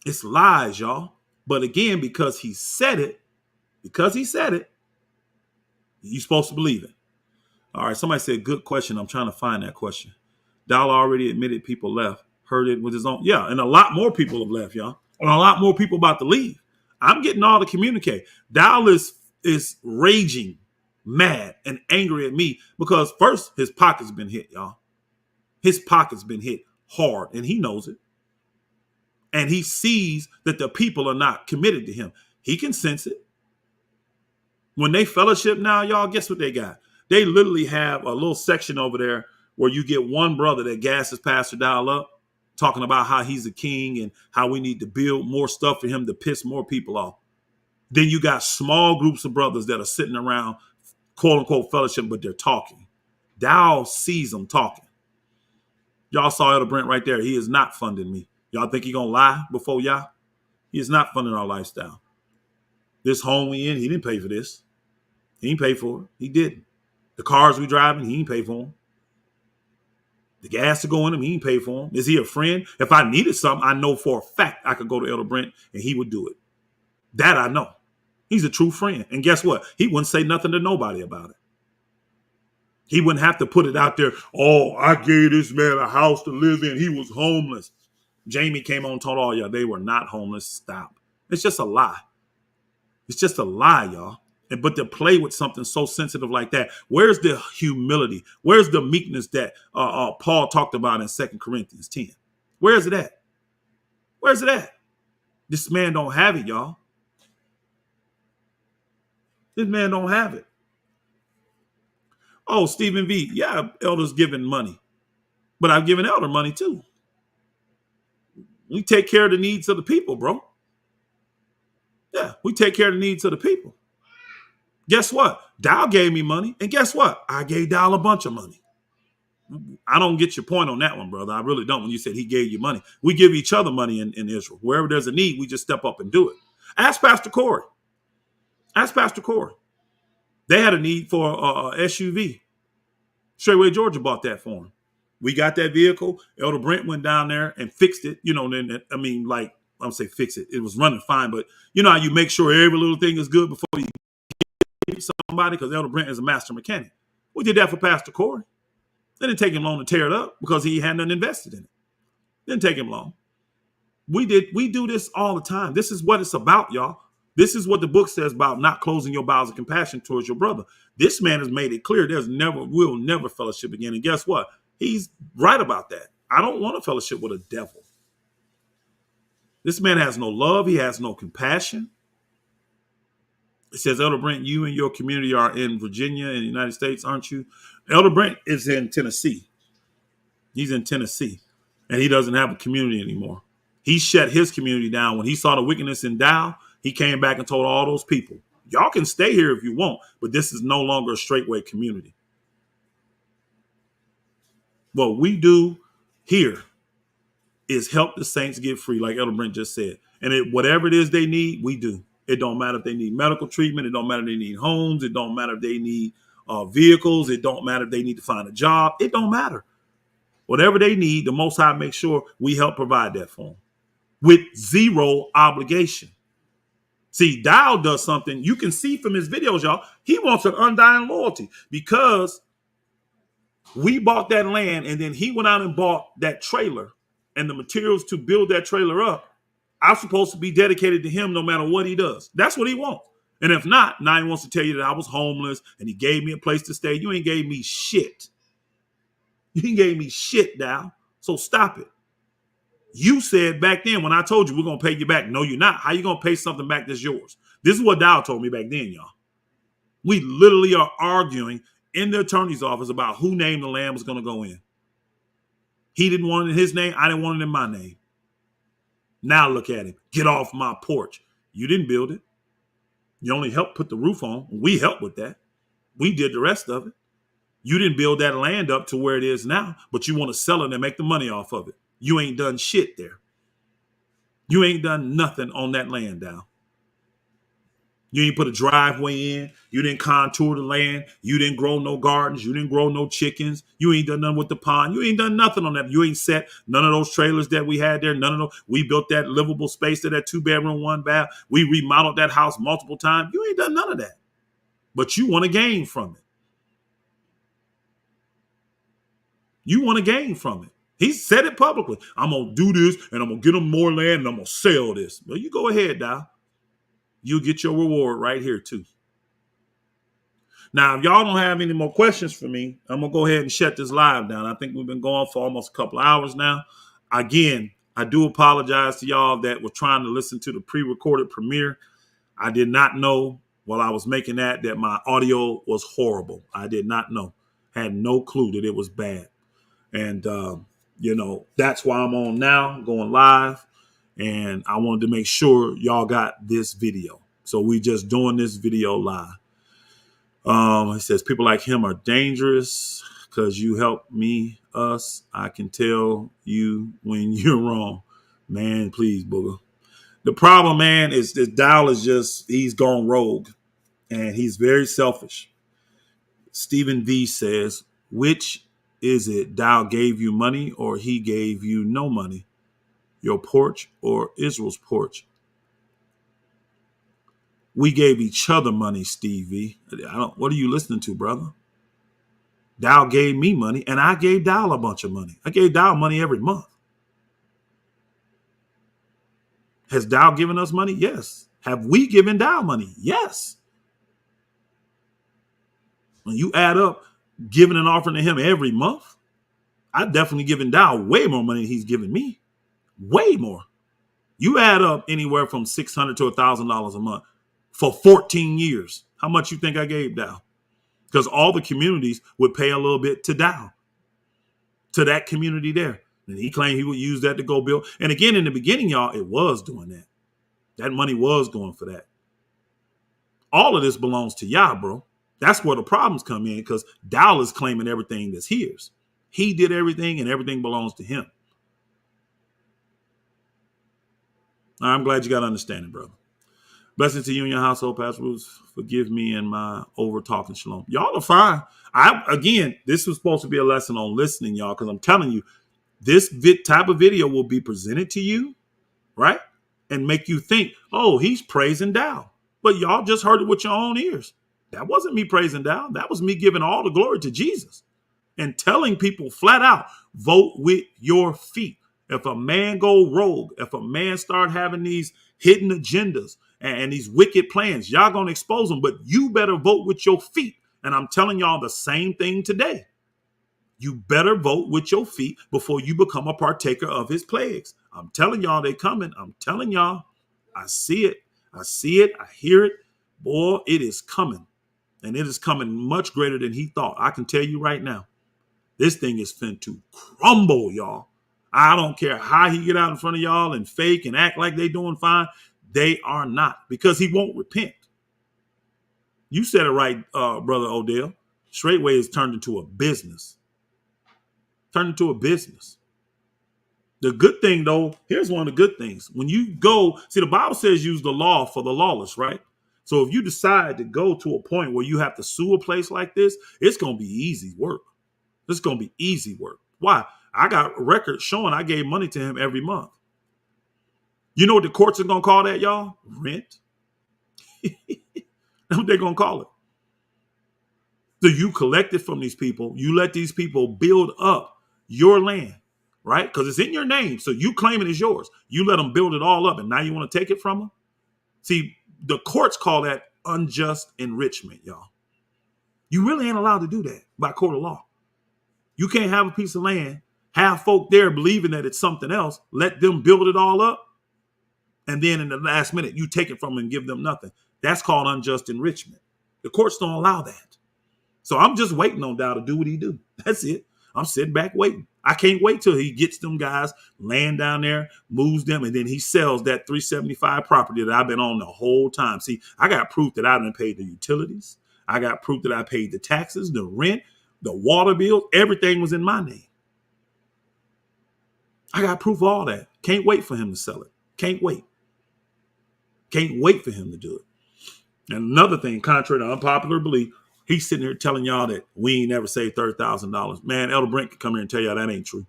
It's lies, y'all. But again, because he said it, you're supposed to believe it. All right, somebody said, good question. I'm trying to find that question. Dollar already admitted people left, heard it with his own. Yeah, and a lot more people have left, y'all. And a lot more people about to leave. I'm getting all the communicate. Dow is raging, mad, and angry at me because first, his pocket's been hit, y'all. His pocket's been hit hard, and he knows it. And he sees that the people are not committed to him. He can sense it. When they fellowship now, y'all, guess what they got? They literally have a little section over there where you get one brother that gasses Pastor Dow up, talking about how he's a king and how we need to build more stuff for him to piss more people off. Then you got small groups of brothers that are sitting around, quote unquote, fellowship, but they're talking. Dow sees them talking. Y'all saw Elder Brent right there. He is not funding me. Y'all think he gonna lie before y'all? He is not funding our lifestyle. This home we in, he didn't pay for this. He didn't pay for it. He didn't. The cars we driving, he didn't pay for them. The gas to go in them, he didn't pay for them. Is he a friend? If I needed something, I know for a fact I could go to Elder Brent and he would do it. That I know. He's a true friend. And guess what? He wouldn't say nothing to nobody about it. He wouldn't have to put it out there. Oh, I gave this man a house to live in. He was homeless. Jamie came on and told all y'all they were not homeless. Stop. It's just a lie. It's just a lie, y'all. But to play with something so sensitive like that, where's the humility? Where's the meekness that Paul talked about in 2 Corinthians 10? Where is it at? Where's it at? This man don't have it, y'all. This man don't have it. Oh, Stephen V. Yeah, Elder's giving money. But I've given Elder money too. We take care of the needs of the people, bro. Yeah, we take care of the needs of the people. Guess what? Dow gave me money. And guess what? I gave Dow a bunch of money. I don't get your point on that one, brother. I really don't. When you said he gave you money, we give each other money in Israel. Wherever there's a need, we just step up and do it. Ask Pastor Corey. Ask Pastor Corey. They had a need for a SUV. Straightway Georgia bought that for him. We got that vehicle. Elder Brent went down there and fixed it. You know, like I'm say fix it. It was running fine, but you know how you make sure every little thing is good before you give somebody, because Elder Brent is a master mechanic. We did that for Pastor Corey. It didn't take him long to tear it up because he had nothing invested in it. Didn't take him long. We do this all the time. This is what it's about, y'all. This is what the book says about not closing your bowels of compassion towards your brother. This man has made it clear we'll never fellowship again. And guess what? He's right about that. I don't want to fellowship with a devil. This man has no love. He has no compassion. It says, Elder Brent, you and your community are in Virginia in the United States, aren't you? Elder Brent is in Tennessee. He's in Tennessee, and he doesn't have a community anymore. He shut his community down. When he saw the wickedness in Dow, he came back and told all those people, y'all can stay here if you want, but this is no longer a Straightway community. What we do here is help the saints get free, like Elder Brent just said. And whatever it is they need, we do. It don't matter if they need medical treatment. It don't matter if they need homes. It don't matter if they need vehicles. It don't matter if they need to find a job. It don't matter. Whatever they need, the Most High makes sure we help provide that for them with zero obligation. See, Dow does something you can see from his videos, y'all. He wants an undying loyalty because we bought that land and then he went out and bought that trailer and the materials to build that trailer up. I'm supposed to be dedicated to him no matter what he does. That's what he wants. And if not, now he wants to tell you that I was homeless and he gave me a place to stay. You ain't gave me shit. You ain't gave me shit, Dow. So stop it. You said back then when I told you we're going to pay you back. No, you're not. How you going to pay something back that's yours? This is what Dow told me back then, y'all. We literally are arguing in the attorney's office about who named the land was going to go in. He didn't want it in his name. I didn't want it in my name. Now look at him. Get off my porch. You didn't build it. You only helped put the roof on. We helped with that. We did the rest of it. You didn't build that land up to where it is now, but you want to sell it and make the money off of it. You ain't done shit there. You ain't done nothing on that land, Dow. You didn't put a driveway in. You didn't contour the land. You didn't grow no gardens. You didn't grow no chickens. You ain't done nothing with the pond. You ain't done nothing on that. You ain't set none of those trailers that we had there. None of those. We built that livable space to that 2-bedroom, 1-bath. We remodeled that house multiple times. You ain't done none of that. But you want to gain from it. You want to gain from it. He said it publicly. I'm going to do this and I'm going to get them more land and I'm going to sell this. Well, you go ahead, Dow. You'll get your reward right here, too. Now, if y'all don't have any more questions for me, I'm going to go ahead and shut this live down. I think we've been going for almost a couple of hours now. Again, I do apologize to y'all that were trying to listen to the pre-recorded premiere. I did not know while I was making that my audio was horrible. I did not know. Had no clue that it was bad. And, that's why I'm on now, going live. And I wanted to make sure y'all got this video. So we just doing this video live. It says people like him are dangerous because you help us. I can tell you when you're wrong. Man, please, booger. The problem, man, is this Dow is he's gone rogue and he's very selfish. Stephen V says, which is it? Dow gave you money or he gave you no money? Your porch or Israel's porch? We gave each other money, Steve V. What are you listening to, brother? Dow gave me money and I gave Dow a bunch of money. I gave Dow money every month. Has Dow given us money? Yes. Have we given Dow money? Yes. When you add up giving an offering to him every month, I've definitely given Dow way more money than he's given me. Way more. You add up anywhere from $600 to $1,000 a month for 14 years. How much you think I gave Dow? Because all the communities would pay a little bit to Dow, to that community there. And he claimed he would use that to go build. And again, in the beginning, y'all, it was doing that. That money was going for that. All of this belongs to Yah, bro. That's where the problems come in because Dow is claiming everything that's his. He did everything and everything belongs to him. I'm glad you got understanding, brother. Blessings to you and your household, Pastor Ruth. Forgive me and my over talking. Shalom. Y'all are fine. This was supposed to be a lesson on listening, y'all, because I'm telling you, this type of video will be presented to you, right? And make you think, oh, he's praising Dow. But y'all just heard it with your own ears. That wasn't me praising Dow. That was me giving all the glory to Jesus and telling people flat out, vote with your feet. If a man go rogue, if a man start having these hidden agendas and these wicked plans, y'all going to expose them. But you better vote with your feet. And I'm telling y'all the same thing today. You better vote with your feet before you become a partaker of his plagues. I'm telling y'all they coming. I'm telling y'all. I see it. I see it. I hear it. Boy, it is coming. And it is coming much greater than he thought. I can tell you right now. This thing is fin to crumble, y'all. I don't care how he get out in front of y'all and fake and act like they doing fine. They are not, because he won't repent. You said it right, Brother Odell. Straightway is turned into a business. Turned into a business. The good thing, though, here's one of the good things. When you go, see, the Bible says use the law for the lawless, right? So if you decide to go to a point where you have to sue a place like this, it's going to be easy work. It's going to be easy work. Why? I got records showing I gave money to him every month. You know what the courts are going to call that, y'all? Rent. That's what they're going to call it. So you collect it from these people. You let these people build up your land, right? Because it's in your name. So you claim it as yours. You let them build it all up, and now you want to take it from them? See, the courts call that unjust enrichment, y'all. You really ain't allowed to do that by court of law. You can't have a piece of land, have folk there believing that it's something else, let them build it all up, and then in the last minute, you take it from them and give them nothing. That's called unjust enrichment. The courts don't allow that. So I'm just waiting on Dow to do what he do. That's it. I'm sitting back waiting. I can't wait till he gets them guys land down there, moves them, and then he sells that 375 property that I've been on the whole time. See, I got proof that I done paid the utilities. I got proof that I paid the taxes, the rent, the water bill. Everything was in my name. I got proof of all that. Can't wait for him to sell it. Can't wait. Can't wait for him to do it. And another thing, contrary to unpopular belief, he's sitting here telling y'all that we ain't never saved $30,000. Man, Elder Brent can come here and tell y'all that ain't true.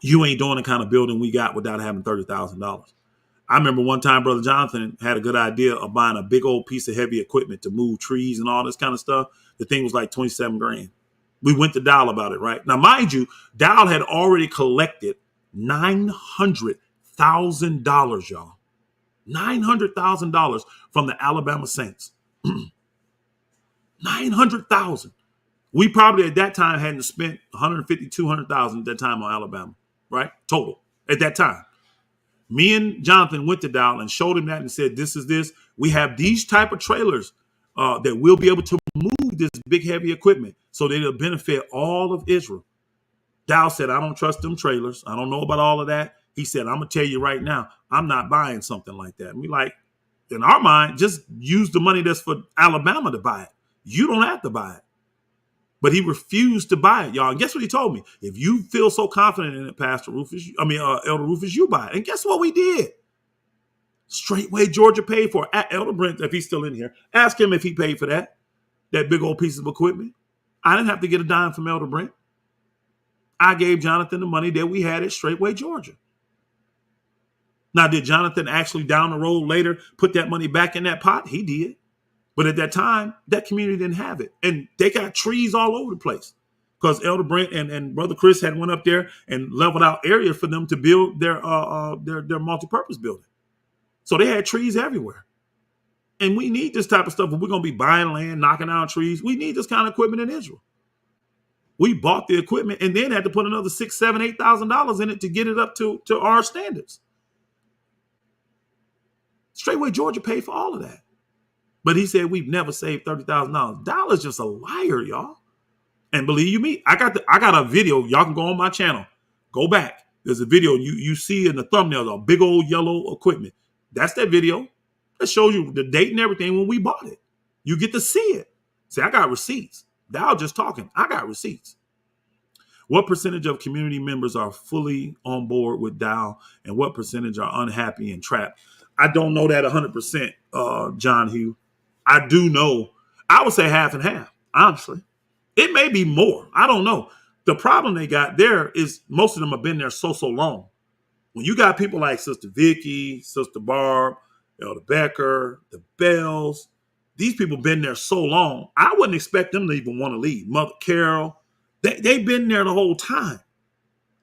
You ain't doing the kind of building we got without having $30,000. I remember one time Brother Jonathan had a good idea of buying a big old piece of heavy equipment to move trees and all this kind of stuff. The thing was like 27 grand. We went to Dow about it, right? Now, mind you, Dow had already collected $900,000, y'all. $900,000 from the Alabama Saints. 900,000. We probably at that time hadn't spent 150, 200,000 at that time on Alabama, right? Total at that time. Me and Jonathan went to Dow and showed him that and said, this is this. We have these type of trailers that we'll be able to move this big, heavy equipment so that it'll benefit all of Israel. Dow said, I don't trust them trailers. I don't know about all of that. He said, I'm going to tell you right now, I'm not buying something like that. And we like, in our mind, just use the money that's for Alabama to buy it. You don't have to buy it. But he refused to buy it, y'all. And guess what he told me? If you feel so confident in it, Pastor Rufus, Elder Rufus, you buy it. And guess what we did? Straightway Georgia paid for it. Elder Brent, if he's still in here, ask him if he paid for that big old piece of equipment. I didn't have to get a dime from Elder Brent. I gave Jonathan the money that we had at Straightway Georgia. Now, did Jonathan actually down the road later put that money back in that pot? He did. But at that time, that community didn't have it. And they got trees all over the place because Elder Brent and Brother Chris had went up there and leveled out area for them to build their multi-purpose building. So they had trees everywhere. And we need this type of stuff. If we're going to be buying land, knocking down trees, we need this kind of equipment in Israel. We bought the equipment and then had to put another $6,000, $7,000, $8,000 in it to get it up to our standards. Straightway Georgia paid for all of that. But he said we've never saved $30,000. Dollar's just a liar, y'all. And believe you me, I got a video. Y'all can go on my channel. Go back. There's a video you see in the thumbnail, a big old yellow equipment. That's that video. That shows you the date and everything when we bought it. You get to see it. See, I got receipts. Dow just talking. I got receipts. What percentage of community members are fully on board with Dow, and what percentage are unhappy and trapped? I don't know that 100%, John Hugh. I do know, I would say half and half, honestly. It may be more. I don't know. The problem they got there is most of them have been there so long. When you got people like Sister Vicky, Sister Barb, Elder Becker, the Bells, these people been there so long, I wouldn't expect them to even want to leave. Mother Carol, they've been there the whole time.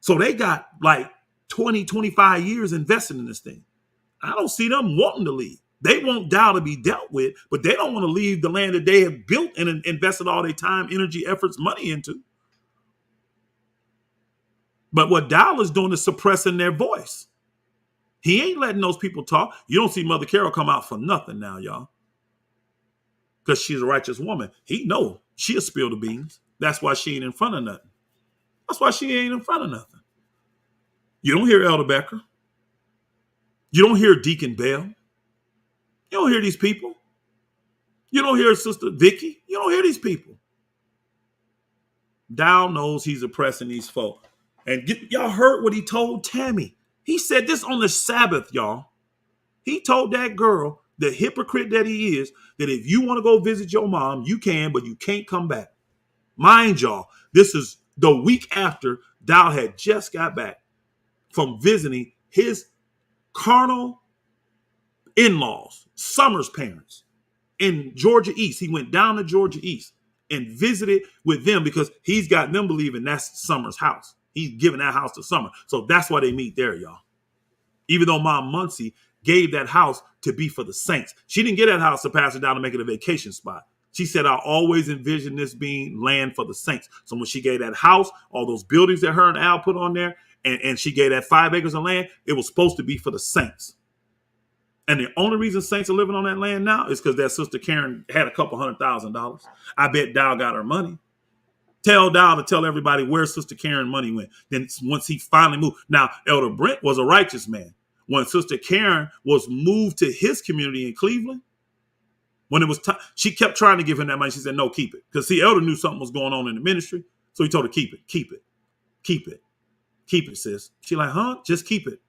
So they got like 20, 25 years invested in this thing. I don't see them wanting to leave. They want Dow to be dealt with, but they don't want to leave the land that they have built and invested all their time, energy, efforts, money into. But what Dow is doing is suppressing their voice. He ain't letting those people talk. You don't see Mother Carol come out for nothing now, y'all. Because she's a righteous woman. He know she'll spill the beans. That's why she ain't in front of nothing. That's why she ain't in front of nothing. You don't hear Elder Becker. You don't hear Deacon Bell. You don't hear these people. You don't hear Sister Vicky. You don't hear these people. Dow knows he's oppressing these folk. And y'all heard what he told Tammy. He said this on the Sabbath, y'all. He told that girl, the hypocrite that he is, that if you want to go visit your mom, you can, but you can't come back. Mind y'all, this is the week after Dow had just got back from visiting his carnal in-laws, Summer's parents in Georgia East. He went down to Georgia East and visited with them because he's got them believing that's Summer's house. He's giving that house to Summer. So that's why they meet there, y'all. Even though Mom Muncie gave that house to be for the saints. She didn't get that house to pass it down to make it a vacation spot. She said, I always envisioned this being land for the saints. So when she gave that house, all those buildings that her and Al put on there, and she gave that 5 acres of land, it was supposed to be for the saints. And the only reason saints are living on that land now is because that Sister Karen had a couple $100,000. I bet Dow got her money. Tell Dow to tell everybody where Sister Karen money went. Then once he finally moved. Now, Elder Brent was a righteous man. When Sister Karen was moved to his community in Cleveland, when it was time, she kept trying to give him that money. She said, no, keep it. Because see, Elder knew something was going on in the ministry. So he told her, keep it, keep it, keep it, keep it, sis. She like, huh? Just keep it.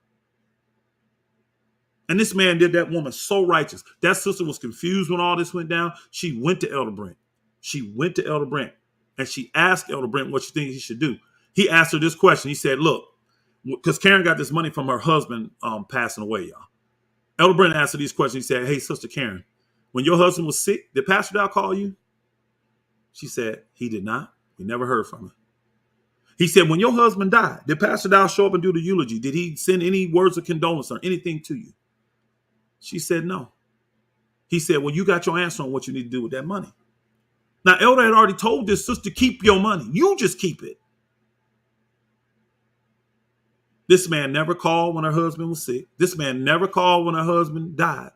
And this man did that woman so righteous. That sister was confused when all this went down. She went to Elder Brent. And she asked Elder Brent what she thinks he should do. He asked her this question. He said, look, because Karen got this money from her husband passing away, y'all. Elder Brent asked her these questions. He said, hey, Sister Karen, when your husband was sick, did Pastor Dow call you? She said, he did not. We never heard from him. He said, when your husband died, did Pastor Dow show up and do the eulogy? Did he send any words of condolence or anything to you? She said, no. He said, well, you got your answer on what you need to do with that money. Now, Elder had already told this sister, keep your money. You just keep it. This man never called when her husband was sick. This man never called when her husband died.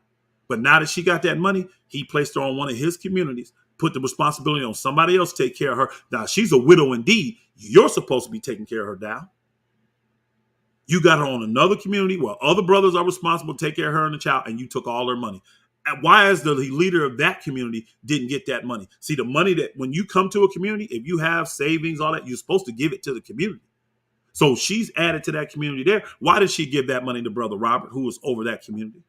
But now that she got that money, he placed her on one of his communities, put the responsibility on somebody else to take care of her. Now, she's a widow indeed. You're supposed to be taking care of her now. You got her on another community where other brothers are responsible to take care of her and the child, and you took all her money. And why is the leader of that community didn't get that money? See, the money that when you come to a community, if you have savings, all that, you're supposed to give it to the community. So she's added to that community there. Why did she give that money to Brother Robert, who was over that community?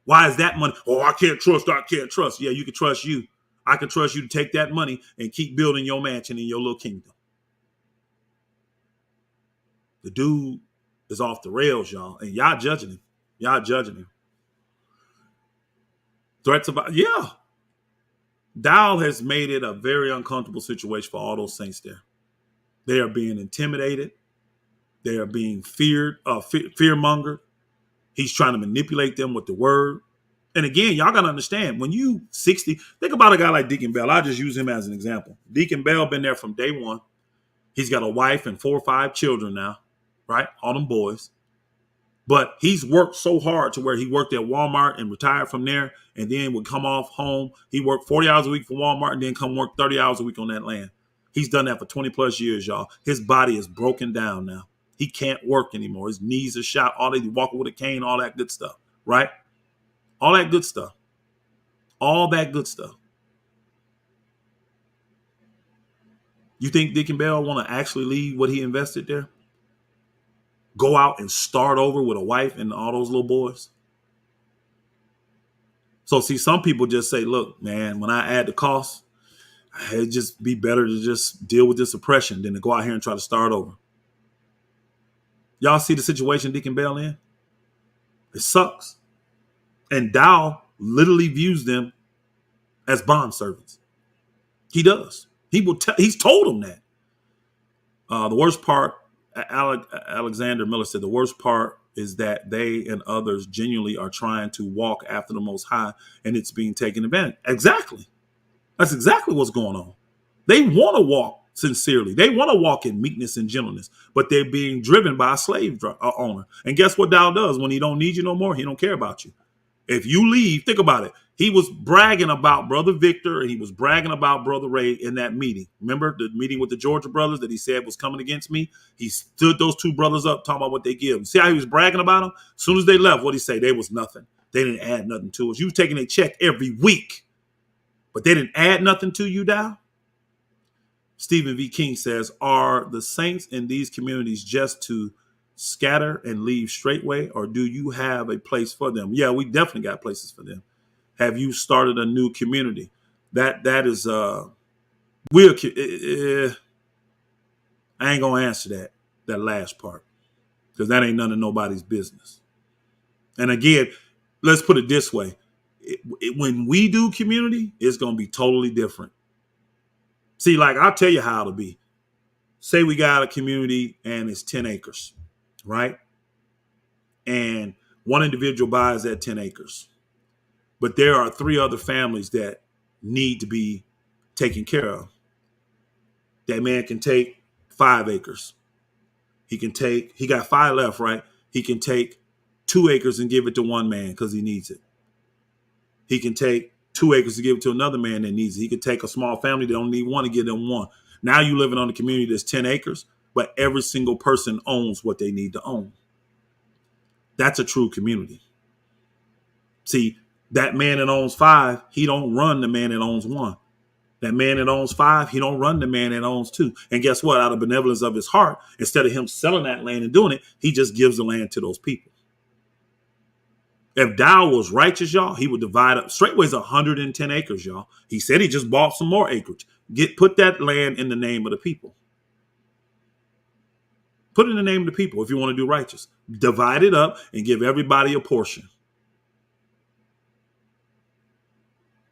Why is that money? Oh, I can't trust. Yeah, you can trust you. I can trust you to take that money and keep building your mansion in your little kingdom. The dude is off the rails, y'all. And y'all judging him. Threats about, yeah. Dow has made it a very uncomfortable situation for all those saints there. They are being intimidated. They are being fear-mongered. He's trying to manipulate them with the word. And again, y'all got to understand, when you 60, think about a guy like Deacon Bell. I'll just use him as an example. Deacon Bell been there from day one. He's got a wife and 4 or 5 children now, right? All them boys. But he's worked so hard to where he worked at Walmart and retired from there and then would come off home. He worked 40 hours a week for Walmart and then come work 30 hours a week on that land. He's done that for 20 plus years, y'all. His body is broken down now. He can't work anymore. His knees are shot. All that, he walking with a cane, all that good stuff, right? All that good stuff. All that good stuff. You think Deacon Bell want to actually leave what he invested there? Go out and start over with a wife and all those little boys? So see, some people just say, look, man, when I add the cost, it'd just be better to just deal with this oppression than to go out here and try to start over. Y'all see the situation Deacon Bell in? It sucks. And Dow literally views them as bond servants. He does. He's told them that. The worst part, Alexander Miller said, the worst part is that they and others genuinely are trying to walk after the Most High, and it's being taken advantage. Exactly. That's exactly what's going on. They want to walk sincerely. They want to walk in meekness and gentleness, but they're being driven by a slave owner. And guess what Dow does? When he don't need you no more, he don't care about you. If you leave, think about it. He was bragging about Brother Victor and he was bragging about Brother Ray in that meeting. Remember the meeting with the Georgia brothers that he said was coming against me? He stood those 2 brothers up talking about what they give. See how he was bragging about them? As soon as they left, what did he say? They was nothing. They didn't add nothing to us. You taking a check every week, but they didn't add nothing to you, Dow? Stephen V. King says, are the saints in these communities just to scatter and leave Straightway, or do you have a place for them? Yeah, we definitely got places for them. Have you started a new community? That is I ain't gonna answer that last part, because that ain't none of nobody's business. And again, let's put it this way: when we do community, it's gonna be totally different. See, like I'll tell you how it'll be. Say we got a community and it's 10 acres, right? And one individual buys that 10 acres. But there are 3 other families that need to be taken care of. That man can take 5 acres. He got 5 left, right? He can take 2 acres and give it to one man because he needs it. He can take 2 acres to give it to another man that needs it. He can take a small family that don't need one and give them 1. Now you living on a community that's 10 acres, but every single person owns what they need to own. That's a true community. See, that man that owns 5, he don't run the man that owns 1. That man that owns 5, he don't run the man that owns 2. And guess what? Out of benevolence of his heart, instead of him selling that land and doing it, he just gives the land to those people. If Dow was righteous, y'all, he would divide up. Straightway's 110 acres, y'all. He said he just bought some more acreage. Put that land in the name of the people. Put it in the name of the people if you want to do righteous. Divide it up and give everybody a portion.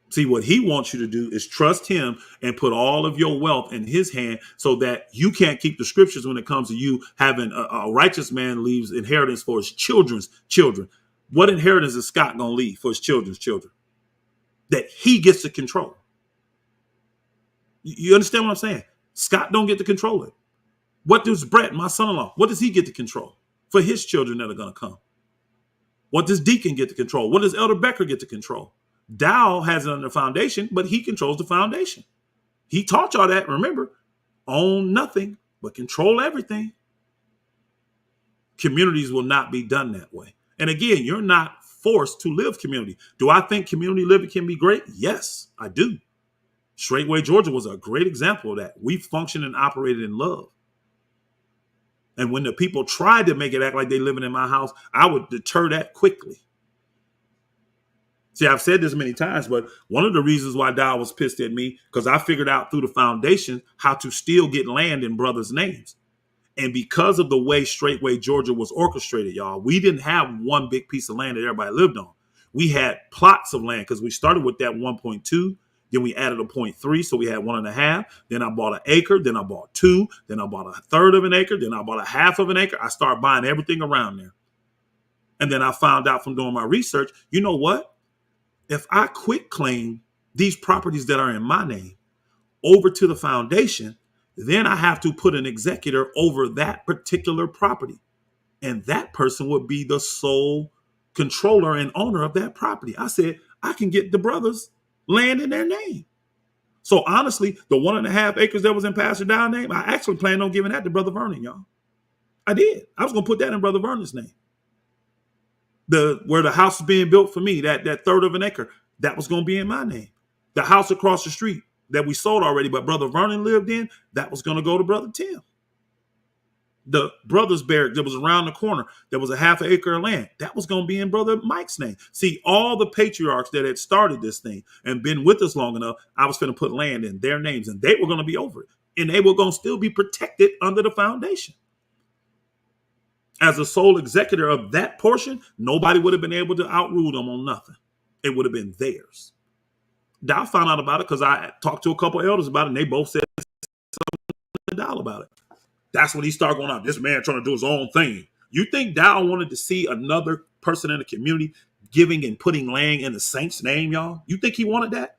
See, what he wants you to do is trust him and put all of your wealth in his hand so that you can't keep the scriptures when it comes to you having a righteous man leaves inheritance for his children's children. What inheritance is Scott going to leave for his children's children? That he gets to control. You understand what I'm saying? Scott don't get to control it. What does Brett, my son-in-law, what does he get to control for his children that are going to come? What does Deacon get to control? What does Elder Becker get to control? Dow has it under the foundation, but he controls the foundation. He taught y'all that, remember, own nothing, but control everything. Communities will not be done that way. And again, you're not forced to live community. Do I think community living can be great? Yes, I do. Straightway, Georgia was a great example of that. We functioned and operated in love. And when the people tried to make it act like they living in my house, I would deter that quickly. See, I've said this many times, but one of the reasons why Dow was pissed at me, because I figured out through the foundation how to still get land in brothers' names. And because of the way Straightway, Georgia was orchestrated, y'all, we didn't have one big piece of land that everybody lived on. We had plots of land because we started with that 1.2. Then we added a 0.3, so we had 1.5. Then I bought an acre. Then I bought 2. Then I bought a third of an acre. Then I bought a half of an acre. I started buying everything around there. And then I found out from doing my research, you know what? If I quit claim these properties that are in my name over to the foundation, then I have to put an executor over that particular property. And that person would be the sole controller and owner of that property. I said, I can get the brothers land in their name. So honestly, the 1.5 acres that was in Pastor Dow's name, I actually planned on giving that to Brother Vernon, y'all. I did. I was going to put that in Brother Vernon's name. Where the house is being built for me, that third of an acre, that was going to be in my name. The house across the street that we sold already, but Brother Vernon lived in, that was going to go to Brother Tim. The brothers barrack that was around the corner, that was a 1/2 acre of land, that was going to be in Brother Mike's name. See, all the patriarchs that had started this thing and been with us long enough, I was going to put land in their names, and they were going to be over it. And they were going to still be protected under the foundation. As a sole executor of that portion, nobody would have been able to outrule them on nothing. It would have been theirs. Dow found out about it because I talked to a couple elders about it, and they both said something to Dow about it. That's when he started going out, this man trying to do his own thing. You think Dow wanted to see another person in the community giving and putting land in the saint's name, y'all? You think he wanted that?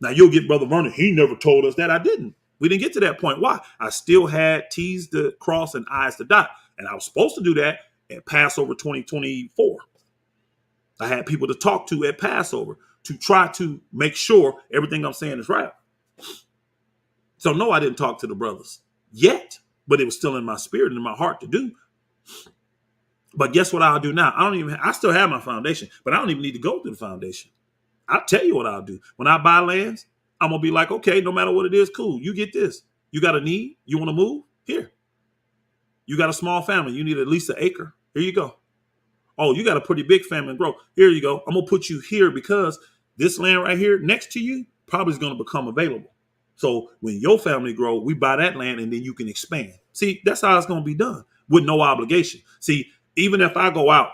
Now, you'll get Brother Vernon. He never told us that. I didn't. We didn't get to that point. Why? I still had T's to cross and I's to dot. And I was supposed to do that at Passover 2024. I had people to talk to at Passover to try to make sure everything I'm saying is right. So no, I didn't talk to the brothers yet, but it was still in my spirit and in my heart to do. But guess what I'll do now? I still have my foundation, but I don't even need to go through the foundation. I'll tell you what I'll do. When I buy lands, I'm going to be like, okay, no matter what it is, cool. You get this. You got a need? You want to move? Here. You got a small family. You need at least an acre. Here you go. Oh, you got a pretty big family and grow. Here you go. I'm going to put you here because this land right here next to you probably is going to become available. So when your family grow, we buy that land and then you can expand. See, that's how it's going to be done with no obligation. See, even if I go out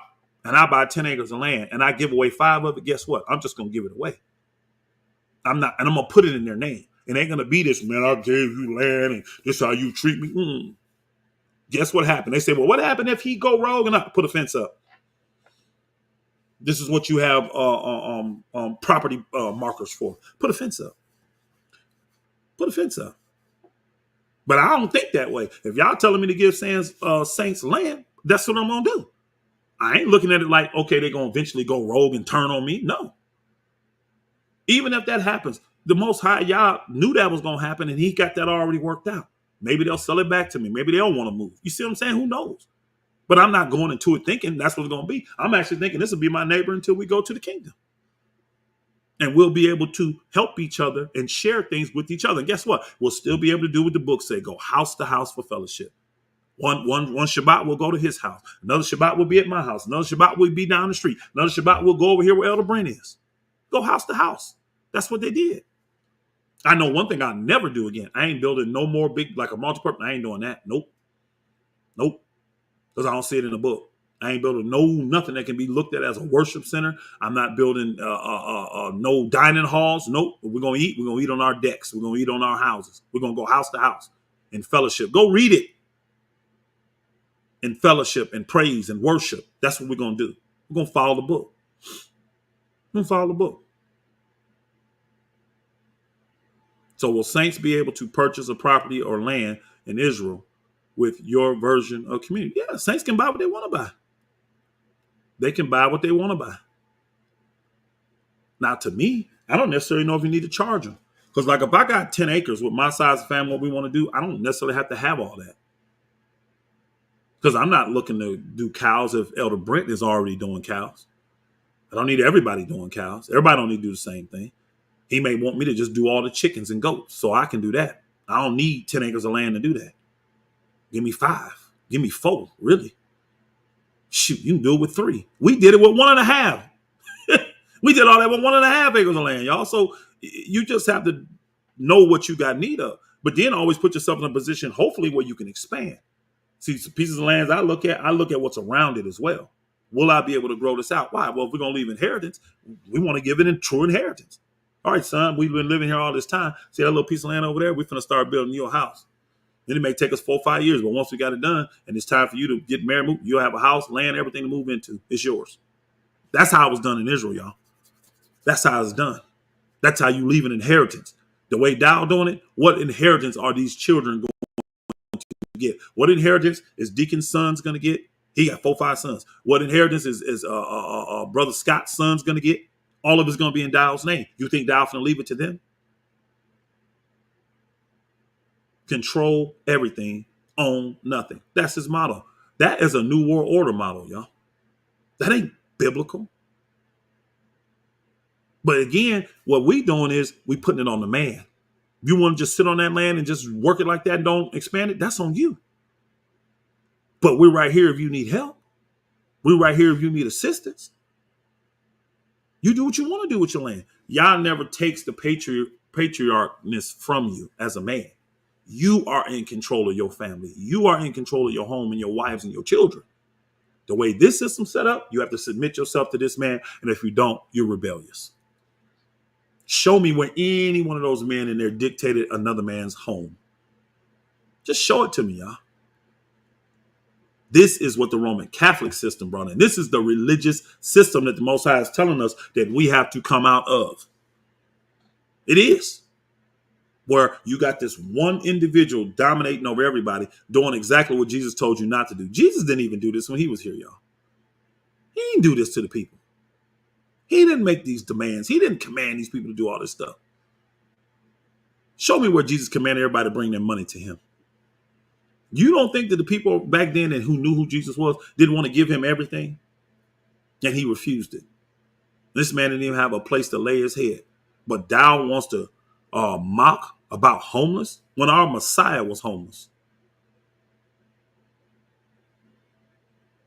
and I buy 10 acres of land and I give away 5 of it, guess what? I'm just going to give it away. I'm going to put it in their name. It ain't going to be this, man, I gave you land and this is how you treat me. Guess what happened? They say, well, what happened if he go rogue and I put a fence up? This is what you have property markers for. Put a fence up. Put a fence up. But I don't think that way. If y'all telling me to give saints land, that's what I'm going to do. I ain't looking at it like, okay, they're going to eventually go rogue and turn on me. No. Even if that happens, the Most High Yah knew that was going to happen and he got that already worked out. Maybe they'll sell it back to me. Maybe they'll want to move. You see what I'm saying? Who knows? But I'm not going into it thinking that's what it's going to be. I'm actually thinking this will be my neighbor until we go to the kingdom. And we'll be able to help each other and share things with each other. And guess what? We'll still be able to do what the book say, go house to house for fellowship. One Shabbat we'll go to his house. Another Shabbat will be at my house. Another Shabbat will be down the street. Another Shabbat we'll go over here where Elder Brent is. Go house to house. That's what they did. I know one thing I'll never do again. I ain't building no more big, like a multi-purpose. I ain't doing that. Nope. Because I don't see it in the book. I ain't building nothing that can be looked at as a worship center. I'm not building no dining halls. Nope. We're going to eat. We're going to eat on our decks. We're going to eat on our houses. We're going to go house to house in fellowship. Go read it. In fellowship and praise and worship. That's what we're going to do. We're going to follow the book. We're going to follow the book. So will saints be able to purchase a property or land in Israel with your version of community? Yeah, saints can buy what they want to buy. They can buy what they want to buy. Now, to me, I don't necessarily know if you need to charge them. Because like if I got 10 acres with my size of family, what we want to do, I don't necessarily have to have all that. Because I'm not looking to do cows if Elder Brent is already doing cows. I don't need everybody doing cows. Everybody don't need to do the same thing. He may want me to just do all the chickens and goats, so I can do that. I don't need 10 acres of land to do that. Give me 5. Give me 4, really. Shoot, you can do it with 3. We did it with 1.5. We did all that with 1.5 acres of land, y'all. So you just have to know what you got need of. But then always put yourself in a position, hopefully, where you can expand. See, pieces of land I look at what's around it as well. Will I be able to grow this out? Why? Well, if we're going to leave inheritance, we want to give it in true inheritance. All right, son, we've been living here all this time. See that little piece of land over there? We're going to start building your house. Then it may take us 4 or 5 years, but once we got it done and it's time for you to get married, you'll have a house, land, everything to move into. It's yours. That's how it was done in Israel, y'all. That's how it's done. That's how you leave an inheritance. The way Dow doing it, what inheritance are these children going to get? What inheritance is Deacon's son's going to get? He got 4 or 5 sons. What inheritance is Brother Scott's son's going to get? All of it's going to be in Dow's name. You think Dow's going to leave it to them? Control everything, own nothing. That's his motto. That is a New World Order model, y'all. That ain't biblical. But again, what we doing is we putting it on the man. If you want to just sit on that land and just work it like that and don't expand it, that's on you. But we're right here if you need help. We're right here if you need assistance. You do what you want to do with your land. Yah never takes the patriarchness from you as a man. You are in control of your family. You are in control of your home and your wives and your children. The way this system's set up, you have to submit yourself to this man. And if you don't, you're rebellious. Show me where any one of those men in there dictated another man's home. Just show it to me, y'all. This is what the Roman Catholic system brought in. This is the religious system that the Most High is telling us that we have to come out of. It is. Where you got this one individual dominating over everybody, doing exactly what Jesus told you not to do. Jesus didn't even do this when he was here, y'all. He didn't do this to the people. He didn't make these demands. He didn't command these people to do all this stuff. Show me where Jesus commanded everybody to bring their money to him. You don't think that the people back then and who knew who Jesus was didn't want to give him everything? And he refused it. This man didn't even have a place to lay his head. But Dow wants to mock about homeless when our Messiah was homeless.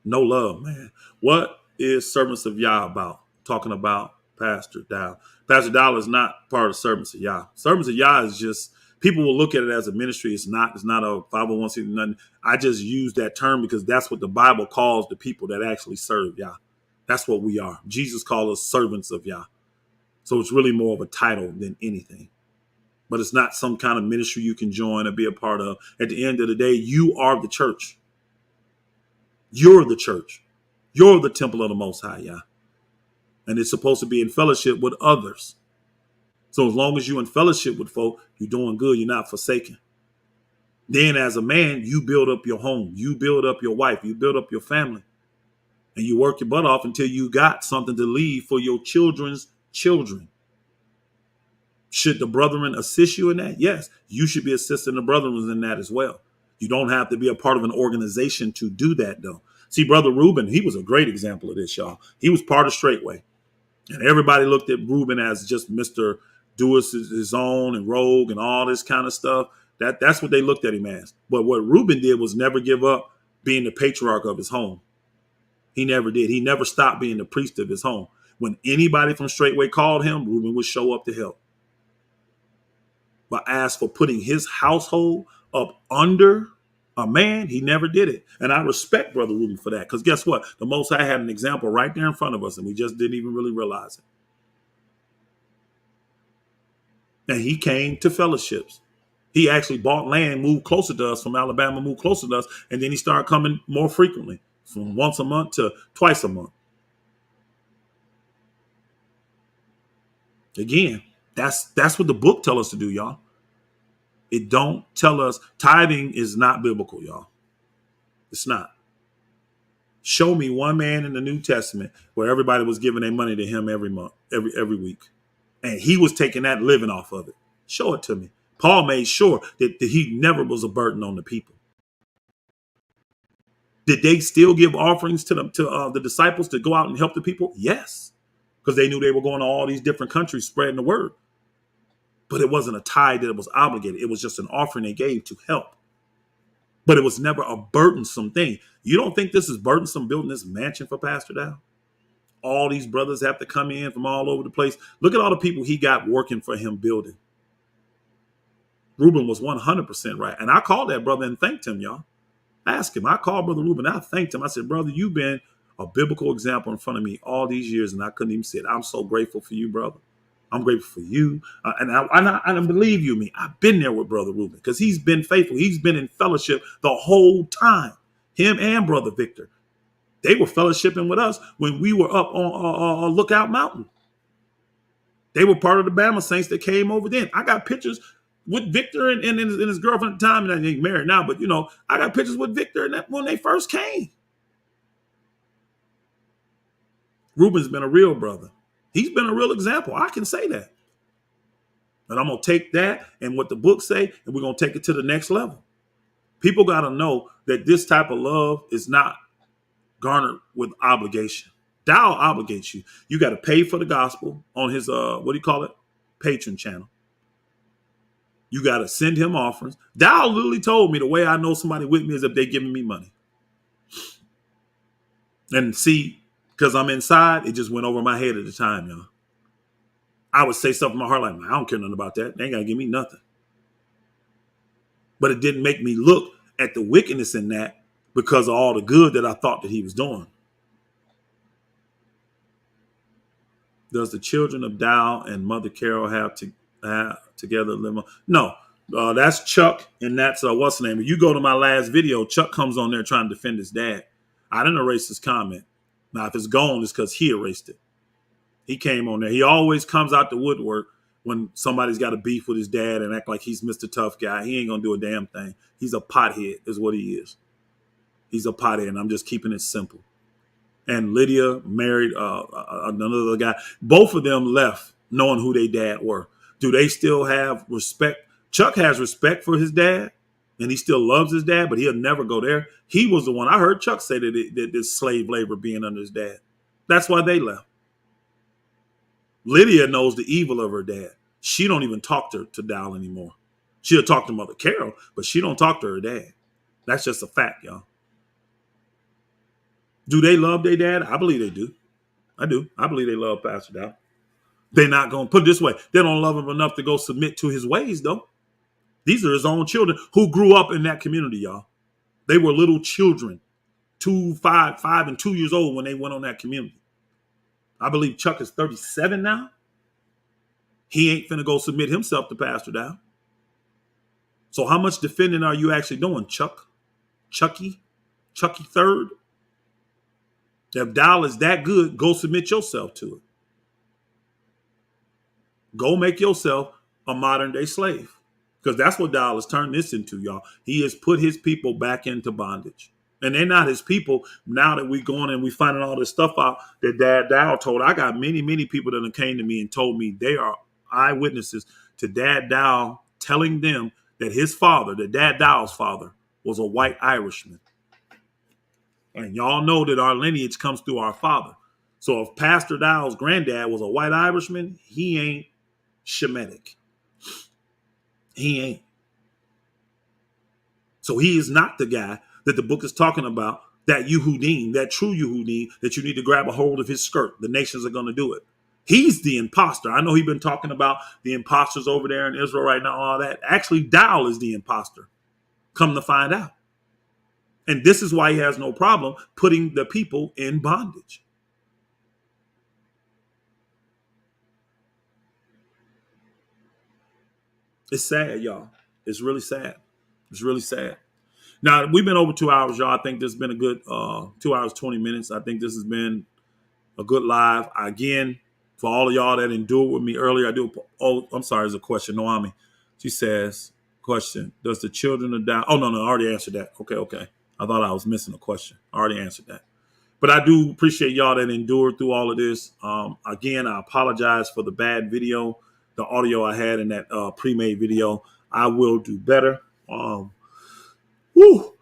No love, man. What is Servants of Yah about? Talking about Pastor Dow. Pastor Dow is not part of Servants of Yah. Servants of Yah is just, people will look at it as a ministry. It's not a 501c3, nothing. I just use that term because that's what the Bible calls the people that actually serve Yah. That's what we are. Jesus called us servants of Yah. So it's really more of a title than anything. But it's not some kind of ministry you can join or be a part of. At the end of the day, you are the church. You're the church. You're the temple of the Most High, Yah. And it's supposed to be in fellowship with others. So as long as you're in fellowship with folk, you're doing good. You're not forsaken. Then as a man, you build up your home. You build up your wife. You build up your family. And you work your butt off until you got something to leave for your children's children. Should the brethren assist you in that? Yes, you should be assisting the brethren in that as well. You don't have to be a part of an organization to do that, though. See, Brother Reuben, he was a great example of this, y'all. He was part of Straightway. And everybody looked at Reuben as just Mr. Do his own and rogue and all this kind of stuff. That's what they looked at him as. But what Reuben did was never give up being the patriarch of his home. He never did. He never stopped being the priest of his home. When anybody from Straightway called him, Reuben would show up to help. But as for putting his household up under a man, he never did it. And I respect Brother Reuben for that. Because guess what? The Most High had an example right there in front of us, and we just didn't even really realize it. And he came to fellowships. He actually bought land, moved closer to us from Alabama, moved closer to us, and then he started coming more frequently, from once a month to twice a month. Again, that's what the book tells us to do, y'all. It don't tell us tithing is not biblical, y'all. It's not. Show me one man in the New Testament where everybody was giving their money to him every month, every week, and he was taking that living off of it. Show it to me. Paul made sure that he never was a burden on the people. Did they still give offerings to the disciples to go out and help the people? Yes, because they knew they were going to all these different countries spreading the word. But it wasn't a tithe that it was obligated. It was just an offering they gave to help. But it was never a burdensome thing. You don't think this is burdensome building this mansion for Pastor Dow? All these brothers have to come in from all over the place. Look at all the people he got working for him building. Reuben was 100% right. And I called that brother and thanked him, y'all. Ask him. I called Brother Reuben. I thanked him. I said, brother, you've been a biblical example in front of me all these years, and I couldn't even say it. I'm so grateful for you, brother. I'm grateful for you. And I believe you me. I've been there with Brother Reuben because he's been faithful. He's been in fellowship the whole time. Him and Brother Victor. They were fellowshipping with us when we were up on Lookout Mountain. They were part of the Bama Saints that came over then. I got pictures with Victor and his girlfriend at the time, and they're married now, but I got pictures with Victor and that when they first came. Reuben's been a real brother. He's been a real example. I can say that. And I'm going to take that and what the book say, and we're going to take it to the next level. People got to know that this type of love is not garnered with obligation. Dow obligates you. You got to pay for the gospel on his, Patreon channel. You got to send him offerings. Dow literally told me the way I know somebody with me is if they're giving me money. And see, because I'm inside, it just went over my head at the time, y'all. I would say something in my heart like, I don't care nothing about that. They ain't got to give me nothing. But it didn't make me look at the wickedness in that because of all the good that I thought that he was doing. Does the children of Dow and Mother Carol have together live? No, that's Chuck, and that's what's the name? If you go to my last video, Chuck comes on there trying to defend his dad. I didn't erase his comment. Now, if it's gone, it's because he erased it. He came on there. He always comes out the woodwork when somebody's got a beef with his dad and act like he's Mr. Tough Guy. He ain't gonna do a damn thing. He's a pothead, is what he is. He's a pothead, and I'm just keeping it simple. And Lydia married another guy. Both of them left knowing who their dad were. Do they still have respect? Chuck has respect for his dad, and he still loves his dad, but he'll never go there. He was the one. I heard Chuck say that this slave labor being under his dad. That's why they left. Lydia knows the evil of her dad. She don't even talk to Dow anymore. She'll talk to Mother Carol, but she don't talk to her dad. That's just a fact, y'all. Do they love their dad? I believe they do. I do. I believe they love Pastor Dow. They're not going to put it this way. They don't love him enough to go submit to his ways, though. These are his own children who grew up in that community, y'all. They were little children, 5 and 2 years old when they went on that community. I believe Chuck is 37 now. He ain't finna go submit himself to Pastor Dow. So how much defending are you actually doing, Chuck? Chucky third? If Dow is that good, go submit yourself to it. Go make yourself a modern day slave. Because that's what Dow has turned this into, y'all. He has put his people back into bondage. And they're not his people. Now that we're going and we finding all this stuff out that Dad Dow told. I got many, many people that came to me and told me they are eyewitnesses to Dad Dow telling them that his father, that Dad Dow's father, was a white Irishman. And y'all know that our lineage comes through our father. So if Pastor Dow's granddad was a white Irishman, he ain't Shemitic. He ain't. So he is not the guy that the book is talking about, that Yehudim, that true Yehudim, that you need to grab a hold of his skirt. The nations are going to do it. He's the imposter. I know he's been talking about the imposters over there in Israel right now, all that. Actually, Dowell is the imposter. Come to find out. And this is why he has no problem putting the people in bondage. It's sad, y'all. It's really sad. It's really sad. Now, we've been over 2 hours, y'all. I think this has been a good 2 hours, 20 minutes. I think this has been a good live. Again, for all of y'all that endured with me earlier, I do. Oh, I'm sorry, there's a question. Noami. She says, question, does the children of down? Oh, no, I already answered that. Okay. I thought I was missing a question. I already answered that. But I do appreciate y'all that endured through all of this. Again, I apologize for the bad video, the audio I had in that pre-made video. I will do better. Woo.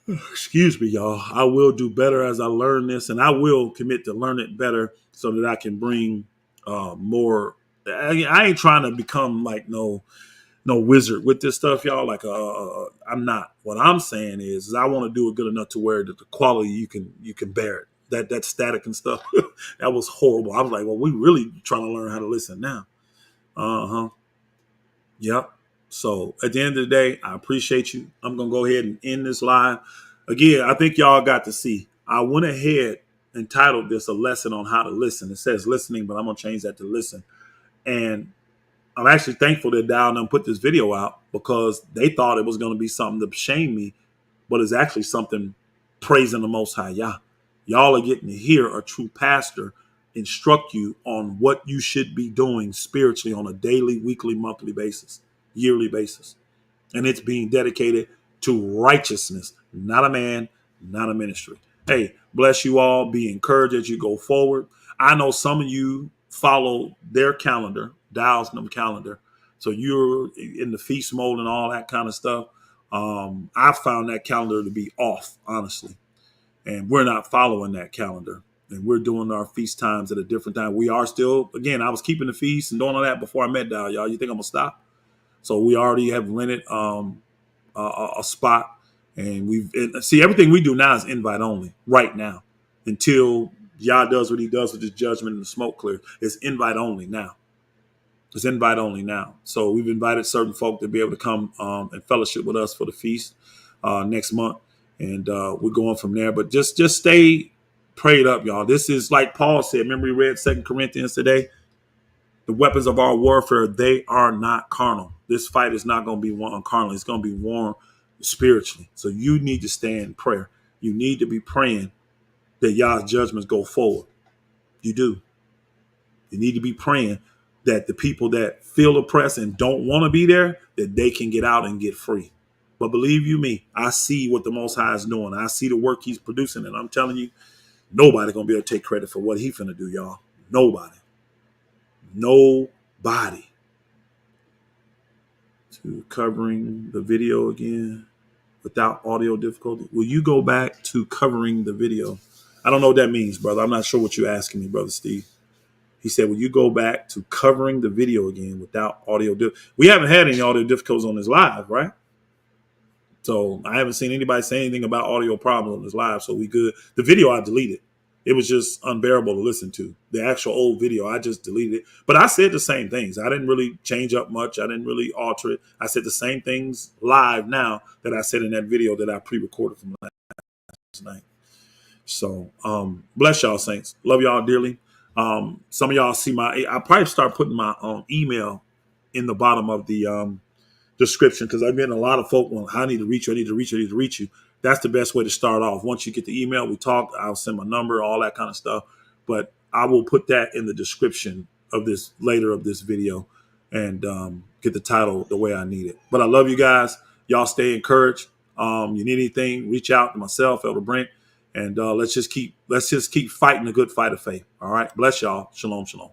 Excuse me, y'all. I will do better as I learn this, and I will commit to learn it better so that I can bring more. I ain't trying to become like no wizard with this stuff, y'all. Like, I'm not. What I'm saying is I want to do it good enough to where that the quality you can bear it. That static and stuff that was horrible. I was like, well, we really trying to learn how to listen now. Yep. So at the end of the day, I appreciate you. I'm gonna go ahead and end this live. Again, I think y'all got to see. I went ahead and titled this a lesson on how to listen. It says listening, but I'm gonna change that to listen. And I'm actually thankful that Dow and put this video out because they thought it was going to be something to shame me, but it's actually something praising the Most High Yah. Y'all are getting to hear a true pastor instruct you on what you should be doing spiritually on a daily, weekly, monthly basis, yearly basis. And it's being dedicated to righteousness, not a man, not a ministry. Hey, bless you all. Be encouraged as you go forward. I know some of you follow their calendar, Dow's calendar. So you're in the feast mode and all that kind of stuff. I found that calendar to be off, honestly. And we're not following that calendar. And we're doing our feast times at a different time. We are still, again, I was keeping the feast and doing all that before I met Dow, y'all. You think I'm going to stop? So we already have rented a spot. And see, everything we do now is invite only right now until Yah does what he does with his judgment and the smoke clears. It's invite only now. It's invite only now. So we've invited certain folk to be able to come and fellowship with us for the feast next month. And we're going from there. But just stay prayed up, y'all. This is like Paul said. Remember we read 2 Corinthians today? The weapons of our warfare, they are not carnal. This fight is not going to be won carnally. It's going to be won spiritually. So you need to stay in prayer. You need to be praying that Yah's judgments go forward. You do. You need to be praying that the people that feel oppressed and don't want to be there, that they can get out and get free. But believe you me, I see what the Most High is doing. I see the work he's producing. And I'm telling you, nobody going to be able to take credit for what he finna do, y'all. Nobody. To covering the video again without audio difficulty. Will you go back to covering the video? I don't know what that means, brother. I'm not sure what you're asking me, Brother Steve. He said, will you go back to covering the video again without audio? We haven't had any audio difficulties on this live, right? So I haven't seen anybody say anything about audio problems on this live. So we good. The video I deleted. It was just unbearable to listen to. The actual old video, I just deleted it. But I said the same things. I didn't really change up much. I didn't really alter it. I said the same things live now that I said in that video that I pre-recorded from last night. So bless y'all, saints. Love y'all dearly. Some of y'all see I probably start putting my email in the bottom of the description because I've been a lot of folk I need to reach you. That's the best way to start off. Once you get the email, we talk, I'll send my number, all that kind of stuff. But I will put that in the description of this later of this video and get the title the way I need it. But I love you guys. Y'all stay encouraged. You need anything, reach out to myself, Elder Brent. And let's just keep fighting a good fight of faith. All right. Bless y'all. Shalom, shalom.